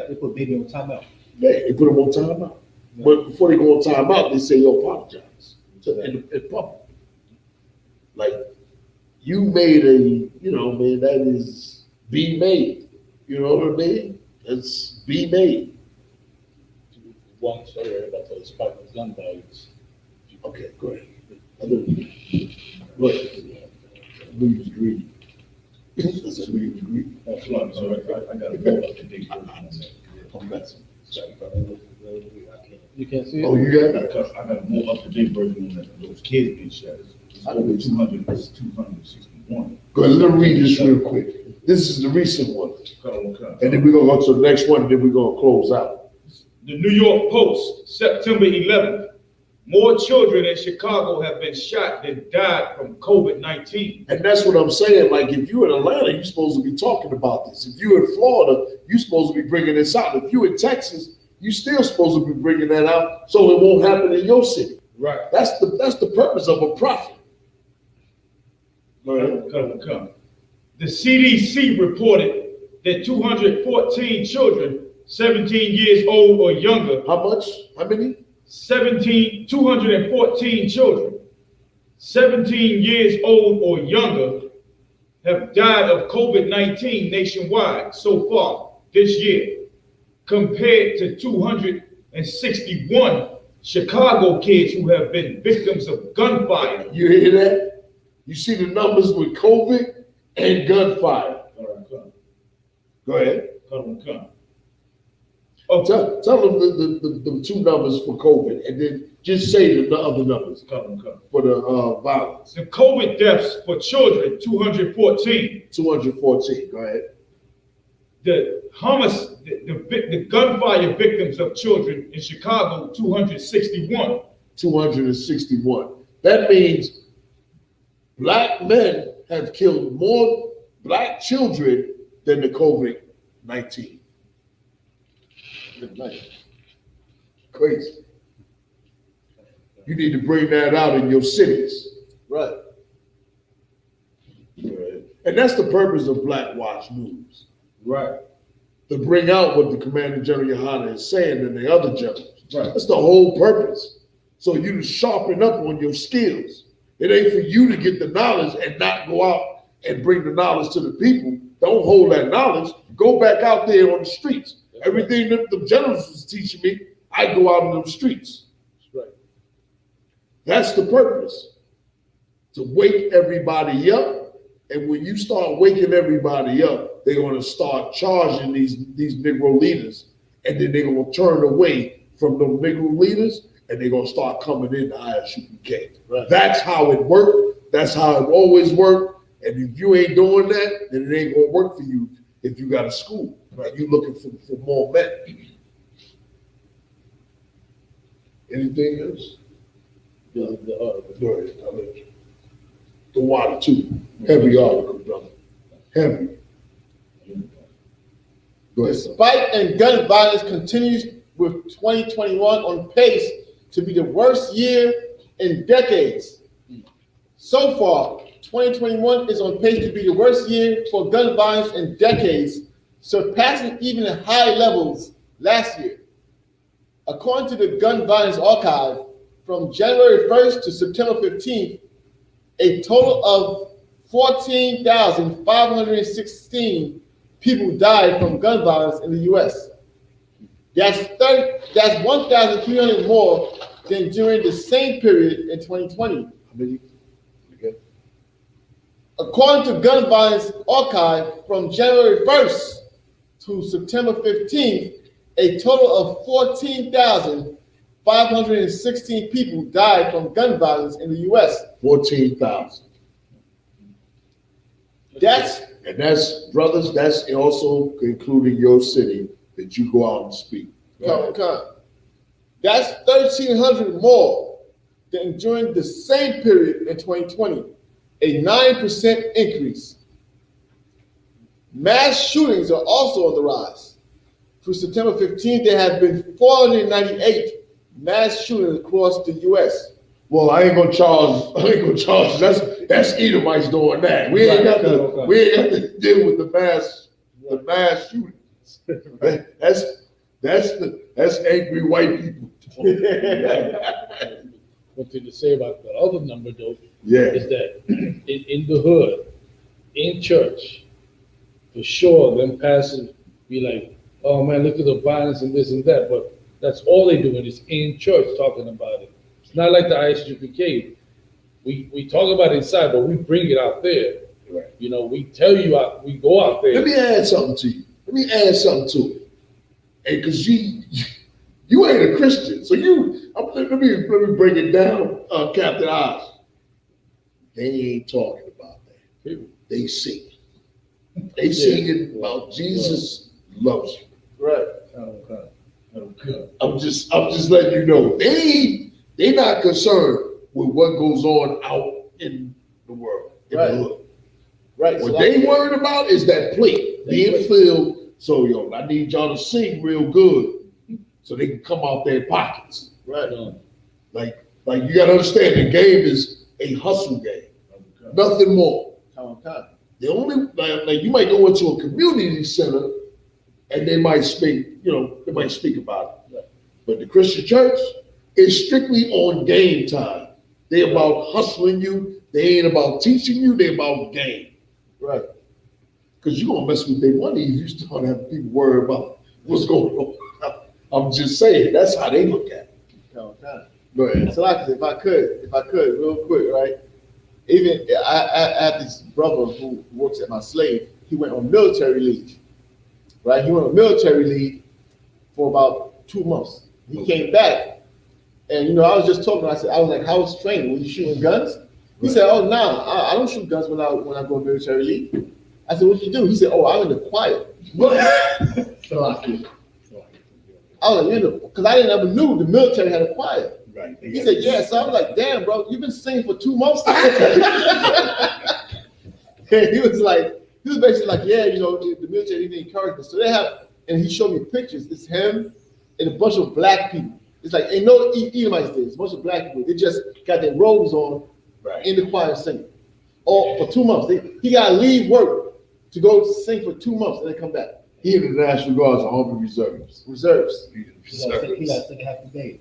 Speaker 13: They put baby on timeout.
Speaker 10: Yeah, they put them on timeout. Yeah. But before they go on timeout, they say, yo, apologize in public. Like, you made that is be made. You know what I mean? It's be made.
Speaker 14: One story about the spike of gun violence.
Speaker 10: Okay, go ahead. Go ahead. We was greedy. We was greedy.
Speaker 14: That's what I'm sorry. I got a more up-to-date version.
Speaker 13: You can't see it?
Speaker 10: Oh, you got it?
Speaker 14: I got a more up-to-date version on that. Those kids being shot. It's over 200, it's 261.
Speaker 10: Go ahead, let me read this real quick. This is the recent one. And then we're going to go to the next one, and then we're going to close out.
Speaker 14: The New York Post, September 11th. More children in Chicago have been shot than died from COVID-19.
Speaker 10: And that's what I'm saying. Like, if you're in Atlanta, you're supposed to be talking about this. If you're in Florida, you're supposed to be bringing this out. If you're in Texas, you're still supposed to be bringing that out so it won't happen in your city.
Speaker 14: Right.
Speaker 10: That's the purpose of a prophet.
Speaker 14: Come. The CDC reported that 214 children 17 years old or younger.
Speaker 10: How much? How many?
Speaker 14: 214 children 17 years old or younger have died of COVID-19 nationwide so far this year, compared to 261 Chicago kids who have been victims of gunfire.
Speaker 10: You hear that? You see the numbers with COVID and gunfire. Go ahead.
Speaker 14: Come.
Speaker 10: Oh, tell them the two numbers for COVID, and then just say the other numbers for the violence.
Speaker 14: The COVID deaths for children, 214.
Speaker 10: 214. Go ahead.
Speaker 14: The gunfire victims of children in Chicago, 261.
Speaker 10: 261. That means black men have killed more black children than the COVID-19. Crazy. You need to bring that out in your cities. Right. And that's the purpose of BLACKWATCH News.
Speaker 14: Right.
Speaker 10: To bring out what the Commander General GEN.YAHANNA is saying and the other generals. Right. That's the whole purpose. So you to sharpen up on your skills. It ain't for you to get the knowledge and not go out and bring the knowledge to the people. Don't hold that knowledge. Go back out there on the streets. Everything that the generals was teaching me, I go out in the streets. Right. That's the purpose. To wake everybody up. And when you start waking everybody up, they're going to start charging these Negro leaders. And then they're going to turn away from the Negro leaders and they're going to start coming into I.S.U.P.K. Right. That's how it worked. That's how it always worked. And if you ain't doing that, then it ain't going to work for you if you got a school. Right? You looking for more men. Anything else? Go ahead. I'll let you. The water too. Heavy article, brother. Heavy. Go ahead.
Speaker 9: The spike in gun violence continues with 2021 on pace to be the worst year in decades. So far, 2021 is on pace to be the worst year for gun violence in decades, surpassing even the high levels last year. According to the Gun Violence Archive, from January 1st to September 15th, a total of 14,516 people died from gun violence in the U.S. That's 1,300 more than during the same period in 2020.
Speaker 10: Okay.
Speaker 9: According to Gun Violence Archive, from January 1st to September 15th, a total of 14,516 people died from gun violence in the U.S.
Speaker 10: 14,000.
Speaker 9: That's
Speaker 10: brothers. That's also including your city that you go out and speak.
Speaker 9: That's 1,300 more than during the same period in 2020, a 9% increase. Mass shootings are also on the rise. Through September 15th, there have been 498 mass shootings across the U.S.
Speaker 10: Well, I ain't gonna charge. That's Edomites doing that. We ain't got to deal with the mass shootings. That's angry white people.
Speaker 8: What did it say about the other number though?
Speaker 10: Yeah.
Speaker 8: Is that in the hood, in church, for sure, them pastors be like, oh man, look at the violence and this and that, but that's all they doing is in church talking about it. It's not like the I.S.U.P.K. We talk about it inside, but we bring it out there.
Speaker 10: Right.
Speaker 8: You know, we tell you we go out there.
Speaker 10: Let me add something to you. Let me add something to it. And because you ain't a Christian, so let me break it down, Captain Oz. They ain't talking about that. They sing. They singing about Jesus loves you.
Speaker 9: Right.
Speaker 10: I'm just letting you know they not concerned with what goes on out in the world, in the hood.
Speaker 9: Right.
Speaker 10: What they worried about is that plate being filled. So I need y'all to sing real good so they can come out their pockets.
Speaker 9: Right.
Speaker 10: Like you gotta understand the game is a hustle game. Nothing more. The only like you might go into a community center and they might speak about it. But the Christian church is strictly on game time. They about hustling you. They ain't about teaching you. They about game.
Speaker 9: Right.
Speaker 10: Because you're gonna mess with their money if you start having people worry about what's going on. I'm just saying that's how they look at it. Go ahead.
Speaker 9: So like, if I could, real quick, right? Even I have this brother who works at my slave. He went on military leave, right? He went on military leave for about 2 months. He came back, and I was just talking. I was like, "How was training? Were you shooting guns?" He said, "Oh, nah, I don't shoot guns when I go on military leave." I said, "What did you do?" He said, "Oh, I'm in the choir." I was like, because I didn't ever knew the military had a choir.
Speaker 10: Right.
Speaker 9: He said, "Yeah." So I was like, "Damn, bro, you've been singing for 2 months." He was basically like, "Yeah, the military didn't encourage us." So they have, and he showed me pictures. It's him and a bunch of black people. It's like ain't no Edomites there. It's a bunch of black people. They just got their robes on in the choir singing. All for 2 months. He got to leave work to go sing for 2 months and then come back.
Speaker 10: He in the National Guard's Army Reserves.
Speaker 9: He
Speaker 13: got to sing half the day.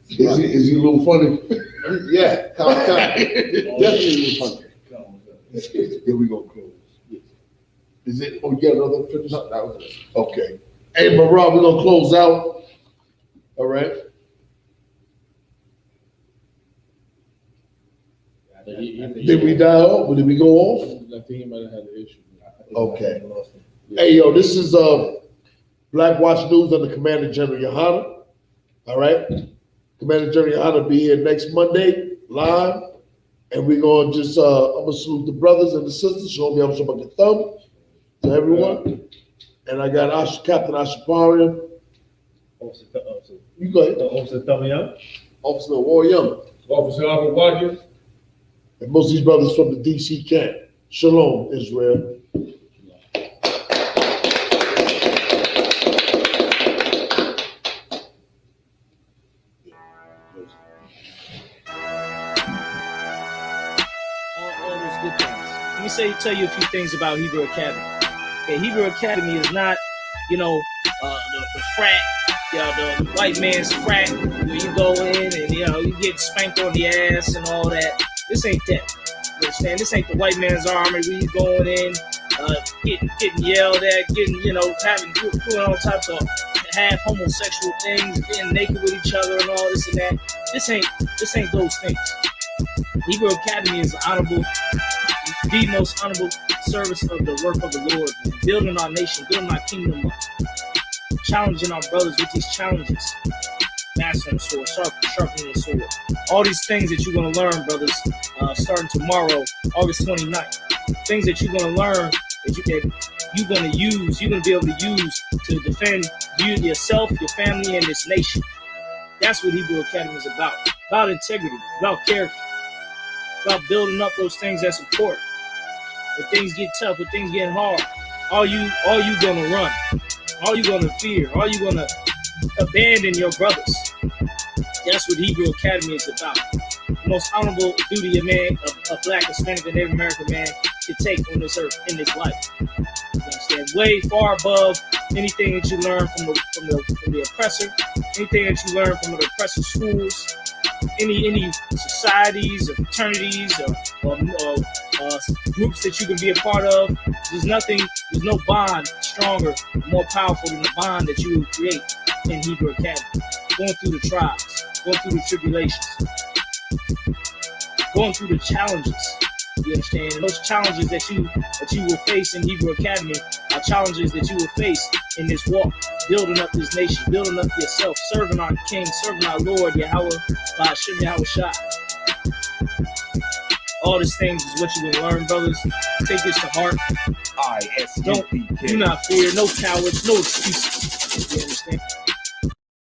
Speaker 10: Is he a little funny?
Speaker 9: Yeah, definitely a little funny.
Speaker 10: Here we go, close. Is it? Oh, you got another finish?
Speaker 9: No, that was it.
Speaker 10: Okay. Hey, Rob, we're gonna close out. All right. Did we die off? Did we go off?
Speaker 8: I think he might have had an issue.
Speaker 10: Okay. Hey, yo, this is BLACKWATCH News under Commander General YAHANNA. All right. Commander General YAHANNA be here next Monday live, and we're gonna just I'm gonna salute the brothers and the sisters. Show me I'm showing my thumb to everyone, and I got Captain I.S.U.P.K. You go ahead.
Speaker 13: Officer Tamiya.
Speaker 9: Officer War Young.
Speaker 14: Officer Albert Wagner.
Speaker 10: And most of these brothers from the DC camp. Shalom, Israel.
Speaker 16: All those good things. Let me tell you a few things about Hebrew Academy. Okay, Hebrew Academy is not, the frat, the white man's frat where you go in and you get spanked on the ass and all that. This ain't that. You understand? This ain't the white man's army where you going in, getting yelled at, getting, doing all types of half homosexual things, getting naked with each other and all this and that. This ain't those things. Hebrew Academy is honorable, the most honorable service of the work of the Lord, man. Building our nation, building our kingdom up, challenging our brothers with these challenges. Mastering the sword, sharpening the sword. All these things that you're going to learn, brothers, starting tomorrow, August 29th. Things that you're going to learn that you're going to use, you're going to be able to use to defend you, yourself, your family, and this nation. That's what Hebrew Academy is about integrity, about character, about building up those things that's important. When things get tough, when things get hard, are you going to run? Are you going to fear? Are you going to abandon your brothers? That's what Hebrew Academy is about. The most honorable duty a Black, Hispanic, and Native American man can take on this earth in this life. You understand? Way far above anything that you learn from the oppressor, anything that you learn from the oppressor schools, any societies or fraternities or groups that you can be a part of. There's no bond stronger, more powerful than the bond that you will create in Hebrew Academy. Going through the trials, going through the tribulations, going through the challenges. You understand? And those challenges that you will face in Hebrew Academy are challenges that you will face in this walk, building up this nation, building up yourself, serving our King, serving our Lord, Yahweh, I.S.U.P.K. All these things is what you will learn, brothers. Take this to heart.
Speaker 2: I.S.U.P.K.
Speaker 16: Do not fear, no cowards, no excuses. You understand?